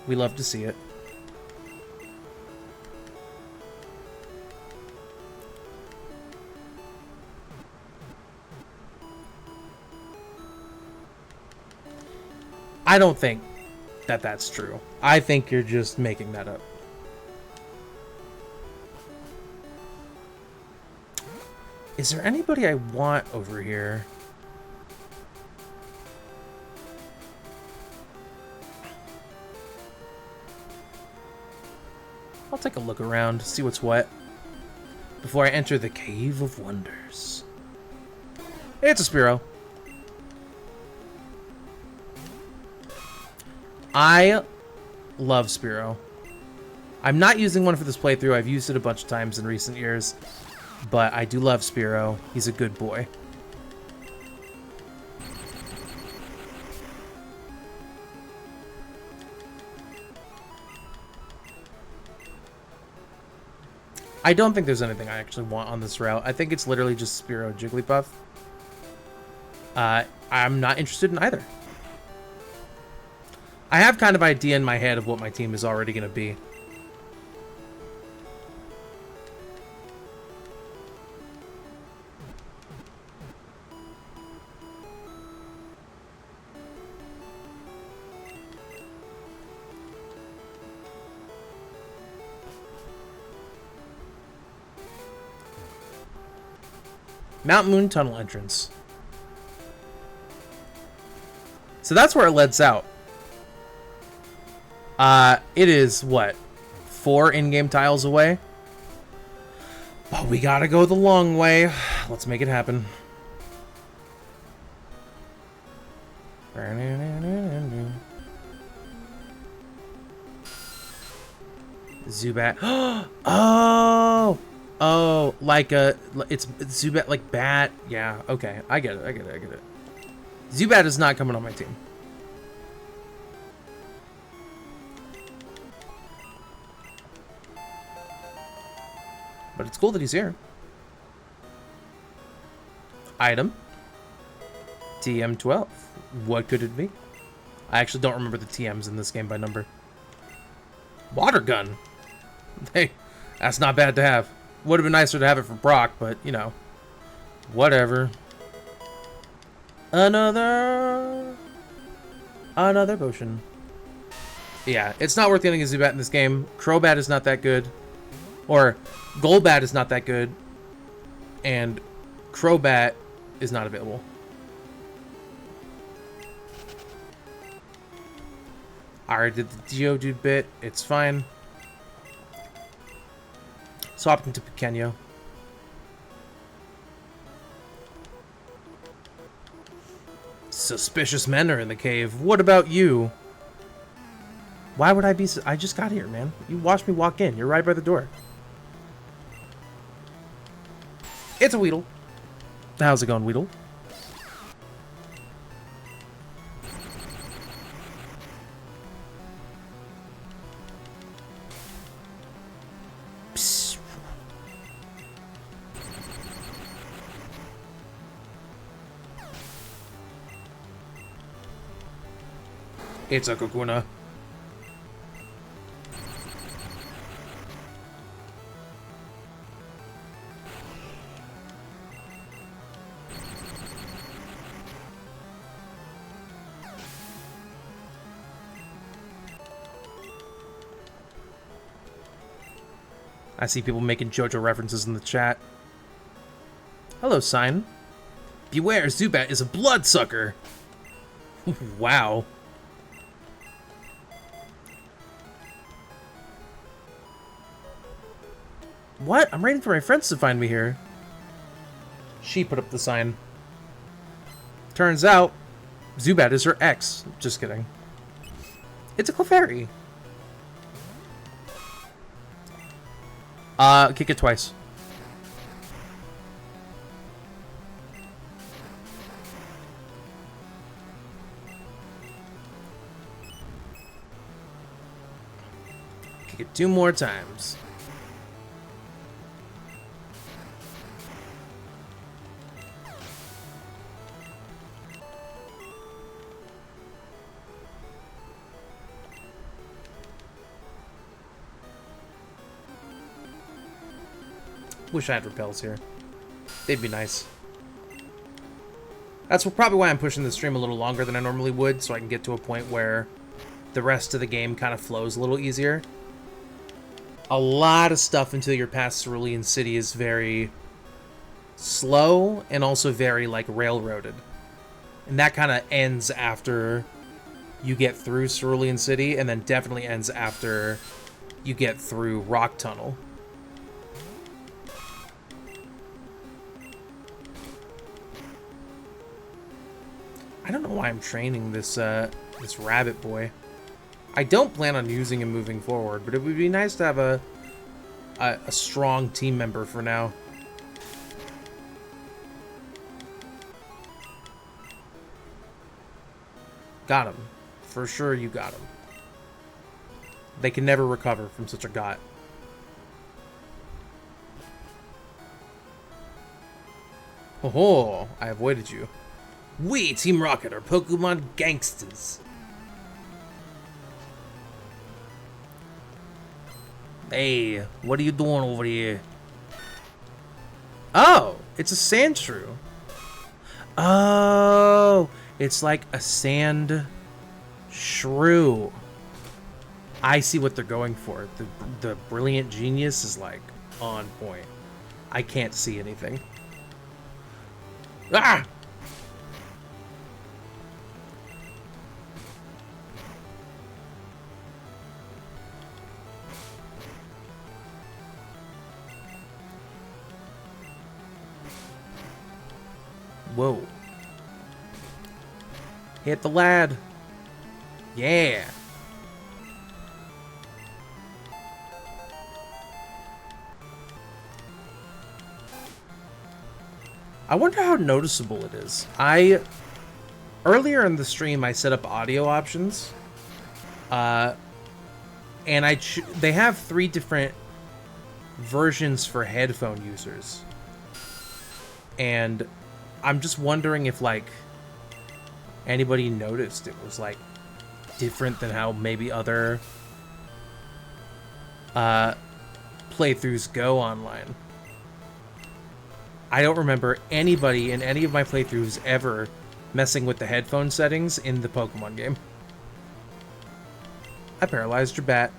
We love to see it. I don't think that that's true. I think you're just making that up. Is there anybody I want over here? I'll take a look around, see what's what, before I enter the Cave of Wonders. It's a Spearow. I love Spearow. I'm not using one for this playthrough. I've used it a bunch of times in recent years, but I do love Spearow. He's a good boy. I don't think there's anything I actually want on this route. I think it's literally just Spearow Jigglypuff. I'm not interested in either. I have kind of idea in my head of what my team is already going to be. Mount Moon Tunnel entrance. So that's where it lets out. It is, what, 4 in-game tiles away? But we gotta go the long way. Let's make it happen. Zubat. Oh! Oh, like it's Zubat, like bat. Yeah, okay. I get it. Zubat is not coming on my team. But it's cool that he's here. Item. TM12. What could it be? I actually don't remember the TMs in this game by number. Water gun. Hey, that's not bad to have. Would have been nicer to have it for Brock, but, you know, whatever. Another potion. Yeah, it's not worth getting a Zubat in this game. Crobat is not that good. Or Golbat is not that good. And Crobat is not available. I already did the Geodude bit. It's fine. Swap into Pequeño. Suspicious men are in the cave. What about you? Why would I be... I just got here, man. You watched me walk in. You're right by the door. It's a Weedle. How's it going, Weedle? Psst. It's a Kakuna. I see people making JoJo references in the chat. Hello, Sign. Beware, Zubat is a bloodsucker. Wow. What? I'm waiting for my friends to find me here. She put up the sign. Turns out, Zubat is her ex. Just kidding. It's a Clefairy. Kick it twice. Kick it 2 more times. Wish I had repels here. They'd be nice. That's probably why I'm pushing the stream a little longer than I normally would, so I can get to a point where the rest of the game kind of flows a little easier. A lot of stuff until you're past Cerulean City is very slow and also very, like, railroaded. And that kind of ends after you get through Cerulean City, and then definitely ends after you get through Rock Tunnel. I don't know why I'm training this this rabbit boy. I don't plan on using him moving forward, but it would be nice to have a strong team member for now. Got him. For sure you got him. They can never recover from such a got. Oh, I avoided you. We, Team Rocket, are Pokemon gangsters. Hey, what are you doing over here? Oh, it's a Sandshrew. Oh, it's like a sand shrew. I see what they're going for. The Brilliant Genius is like on point. I can't see anything. Ah! Whoa. Hit the lad. Yeah. I wonder how noticeable it is. Earlier in the stream, I set up audio options. And they have 3 different versions for headphone users. And I'm just wondering if, like, anybody noticed it was, like, different than how maybe other playthroughs go online. I don't remember anybody in any of my playthroughs ever messing with the headphone settings in the Pokemon game. I paralyzed your bat.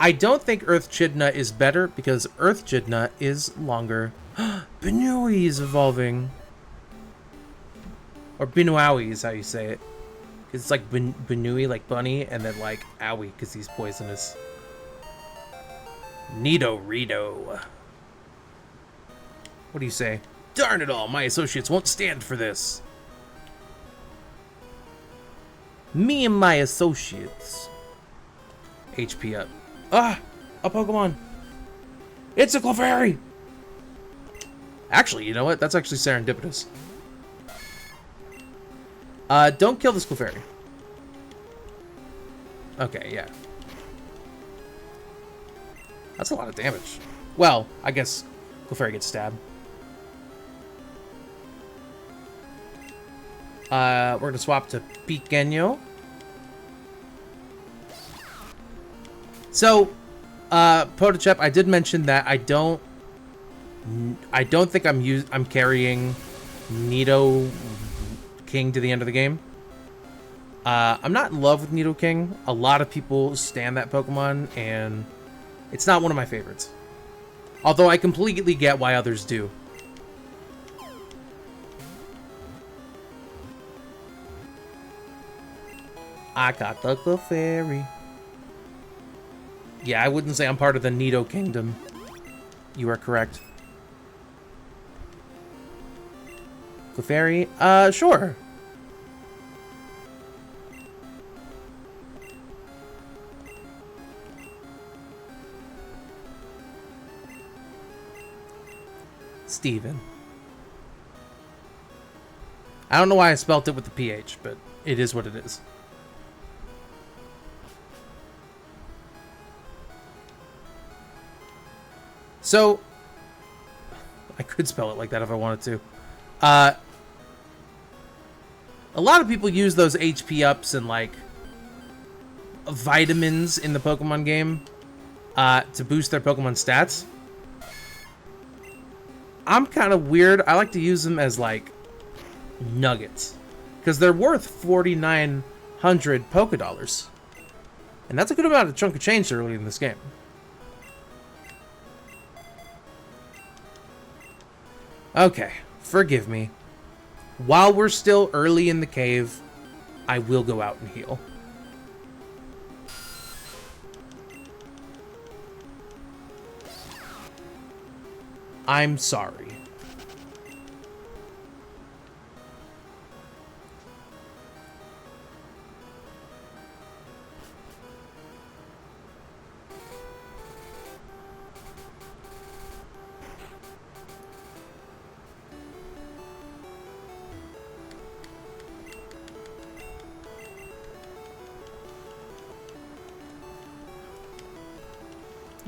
I don't think Earth Chidna is better because Earth Chidna is longer. Binui is evolving. Or Binuowie is how you say it. It's like Binui, like bunny, and then like Owie because he's poisonous. Nidorino. What do you say? Darn it all, my associates won't stand for this. Me and my associates. HP up. Ah! A Pokemon! It's a Clefairy! Actually, you know what? That's actually serendipitous. Don't kill this Clefairy. Okay, yeah. That's a lot of damage. Well, I guess Clefairy gets stabbed. We're gonna swap to Pequeño. So, Potachep, I did mention that I don't think I'm carrying Nido King to the end of the game. I'm not in love with Nido King. A lot of people stan that Pokemon, and it's not one of my favorites. Although I completely get why others do. I got the Clefairy. Yeah, I wouldn't say I'm part of the Nido Kingdom. You are correct. Clefairy? Sure. Steven. I don't know why I spelt it with the PH, but it is what it is. So, I could spell it like that if I wanted to. A lot of people use those HP ups and, like, vitamins in the Pokemon game to boost their Pokemon stats. I'm kind of weird. I like to use them as, like, nuggets. Because they're worth 4,900 Pokedollars. And that's a good amount of chunk of change early in this game. Okay, forgive me. While we're still early in the cave, I will go out and heal. I'm sorry.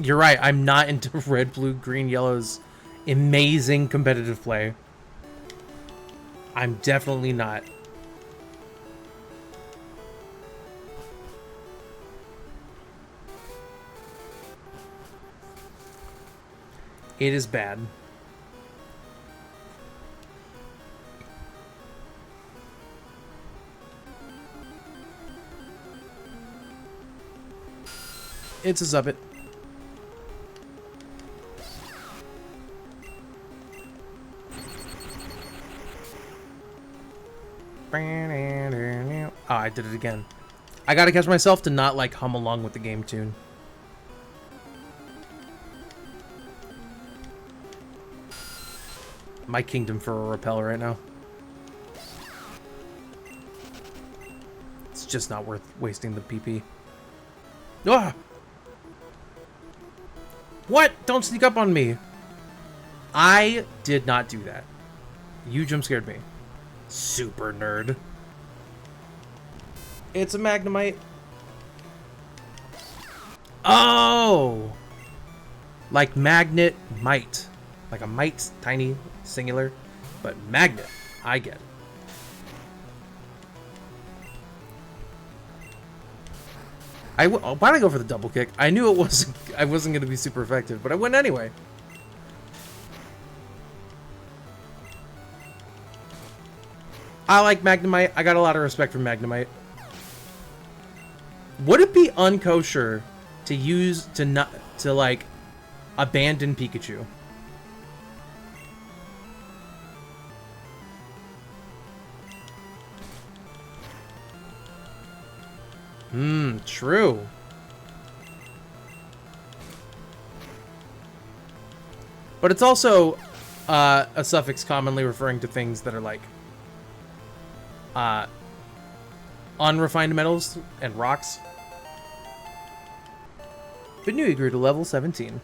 You're right, I'm not into red, blue, green, yellow's amazing competitive play. I'm definitely not. It is bad. It's a Zubbit. Oh, I did it again. I gotta catch myself to not, like, hum along with the game tune. My kingdom for a repel right now. It's just not worth wasting the PP. Ah! What? Don't sneak up on me. I did not do that. You jump scared me. Super nerd. It's a Magnemite. Oh! Like magnet might. Like a mite, tiny, singular. But magnet, I get it. Why'd I go for the double kick? I knew I wasn't going to be super effective, but I went anyway. I like Magnemite. I got a lot of respect for Magnemite. Would it be unkosher to like abandon Pikachu? True. But it's also a suffix commonly referring to things that are like unrefined metals and rocks. Benui grew to level 17.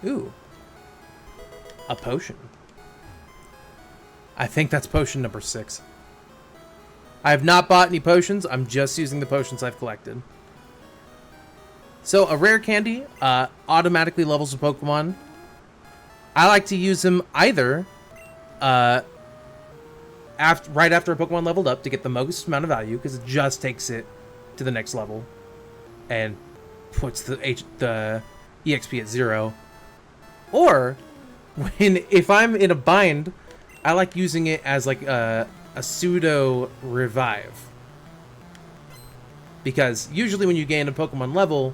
Ooh. A potion. I think that's potion number 6. I have not bought any potions. I'm just using the potions I've collected. So a rare candy automatically levels a Pokemon. I like to use them either right after a Pokemon leveled up to get the most amount of value, because it just takes it to the next level and puts the EXP at 0. Or if I'm in a bind, I like using it as like a pseudo revive. Because usually when you gain a Pokemon level,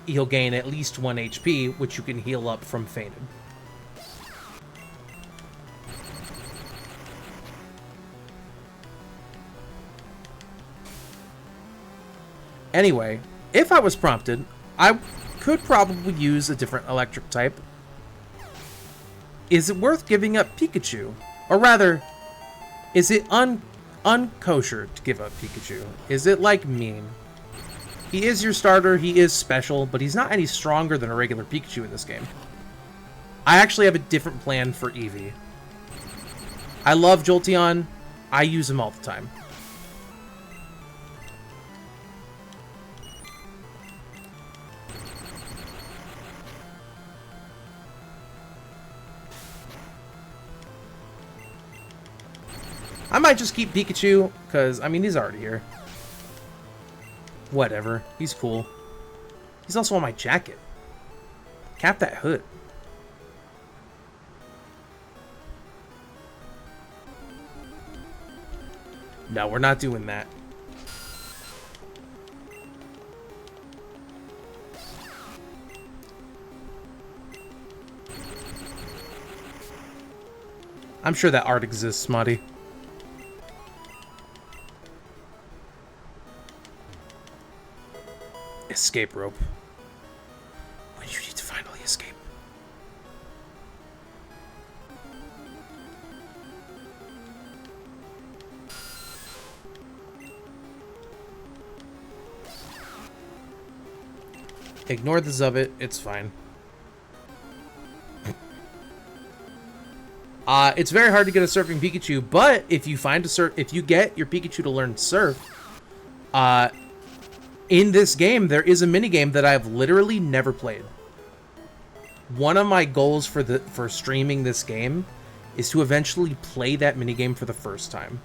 he'll gain at least 1 HP, which you can heal up from fainted. Anyway, if I was prompted, I could probably use a different electric type. Is it worth giving up Pikachu? Or rather, is it unkosher to give up Pikachu? Is it like mean? He is your starter, he is special, but he's not any stronger than a regular Pikachu in this game. I actually have a different plan for Eevee. I love Jolteon. I use him all the time. I might just keep Pikachu, because, I mean, he's already here. Whatever. He's cool. He's also on my jacket. Cap that hood. No, we're not doing that. I'm sure that art exists, Smotty. Escape rope. When you need to finally escape. Ignore the Zubbit, it's fine. It's very hard to get a surfing Pikachu, but if you find if you get your Pikachu to learn surf, in this game, there is a minigame that I've literally never played. One of my goals for streaming this game is to eventually play that minigame for the first time.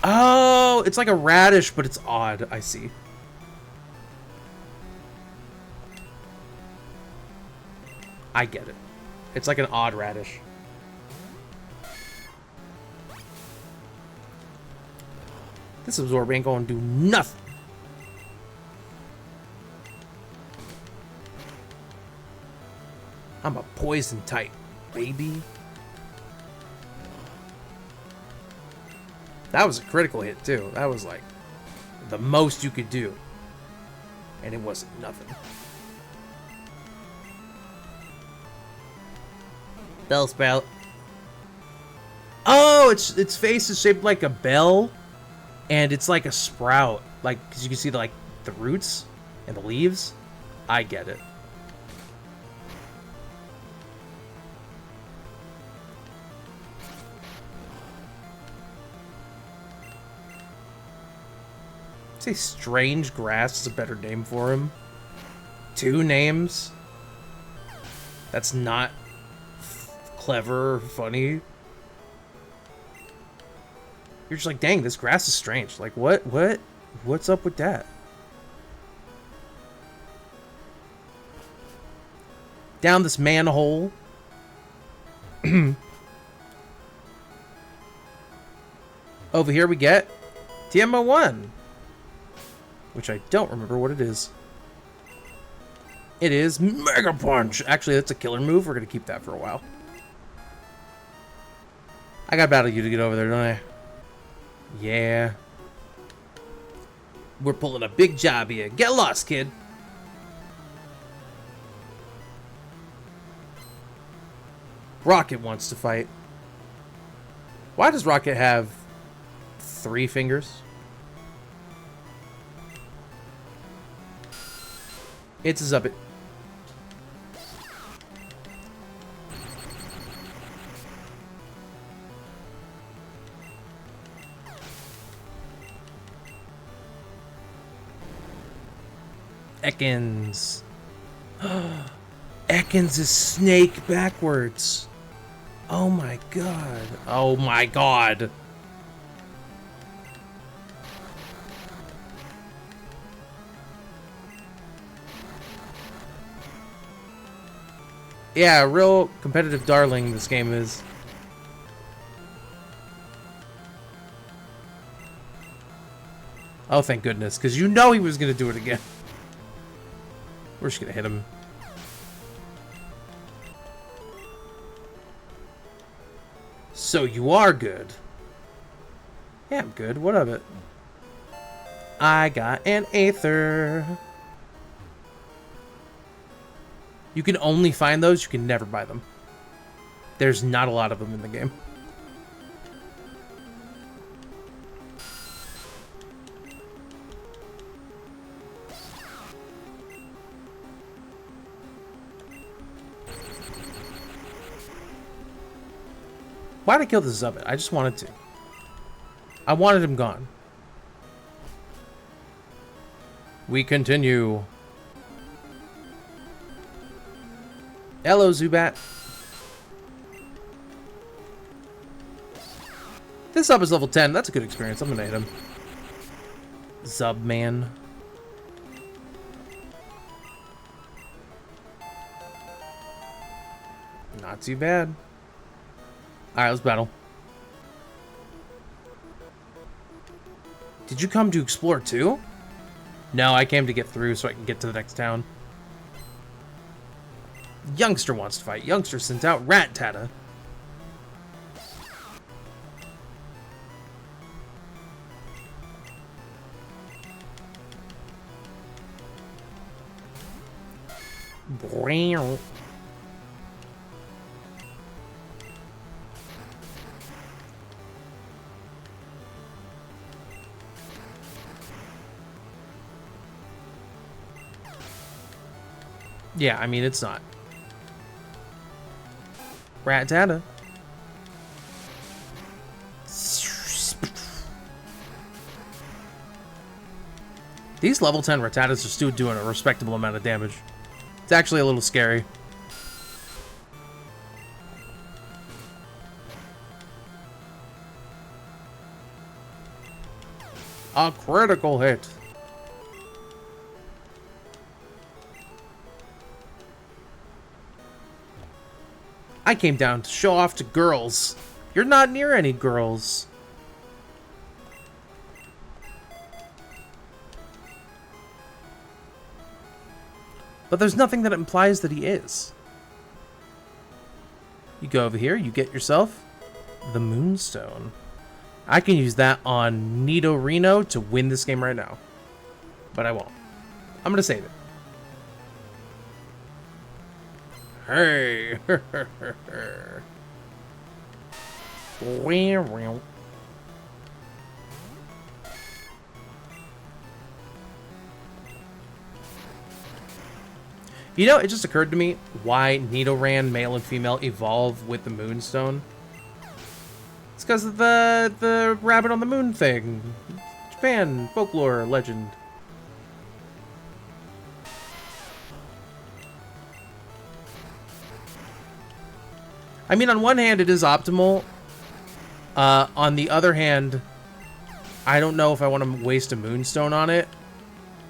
Oh, it's like a radish, but it's odd. I see. I get it. It's like an odd radish. This absorb ain't gonna do nothing. I'm a poison type, baby. That was a critical hit, too. That was like the most you could do. And it wasn't nothing. Bellsprout. Oh, its face is shaped like a bell. And it's like a sprout, like, because you can see the roots and the leaves. I get it. Say strange grass is a better name for him. 2 names. That's not clever or funny. You're just like, dang, this grass is strange. Like, what's up with that? Down this manhole. Over here we get TMO1. Which I don't remember what it is. It is Mega Punch. Actually, that's a killer move. We're going to keep that for a while. I got to battle you to get over there, don't I? Yeah. We're pulling a big job here. Get lost, kid. Rocket wants to fight. Why does Rocket have 3 fingers? It's a Zubbit. Ekans. Ekans is snake backwards. Oh my god. Oh my god. Yeah, real competitive darling this game is. Oh, thank goodness, because you know he was going to do it again. We're just going to hit him. So you are good. Yeah, I'm good. What of it? I got an Aether. You can only find those. You can never buy them. There's not a lot of them in the game. Why'd I kill the Zubbit? I just wanted to. I wanted him gone. We continue. Hello, Zubat. This Zub is level 10. That's a good experience. I'm gonna hit him. Zub man. Not too bad. Alright, let's battle. Did you come to explore too? No, I came to get through so I can get to the next town. Youngster wants to fight. Youngster sent out Rattata. Wow. Yeah, I mean, it's not. Rattata. These level 10 Rattatas are still doing a respectable amount of damage. It's actually a little scary. A critical hit. I came down to show off to girls. You're not near any girls. But there's nothing that implies that he is. You go over here, you get yourself the Moonstone. I can use that on Nidorino to win this game right now. But I won't. I'm going to save it. Hey! You know, it just occurred to me why Nidoran, male and female, evolve with the Moonstone. It's because of the rabbit on the moon thing. Japan, folklore, legend. I mean, on one hand, it is optimal. On the other hand, I don't know if I want to waste a Moonstone on it.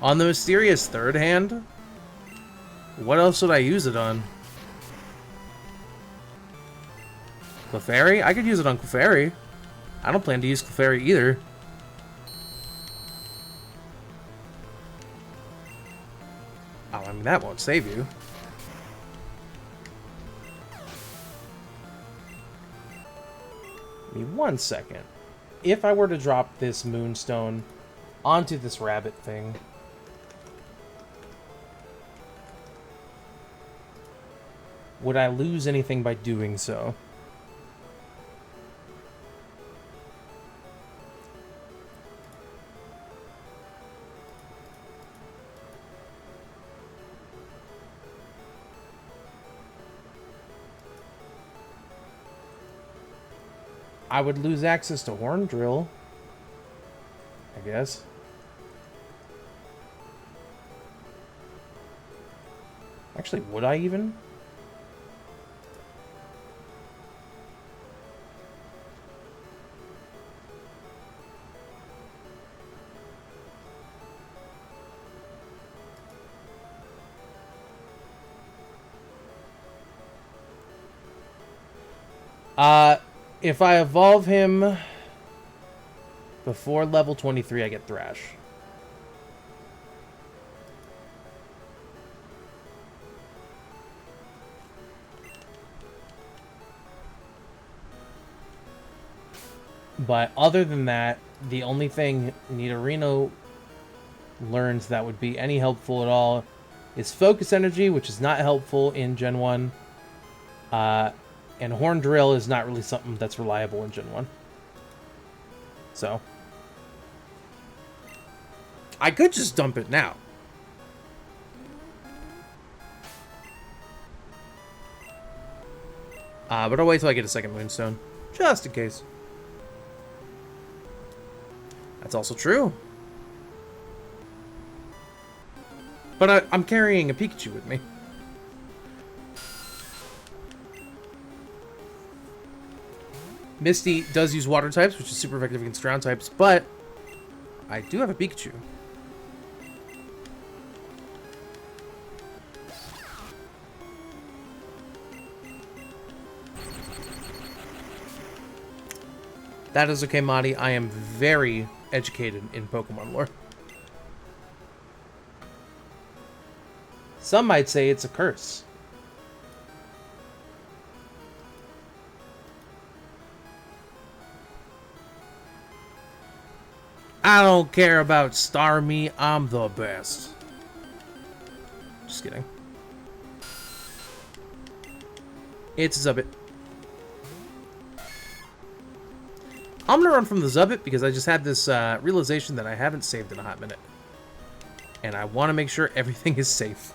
On the mysterious third hand, what else should I use it on? Clefairy? I could use it on Clefairy. I don't plan to use Clefairy either. Oh, I mean, that won't save you. Give me 1 second. If I were to drop this Moonstone onto this rabbit thing, would I lose anything by doing so? I would lose access to Horn Drill, I guess. Actually, would I even? If I evolve him before level 23, I get Thrash. But other than that, the only thing Nidorino learns that would be any helpful at all is Focus Energy, which is not helpful in Gen 1. And Horn Drill is not really something that's reliable in Gen 1. So, I could just dump it now. But I'll wait till I get a second Moonstone, just in case. That's also true. But I'm carrying a Pikachu with me. Misty does use water types, which is super effective against ground types, but I do have a Pikachu. That is okay, Madi. I am very educated in Pokemon lore. Some might say it's a curse. I don't care about Starmie. I'm the best. Just kidding. It's a Zubbit. I'm gonna run from the Zubbit because I just had this realization that I haven't saved in a hot minute. And I want to make sure everything is safe.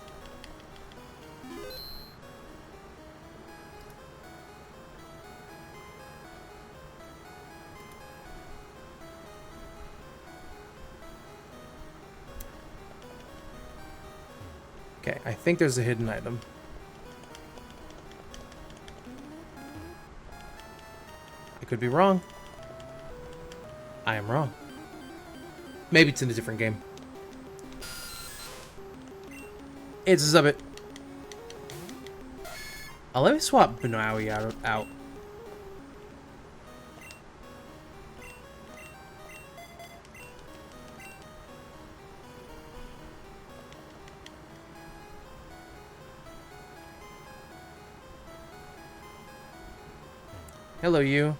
Okay, I think there's a hidden item. I could be wrong. I am wrong. Maybe it's in a different game. It's a Zubbit. Let me swap Bunawi out. Hello, you.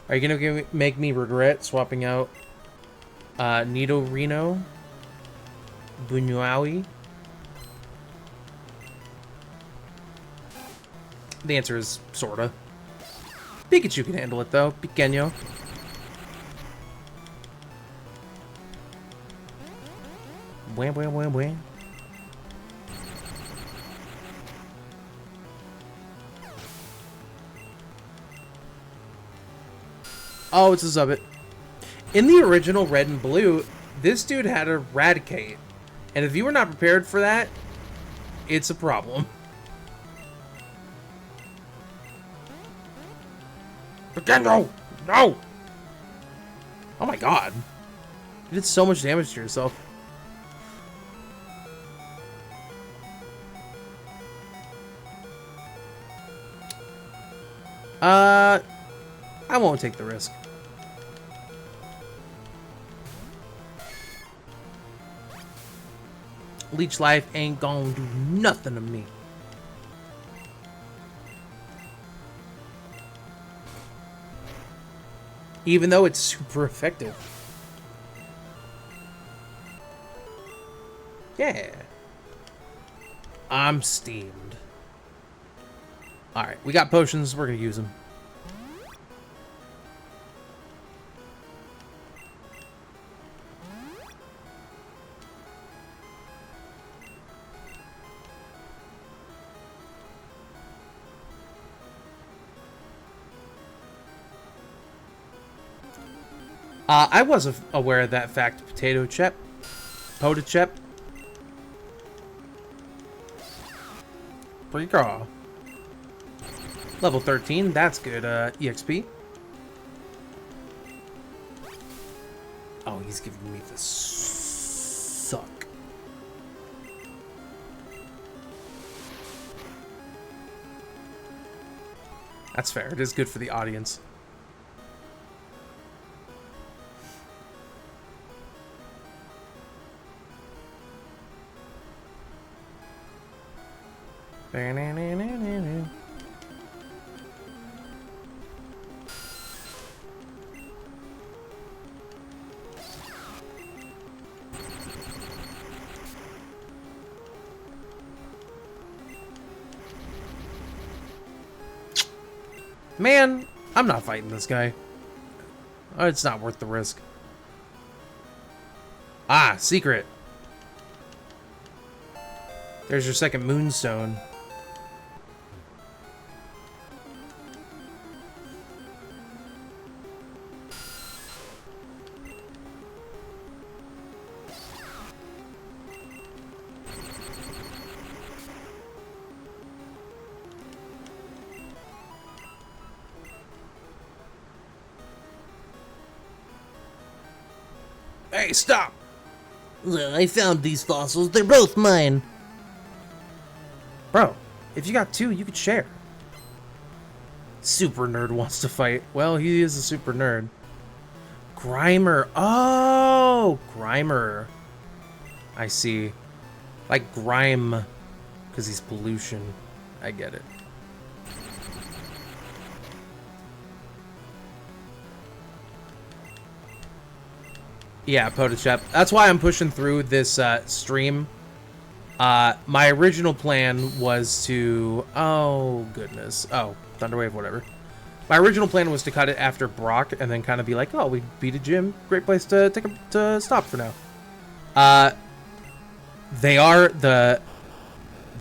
Are you gonna make me regret swapping out Nidorino, Bunawi? The answer is sorta. Pikachu can handle it though. Pequeño. Wham, wham, wham, wham. Oh, it's a Zubbit. In the original Red and Blue, this dude had a Eradicate. And if you were not prepared for that, it's a problem. Pequeño! No! Oh my god. You did so much damage to yourself. I won't take the risk. Leech Life ain't gonna do nothing to me. Even though it's super effective. Yeah. I'm steamed. Alright, we got potions. We're gonna use them. I was aware of that fact, Potato Chep. Potachep. Pretty girl. Level 13, that's good, EXP. Oh, he's giving me the suck. That's fair, it is good for the audience. Man, I'm not fighting this guy. It's not worth the risk. Ah, secret. There's your second moonstone. Hey, stop! I found these fossils. They're both mine. Bro, if you got two, you could share. Super nerd wants to fight. Well, he is a super nerd. Grimer. Oh, Grimer. I see. Like grime, because he's pollution. I get it. Yeah, Potachep. That's why I'm pushing through this stream. My original plan was to... Oh, goodness. Oh, Thunderwave, whatever. My original plan was to cut it after Brock and then kind of be like, oh, we beat a gym. Great place to stop for now. They are... The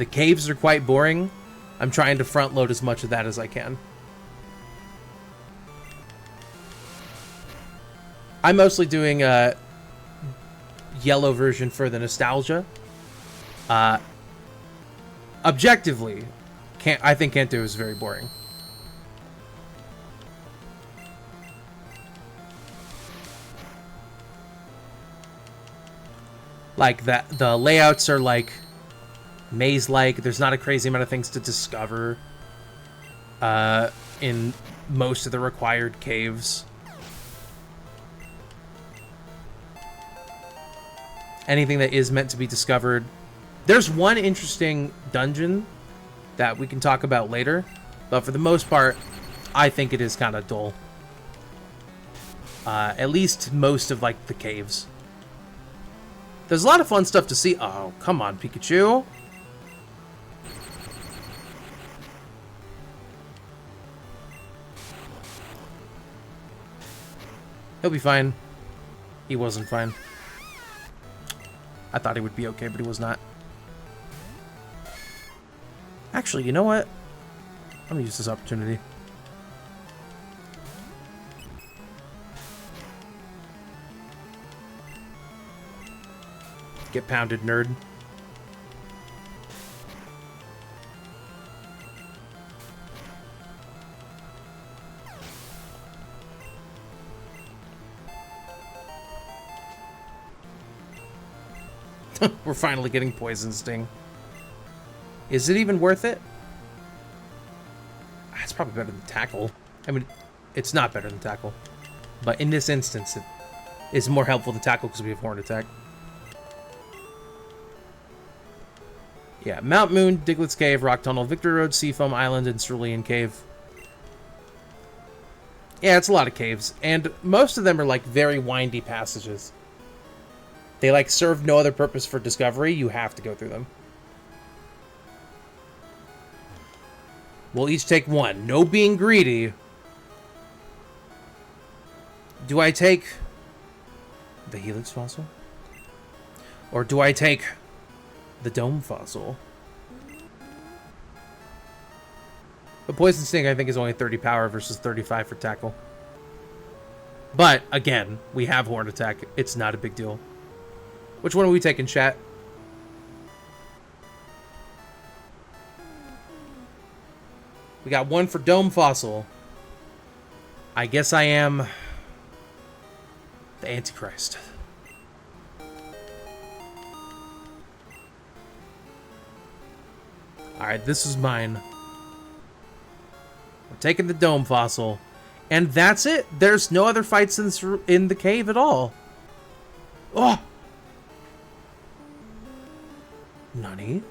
caves are quite boring. I'm trying to front load as much of that as I can. I'm mostly doing a yellow version for the nostalgia. Objectively, I think Kanto is very boring. Like that, the layouts are like maze-like. There's not a crazy amount of things to discover in most of the required caves. Anything that is meant to be discovered. There's one interesting dungeon that we can talk about later, but for the most part, I think it is kind of dull. At least most of, like, the caves. There's a lot of fun stuff to see. Oh, come on, Pikachu. He'll be fine. He wasn't fine. I thought he would be okay, but he was not. Actually, you know what? I'm gonna use this opportunity. Get pounded, nerd. We're finally getting Poison Sting. Is it even worth it? It's probably better than Tackle. I mean, it's not better than Tackle. But in this instance, it is more helpful than Tackle because we have Horn Attack. Yeah, Mount Moon, Diglett's Cave, Rock Tunnel, Victory Road, Seafoam Island, and Cerulean Cave. Yeah, it's a lot of caves. And most of them are, like, very windy passages. They, like, serve no other purpose for discovery. You have to go through them. We'll each take one. No being greedy. Do I take the Helix Fossil? Or do I take the Dome Fossil? The Poison Sting, I think, is only 30 power versus 35 for Tackle. But, again, we have Horn Attack. It's not a big deal. Which one are we taking, chat? We got one for Dome Fossil. I guess I am the Antichrist. Alright, this is mine. We're taking the Dome Fossil. And that's it. There's no other fights in the cave at all. Oh! Nani?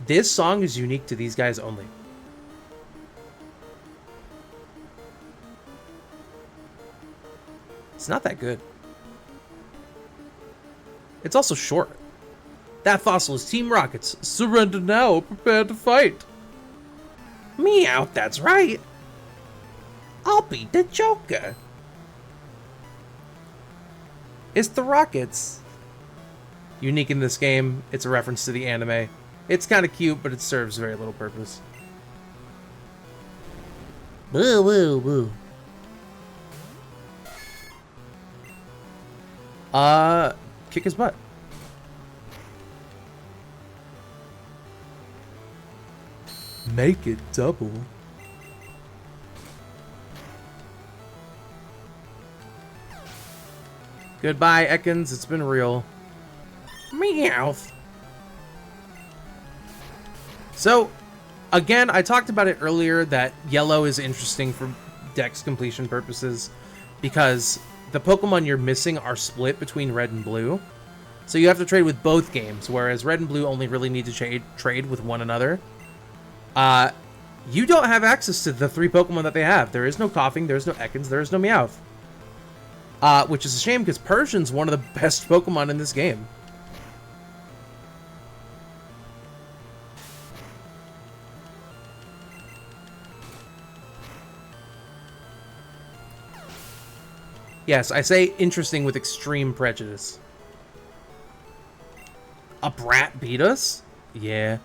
This song is unique to these guys only. It's not that good. It's also short. That fossil is Team Rocket's. Surrender now, prepare to fight. Meow, that's right. I'll be the Joker. It's the Rockets. Unique in this game, it's a reference to the anime. It's kind of cute, but it serves very little purpose. Woo, woo, woo. Kick his butt. Make it double. Goodbye, Ekans. It's been real. Meowth. So, again, I talked about it earlier that yellow is interesting for dex completion purposes because the Pokemon you're missing are split between red and blue. So you have to trade with both games, whereas red and blue only really need to trade with one another. You don't have access to the 3 Pokemon that they have. There is no Coughing, there's no Ekans, there is no Meowth. Which is a shame because Persian's one of the best Pokemon in this game. Yes, I say interesting with extreme prejudice. A brat beat us? Yeah.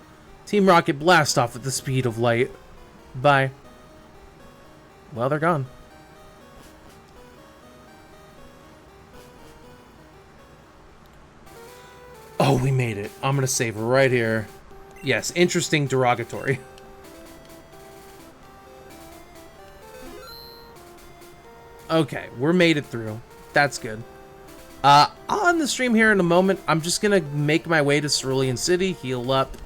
Team Rocket blast off at the speed of light. Bye. Well, they're gone. Oh, we made it. I'm gonna save right here. Yes, interesting derogatory. Okay, we're made it through. That's good. I'll end the stream here in a moment. I'm just gonna make my way to Cerulean City, heal up,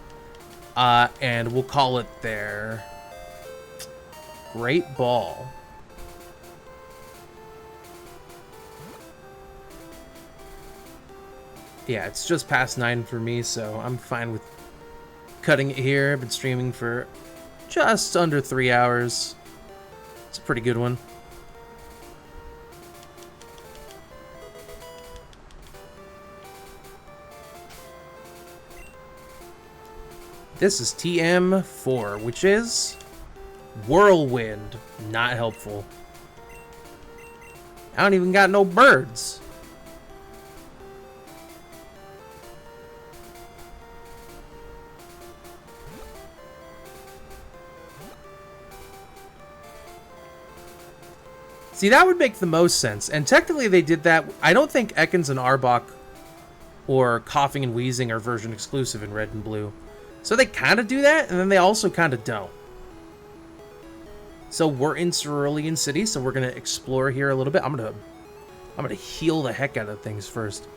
and we'll call it there. Great Ball. Yeah, it's just past 9 for me, so I'm fine with cutting it here. I've been streaming for just under 3 hours. It's a pretty good one. This is TM4, which is Whirlwind. Not helpful. I don't even got no birds. See, that would make the most sense. And technically they did that. I don't think Ekans and Arbok or Coughing and Wheezing are version exclusive in Red and Blue. So they kind of do that, and then they also kind of don't. So we're in Cerulean City, so we're gonna explore here a little bit. I'm gonna heal the heck out of things first.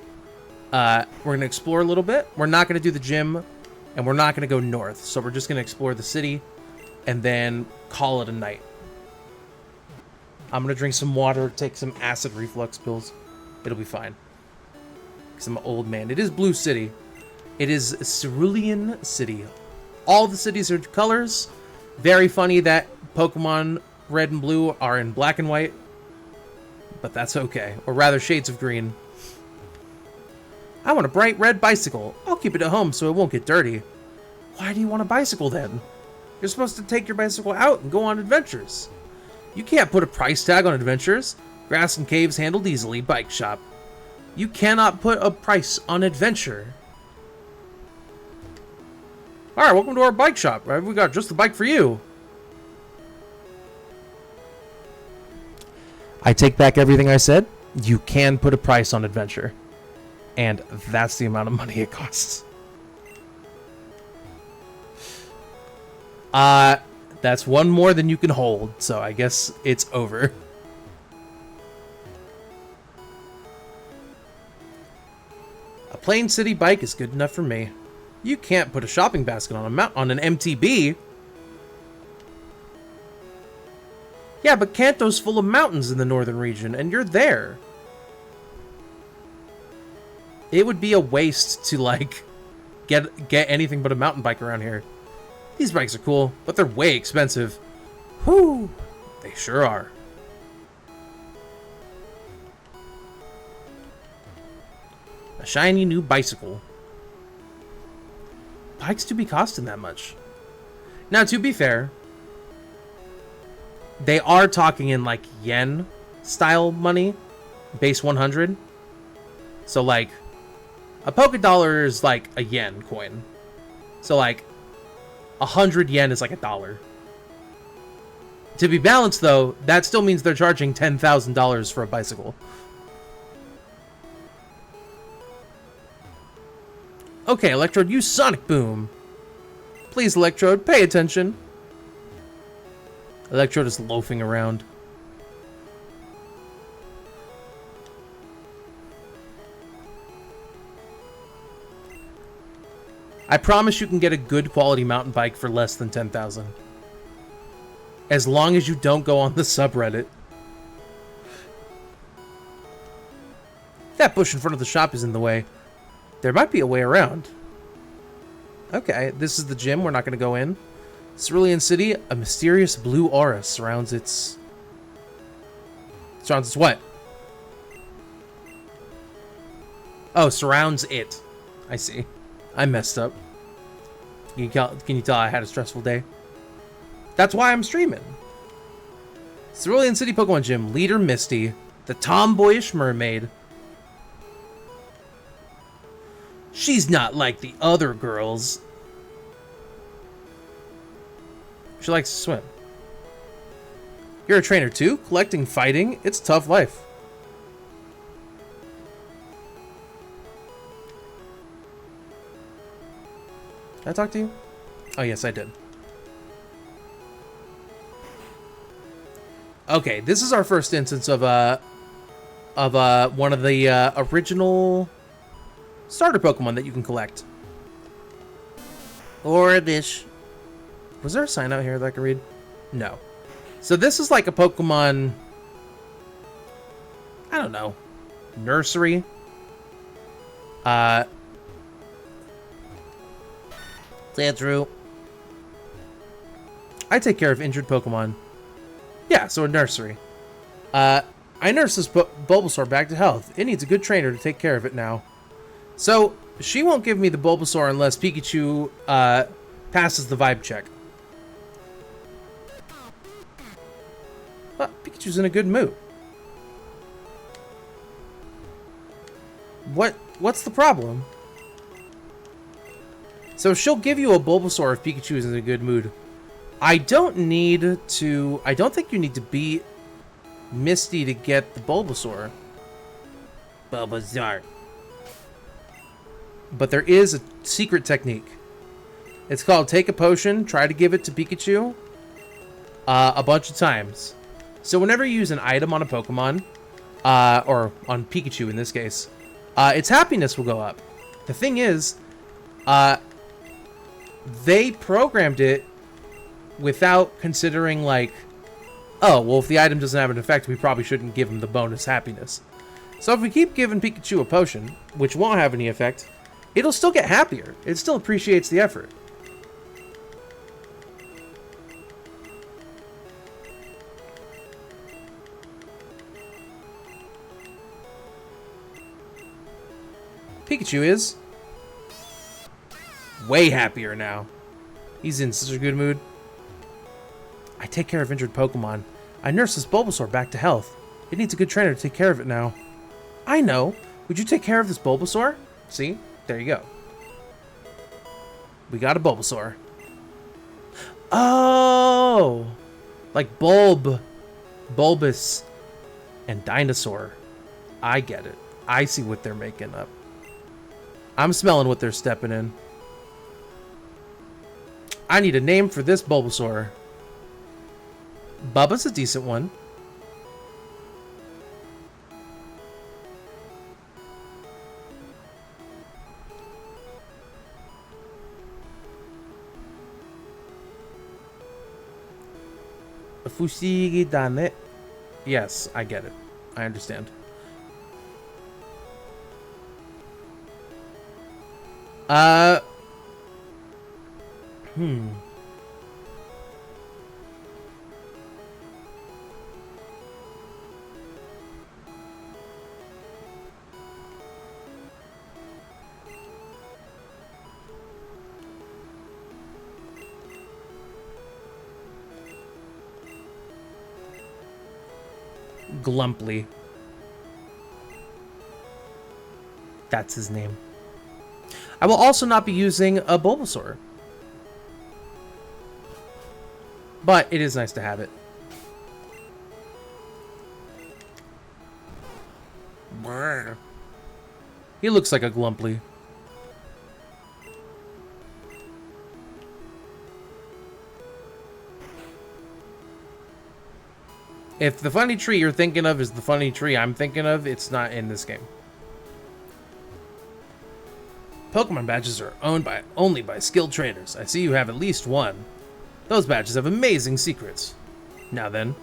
We're gonna explore a little bit. We're not gonna do the gym, and we're not gonna go north. So we're just gonna explore the city, and then call it a night. I'm gonna drink some water, take some acid reflux pills. It'll be fine. Because I'm an old man. It is Blue City. It is Cerulean City. All the cities are colors. Very funny that Pokemon Red and Blue are in black and white. But that's okay. Or rather, shades of green. I want a bright red bicycle. I'll keep it at home so it won't get dirty. Why do you want a bicycle then? You're supposed to take your bicycle out and go on adventures. You can't put a price tag on adventures. Grass and caves handled easily. Bike shop. You cannot put a price on adventure. Alright, welcome to our bike shop. Right? We got just the bike for you. I take back everything I said. You can put a price on adventure. And that's the amount of money it costs. That's one more than you can hold, so I guess it's over. A plain city bike is good enough for me. You can't put a shopping basket on an MTB. Yeah, but Kanto's full of mountains in the northern region, and you're there. It would be a waste to, like, get anything but a mountain bike around here. These bikes are cool, but they're way expensive. Whew, they sure are. A shiny new bicycle. Bikes do be costing that much. Now, to be fair, they are talking in like yen style money, base 100. So like a Poké Dollar is like a yen coin. So like 100 yen is like $1. To be balanced though, that still means they're charging $10,000 for a bicycle. Okay, Electrode, use Sonic Boom. Please, Electrode, pay attention. Electrode is loafing around. I promise you can get a good quality mountain bike for less than 10,000. As long as you don't go on the subreddit. That bush in front of the shop is in the way. There might be a way around. Okay, this is the gym. We're not going to go in. Cerulean City, a mysterious blue aura surrounds its... Surrounds its what? Oh, surrounds it. I see. I messed up. Can you tell I had a stressful day? That's why I'm streaming. Cerulean City Pokemon Gym. Leader Misty. The tomboyish mermaid. She's not like the other girls. She likes to swim. You're a trainer too? Collecting, fighting? It's a tough life. Did I talk to you? Oh, yes, I did. Okay, this is our first instance of one of the original starter Pokemon that you can collect. Or a dish. Was there a sign out here that I could read? No. So this is like a Pokemon, I don't know, nursery. That's true. I take care of injured Pokemon. Yeah, so a nursery. I nurse this Bulbasaur back to health. It needs a good trainer to take care of it now. So she won't give me the Bulbasaur unless Pikachu passes the vibe check. But Pikachu's in a good mood. What's the problem? So she'll give you a Bulbasaur if Pikachu is in a good mood. I don't think you need to beat Misty to get the Bulbasaur. Bulbasaur. But there is a secret technique. It's called take a potion, try to give it to Pikachu a bunch of times. So whenever you use an item on a Pokemon, or on Pikachu in this case, its happiness will go up. The thing is, they programmed it without considering like, oh, well, if the item doesn't have an effect, we probably shouldn't give him the bonus happiness. So if we keep giving Pikachu a potion, which won't have any effect, it'll still get happier. It still appreciates the effort. Pikachu is way happier now. He's in such a good mood. I take care of injured Pokemon. I nurse this Bulbasaur back to health. It needs a good trainer to take care of it now. I know. Would you take care of this Bulbasaur? See? There you go. We got a Bulbasaur. Oh! Like Bulb, Bulbous, and Dinosaur. I get it. I see what they're making up. I'm smelling what they're stepping in. I need a name for this Bulbasaur. Bubba's a decent one. Fushigi dane. Yes, I get it. I understand. Glumply. That's his name. I will also not be using a Bulbasaur. But it is nice to have it. Brr. He looks like a Glumply. If the funny tree you're thinking of is the funny tree I'm thinking of, it's not in this game. Pokemon badges are owned only by skilled traders. I see you have at least one. Those badges have amazing secrets. Now then,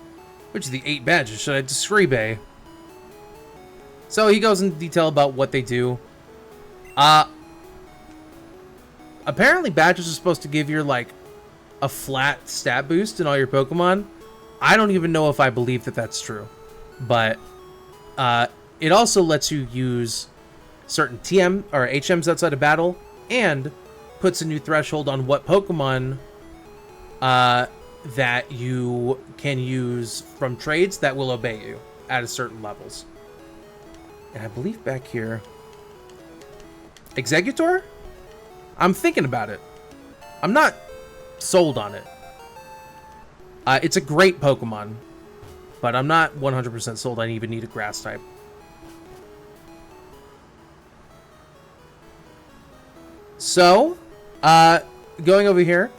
which of the 8 badges should I describe? So he goes into detail about what they do. Apparently badges are supposed to give you like a flat stat boost in all your Pokemon. I don't even know if I believe that that's true. But it also lets you use certain TM or HMs outside of battle and puts a new threshold on what Pokemon that you can use from trades that will obey you at a certain levels. And I believe back here, Executor? I'm thinking about it. I'm not sold on it. It's a great Pokemon, but I'm not 100% sold I even need a grass type. So, going over here,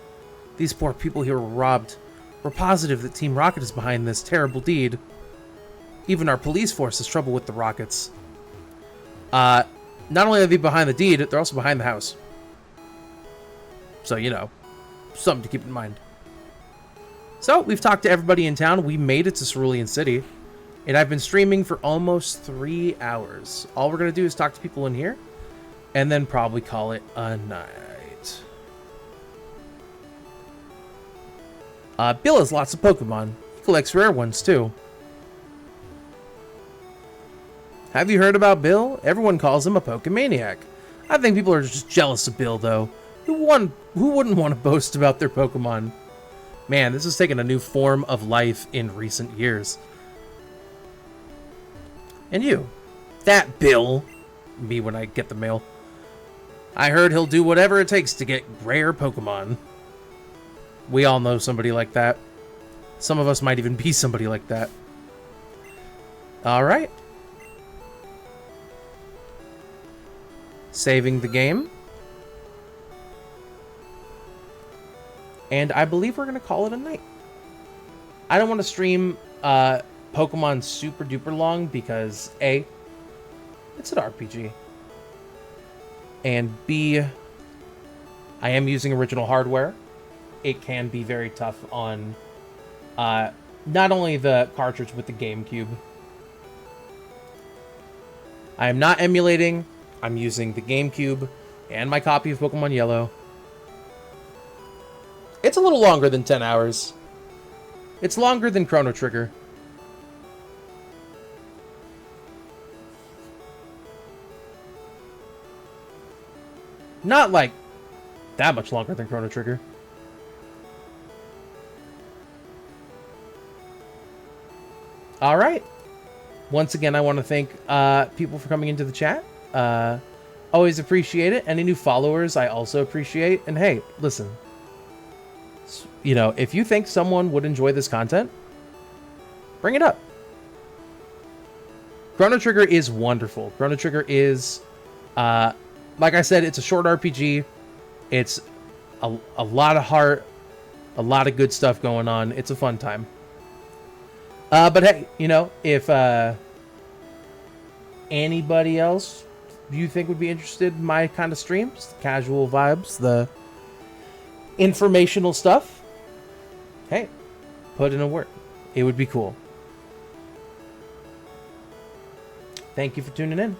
these poor people here were robbed. We're positive that Team Rocket is behind this terrible deed. Even our police force has trouble with the Rockets. Not only are they behind the deed, they're also behind the house. So, you know, something to keep in mind. So, we've talked to everybody in town. We made it to Cerulean City. And I've been streaming for almost 3 hours. All we're going to do is talk to people in here. And then probably call it a night. Bill has lots of Pokemon. He collects rare ones, too. Have you heard about Bill? Everyone calls him a Pokemaniac. I think people are just jealous of Bill, though. Who wouldn't want to boast about their Pokemon? Man, this has taken a new form of life in recent years. And you. That Bill. Me when I get the mail. I heard he'll do whatever it takes to get rare Pokemon. We all know somebody like that. Some of us might even be somebody like that. Alright. Saving the game. And I believe we're going to call it a night. I don't want to stream Pokemon super duper long because A, it's an RPG. And B, I am using original hardware. It can be very tough on not only the cartridge with the GameCube. I am not emulating. I'm using the GameCube and my copy of Pokemon Yellow. It's a little longer than 10 hours. It's longer than Chrono Trigger. Not like that much longer than Chrono Trigger. All right. Once again, I want to thank people for coming into the chat. Always appreciate it. Any new followers, I also appreciate. And hey, listen. You know, if you think someone would enjoy this content, bring it up. Chrono Trigger is wonderful. Chrono Trigger is, like I said, it's a short RPG. It's a lot of heart, a lot of good stuff going on. It's a fun time. But hey, you know, if anybody else you think would be interested in my kind of streams, the casual vibes, the informational stuff, hey, put in a word. It would be cool. Thank you for tuning in.